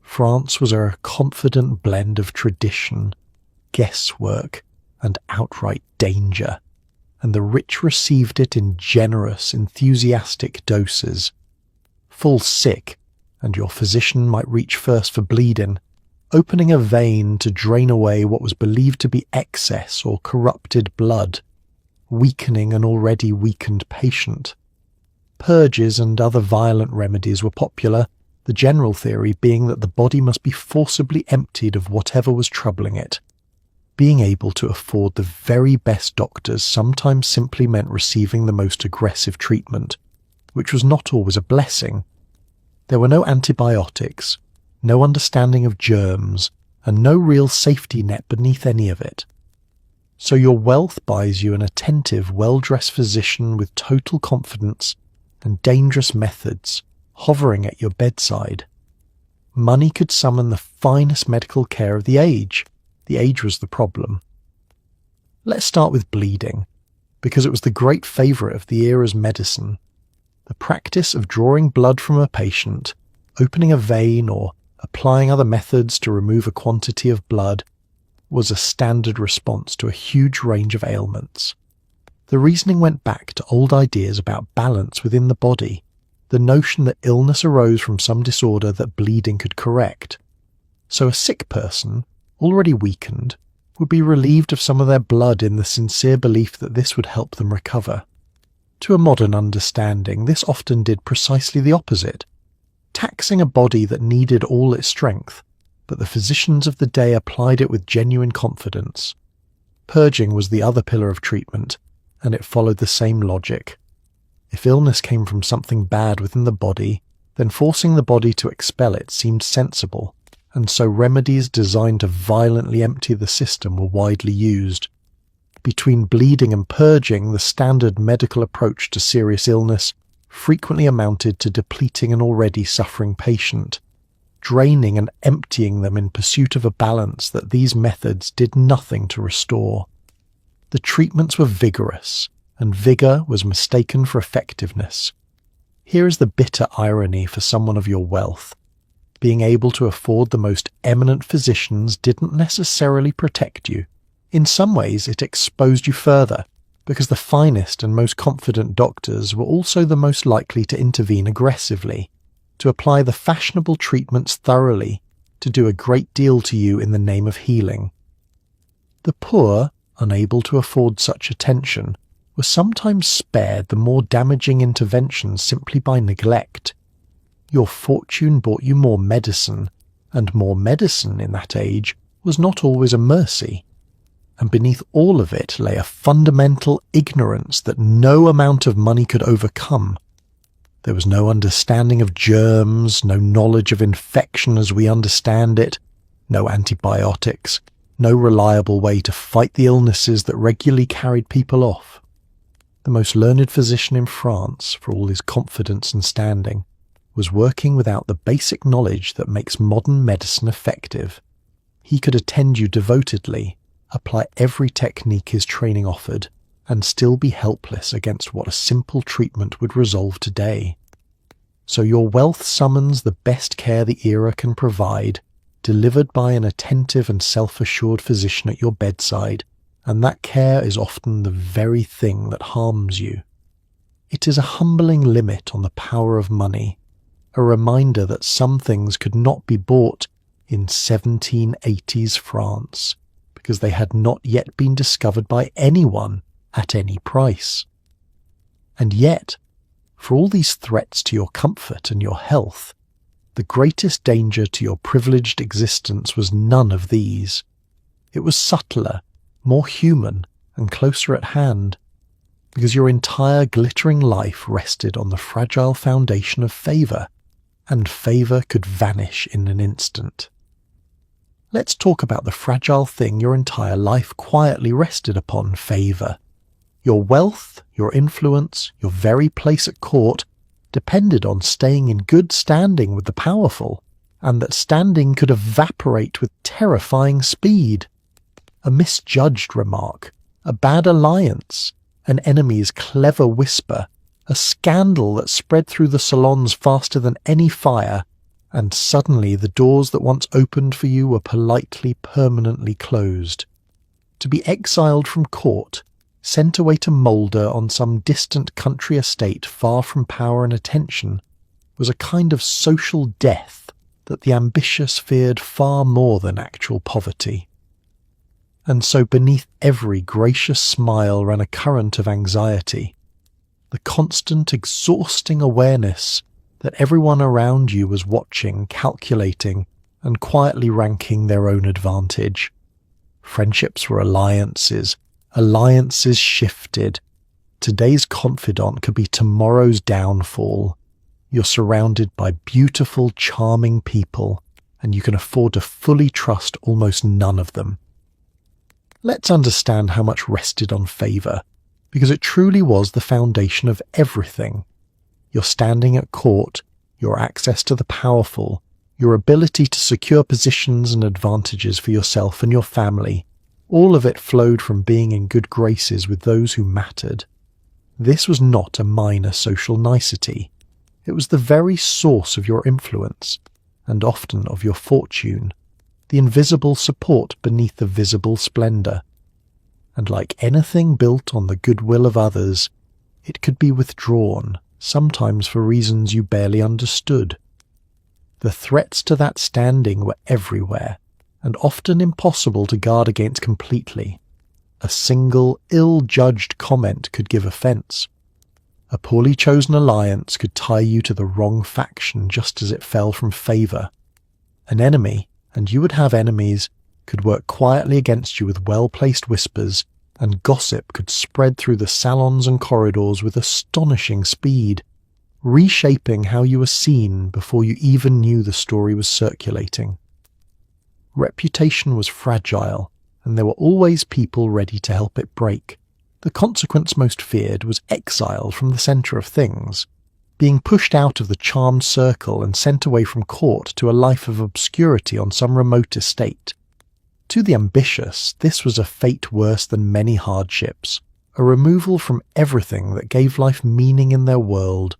France was a confident blend of tradition, guesswork, and outright danger, and the rich received it in generous, enthusiastic doses. Fall sick, and your physician might reach first for bleeding, opening a vein to drain away what was believed to be excess or corrupted blood, weakening an already weakened patient. Purges and other violent remedies were popular, the general theory being that the body must be forcibly emptied of whatever was troubling it. Being able to afford the very best doctors sometimes simply meant receiving the most aggressive treatment, which was not always a blessing. There were no antibiotics, no understanding of germs, and no real safety net beneath any of it. So your wealth buys you an attentive, well-dressed physician with total confidence and dangerous methods hovering at your bedside. Money could summon the finest medical care of the age. The age was the problem. Let's start with bleeding, because it was the great favourite of the era's medicine. The practice of drawing blood from a patient, opening a vein, or applying other methods to remove a quantity of blood was a standard response to a huge range of ailments. The reasoning went back to old ideas about balance within the body, the notion that illness arose from some disorder that bleeding could correct. So a sick person, already weakened, would be relieved of some of their blood in the sincere belief that this would help them recover. To a modern understanding, this often did precisely the opposite, taxing a body that needed all its strength, but the physicians of the day applied it with genuine confidence. Purging was the other pillar of treatment, and it followed the same logic. If illness came from something bad within the body, then forcing the body to expel it seemed sensible, and so remedies designed to violently empty the system were widely used. Between bleeding and purging, the standard medical approach to serious illness frequently amounted to depleting an already suffering patient, draining and emptying them in pursuit of a balance that these methods did nothing to restore. The treatments were vigorous, and vigour was mistaken for effectiveness. Here is the bitter irony for someone of your wealth. Being able to afford the most eminent physicians didn't necessarily protect you. In some ways, it exposed you further, because the finest and most confident doctors were also the most likely to intervene aggressively, to apply the fashionable treatments thoroughly, to do a great deal to you in the name of healing. The poor, unable to afford such attention, were sometimes spared the more damaging interventions simply by neglect. Your fortune bought you more medicine, and more medicine in that age was not always a mercy. And beneath all of it lay a fundamental ignorance that no amount of money could overcome. There was no understanding of germs, no knowledge of infection as we understand it, no antibiotics, no reliable way to fight the illnesses that regularly carried people off. The most learned physician in France, for all his confidence and standing, was working without the basic knowledge that makes modern medicine effective. He could attend you devotedly, apply every technique his training offered, and still be helpless against what a simple treatment would resolve today. So your wealth summons the best care the era can provide, delivered by an attentive and self-assured physician at your bedside, and that care is often the very thing that harms you. It is a humbling limit on the power of money, a reminder that some things could not be bought in 1780s France, because they had not yet been discovered by anyone at any price. And yet, for all these threats to your comfort and your health, the greatest danger to your privileged existence was none of these. It was subtler, more human, and closer at hand, because your entire glittering life rested on the fragile foundation of favour, and favour could vanish in an instant. Let's talk about the fragile thing your entire life quietly rested upon: favour. Your wealth, your influence, your very place at court depended on staying in good standing with the powerful, and that standing could evaporate with terrifying speed. A misjudged remark, a bad alliance, an enemy's clever whisper, a scandal that spread through the salons faster than any fire, and suddenly the doors that once opened for you were politely, permanently closed. To be exiled from court, sent away to moulder on some distant country estate far from power and attention, was a kind of social death that the ambitious feared far more than actual poverty. And so beneath every gracious smile ran a current of anxiety, the constant exhausting awareness that everyone around you was watching, calculating, and quietly ranking their own advantage. Friendships were alliances, alliances shifted. Today's confidant could be tomorrow's downfall. You're surrounded by beautiful, charming people, and you can afford to fully trust almost none of them. Let's understand how much rested on favour, because it truly was the foundation of everything. Your standing at court, your access to the powerful, your ability to secure positions and advantages for yourself and your family, all of it flowed from being in good graces with those who mattered. This was not a minor social nicety. It was the very source of your influence, and often of your fortune, the invisible support beneath the visible splendour. And like anything built on the goodwill of others, it could be withdrawn, sometimes for reasons you barely understood. The threats to that standing were everywhere, and often impossible to guard against completely. A single, ill-judged comment could give offence. A poorly chosen alliance could tie you to the wrong faction just as it fell from favour. An enemy, and you would have enemies, could work quietly against you with well-placed whispers, and gossip could spread through the salons and corridors with astonishing speed, reshaping how you were seen before you even knew the story was circulating. Reputation was fragile, and there were always people ready to help it break. The consequence most feared was exile from the centre of things, being pushed out of the charmed circle and sent away from court to a life of obscurity on some remote estate. To the ambitious, this was a fate worse than many hardships, a removal from everything that gave life meaning in their world,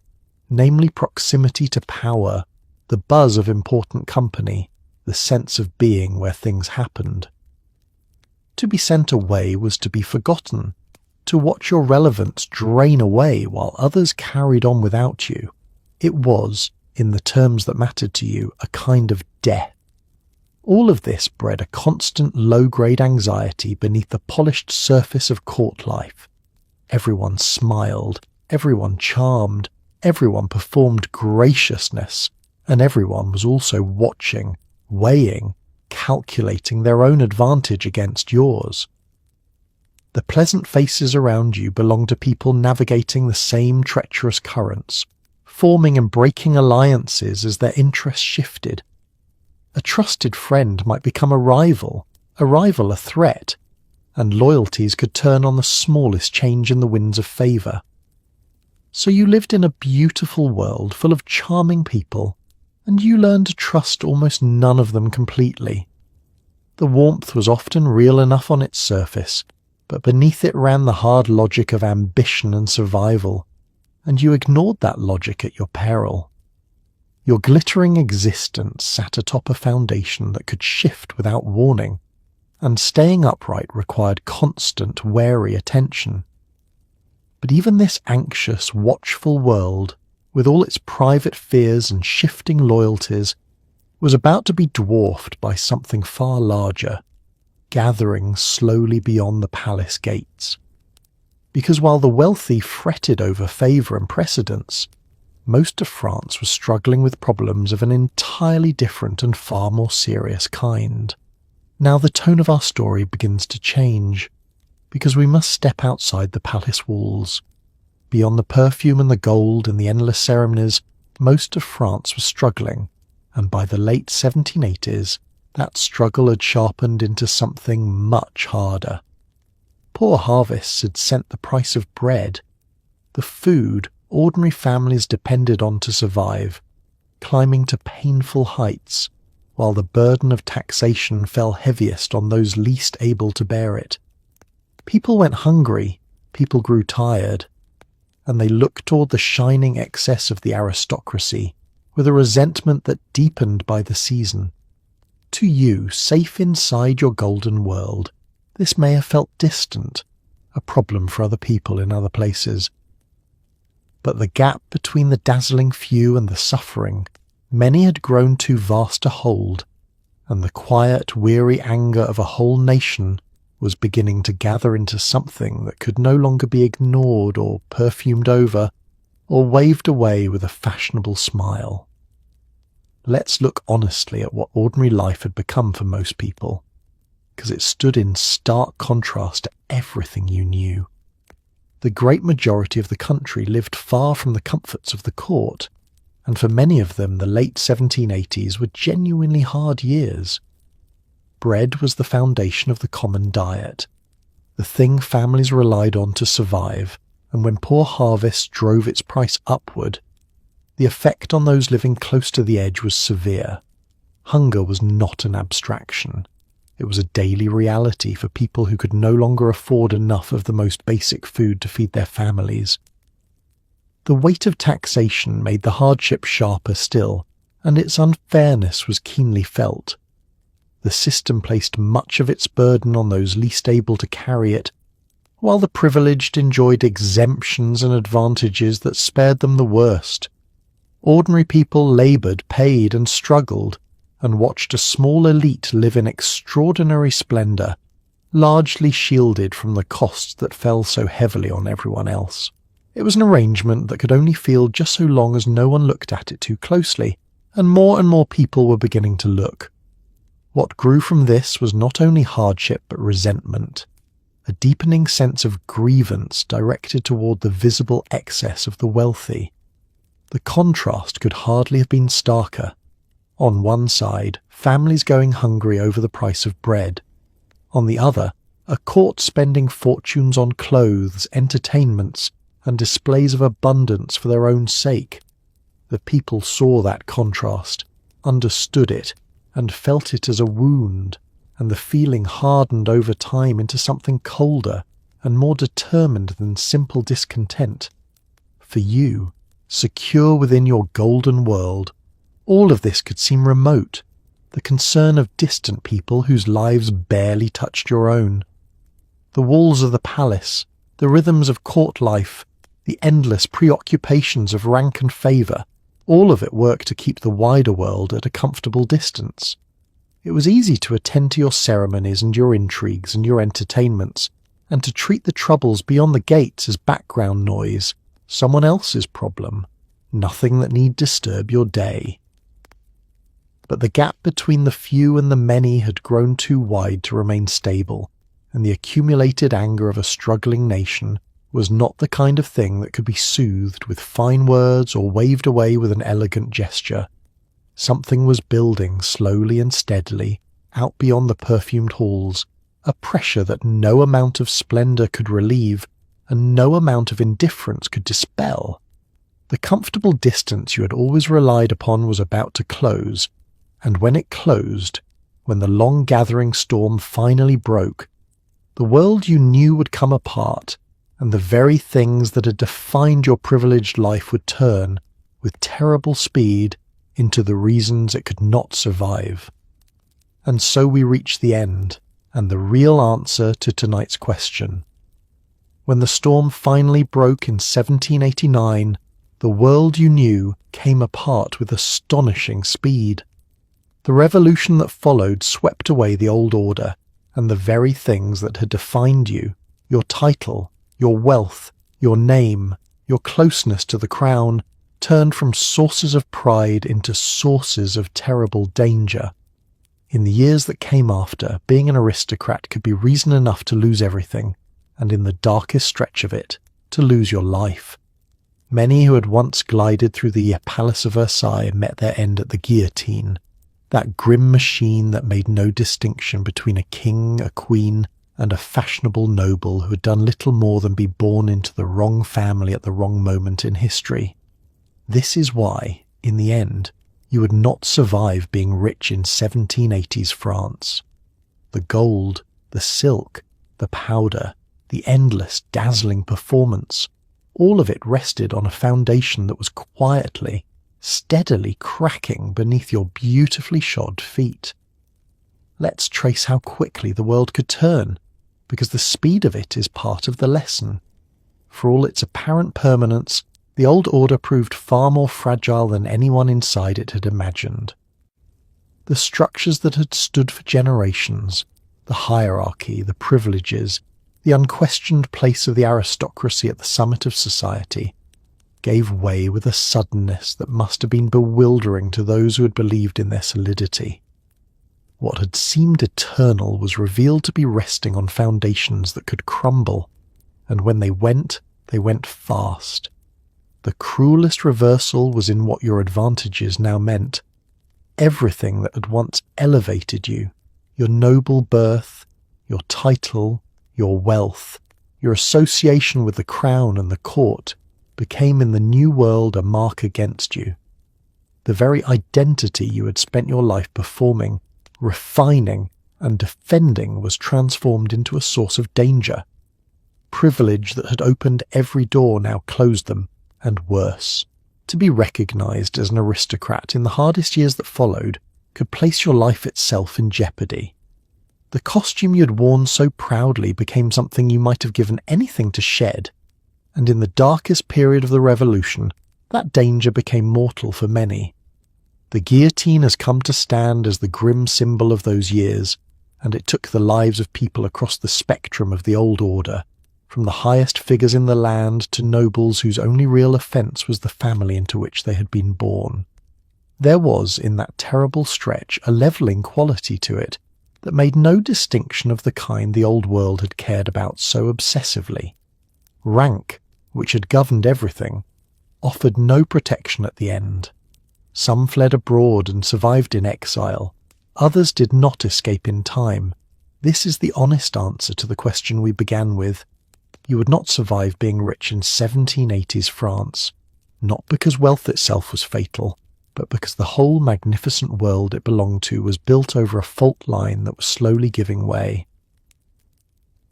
namely proximity to power, the buzz of important company, the sense of being where things happened. To be sent away was to be forgotten, to watch your relevance drain away while others carried on without you. It was, in the terms that mattered to you, a kind of death. All of this bred a constant low-grade anxiety beneath the polished surface of court life. Everyone smiled, everyone charmed, everyone performed graciousness, and everyone was also watching, weighing, calculating their own advantage against yours. The pleasant faces around you belonged to people navigating the same treacherous currents, forming and breaking alliances as their interests shifted. A trusted friend might become a rival a threat, and loyalties could turn on the smallest change in the winds of favour. So you lived in a beautiful world full of charming people, and you learned to trust almost none of them completely. The warmth was often real enough on its surface, but beneath it ran the hard logic of ambition and survival, and you ignored that logic at your peril. Your glittering existence sat atop a foundation that could shift without warning, and staying upright required constant, wary attention. But even this anxious, watchful world, with all its private fears and shifting loyalties, was about to be dwarfed by something far larger, gathering slowly beyond the palace gates. Because while the wealthy fretted over favour and precedence, most of France was struggling with problems of an entirely different and far more serious kind. Now the tone of our story begins to change, because we must step outside the palace walls. Beyond the perfume and the gold and the endless ceremonies, most of France was struggling, and by the late 1780s, that struggle had sharpened into something much harder. Poor harvests had sent the price of bread, the food ordinary families depended on to survive, climbing to painful heights, while the burden of taxation fell heaviest on those least able to bear it. People went hungry, people grew tired, and they looked toward the shining excess of the aristocracy with a resentment that deepened by the season. To you, safe inside your golden world, this may have felt distant, a problem for other people in other places. But the gap between the dazzling few and the suffering, many had grown too vast to hold, and the quiet, weary anger of a whole nation was beginning to gather into something that could no longer be ignored or perfumed over, or waved away with a fashionable smile. Let's look honestly at what ordinary life had become for most people, because it stood in stark contrast to everything you knew. The great majority of the country lived far from the comforts of the court, and for many of them the late 1780s were genuinely hard years. Bread was the foundation of the common diet, the thing families relied on to survive, and when poor harvests drove its price upward, the effect on those living close to the edge was severe. Hunger was not an abstraction. It was a daily reality for people who could no longer afford enough of the most basic food to feed their families. The weight of taxation made the hardship sharper still, and its unfairness was keenly felt. The system placed much of its burden on those least able to carry it, while the privileged enjoyed exemptions and advantages that spared them the worst. Ordinary people laboured, paid and struggled, and watched a small elite live in extraordinary splendour, largely shielded from the costs that fell so heavily on everyone else. It was an arrangement that could only feel just so long as no one looked at it too closely, and more people were beginning to look. What grew from this was not only hardship but resentment, a deepening sense of grievance directed toward the visible excess of the wealthy. The contrast could hardly have been starker. On one side, families going hungry over the price of bread. On the other, a court spending fortunes on clothes, entertainments, and displays of abundance for their own sake. The people saw that contrast, understood it, and felt it as a wound, and the feeling hardened over time into something colder, and more determined than simple discontent. For you, secure within your golden world, all of this could seem remote, the concern of distant people whose lives barely touched your own. The walls of the palace, the rhythms of court life, the endless preoccupations of rank and favour, all of it worked to keep the wider world at a comfortable distance. It was easy to attend to your ceremonies and your intrigues and your entertainments, and to treat the troubles beyond the gates as background noise, someone else's problem, nothing that need disturb your day. But the gap between the few and the many had grown too wide to remain stable, and the accumulated anger of a struggling nation was not the kind of thing that could be soothed with fine words or waved away with an elegant gesture. Something was building slowly and steadily, out beyond the perfumed halls, a pressure that no amount of splendour could relieve, and no amount of indifference could dispel. The comfortable distance you had always relied upon was about to close, and when it closed, when the long-gathering storm finally broke, the world you knew would come apart, and the very things that had defined your privileged life would turn, with terrible speed, into the reasons it could not survive. And so we reach the end, and the real answer to tonight's question. When the storm finally broke in 1789, the world you knew came apart with astonishing speed. The revolution that followed swept away the old order, and the very things that had defined you, your title, your wealth, your name, your closeness to the crown, turned from sources of pride into sources of terrible danger. In the years that came after, being an aristocrat could be reason enough to lose everything, and in the darkest stretch of it, to lose your life. Many who had once glided through the palace of Versailles met their end at the guillotine, that grim machine that made no distinction between a king, a queen, and a fashionable noble who had done little more than be born into the wrong family at the wrong moment in history. This is why, in the end, you would not survive being rich in 1780s France. The gold, the silk, the powder, the endless, dazzling performance, all of it rested on a foundation that was quietly, steadily cracking beneath your beautifully shod feet. Let's trace how quickly the world could turn, because the speed of it is part of the lesson. For all its apparent permanence, the old order proved far more fragile than anyone inside it had imagined. The structures that had stood for generations, the hierarchy, the privileges, the unquestioned place of the aristocracy at the summit of society, gave way with a suddenness that must have been bewildering to those who had believed in their solidity. What had seemed eternal was revealed to be resting on foundations that could crumble, and when they went fast. The cruelest reversal was in what your advantages now meant. Everything that had once elevated you, your noble birth, your title, your wealth, your association with the crown and the court, became in the new world a mark against you. The very identity you had spent your life performing, refining, and defending was transformed into a source of danger. Privilege that had opened every door now closed them, and worse. To be recognised as an aristocrat in the hardest years that followed could place your life itself in jeopardy. The costume you had worn so proudly became something you might have given anything to shed, and in the darkest period of the revolution, that danger became mortal for many. The guillotine has come to stand as the grim symbol of those years, and it took the lives of people across the spectrum of the old order, from the highest figures in the land to nobles whose only real offence was the family into which they had been born. There was, in that terrible stretch, a levelling quality to it that made no distinction of the kind the old world had cared about so obsessively. Rank, which had governed everything, offered no protection at the end. Some fled abroad and survived in exile. Others did not escape in time. This is the honest answer to the question we began with. You would not survive being rich in 1780s France, not because wealth itself was fatal, but because the whole magnificent world it belonged to was built over a fault line that was slowly giving way.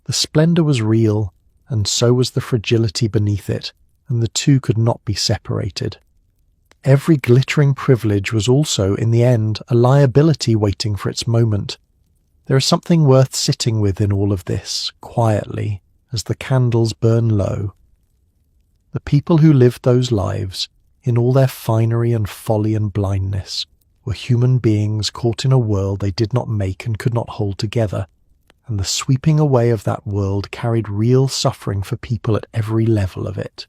The splendour was real, and so was the fragility beneath it, and the two could not be separated. Every glittering privilege was also, in the end, a liability waiting for its moment. There is something worth sitting with in all of this, quietly, as the candles burn low. The people who lived those lives, in all their finery and folly and blindness, were human beings caught in a world they did not make and could not hold together, and the sweeping away of that world carried real suffering for people at every level of it.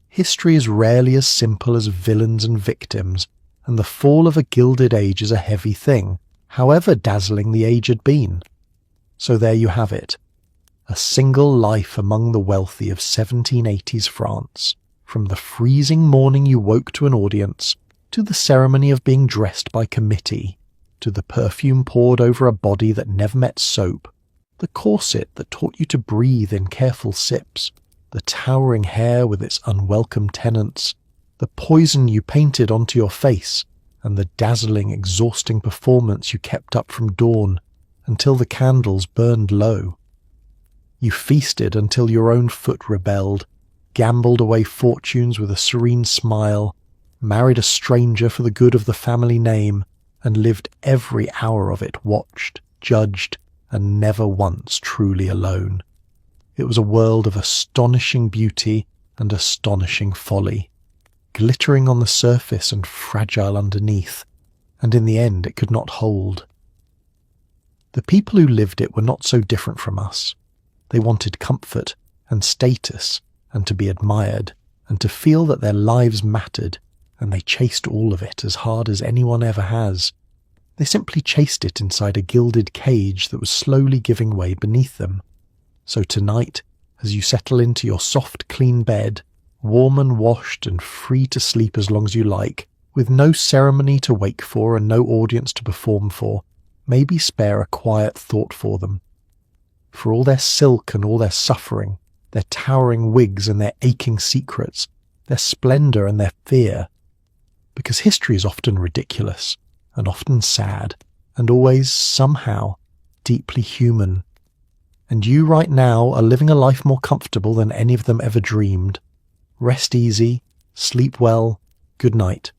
History is rarely as simple as villains and victims, and the fall of a gilded age is a heavy thing, however dazzling the age had been. So there you have it, a single life among the wealthy of 1780s France, from the freezing morning you woke to an audience, to the ceremony of being dressed by committee, to the perfume poured over a body that never met soap, the corset that taught you to breathe in careful sips, the towering hair with its unwelcome tenants, the poison you painted onto your face, and the dazzling, exhausting performance you kept up from dawn until the candles burned low. You feasted until your own foot rebelled, gambled away fortunes with a serene smile, married a stranger for the good of the family name, and lived every hour of it watched, judged, and never once truly alone. It was a world of astonishing beauty and astonishing folly, glittering on the surface and fragile underneath, and in the end it could not hold. The people who lived it were not so different from us. They wanted comfort and status and to be admired and to feel that their lives mattered, and they chased all of it as hard as anyone ever has. They simply chased it inside a gilded cage that was slowly giving way beneath them. So tonight, as you settle into your soft, clean bed, warm and washed and free to sleep as long as you like, with no ceremony to wake for and no audience to perform for, maybe spare a quiet thought for them. For all their silk and all their suffering, their towering wigs and their aching secrets, their splendour and their fear. Because history is often ridiculous, and often sad, and always, somehow, deeply human. And you right now are living a life more comfortable than any of them ever dreamed. Rest easy, sleep well, good night.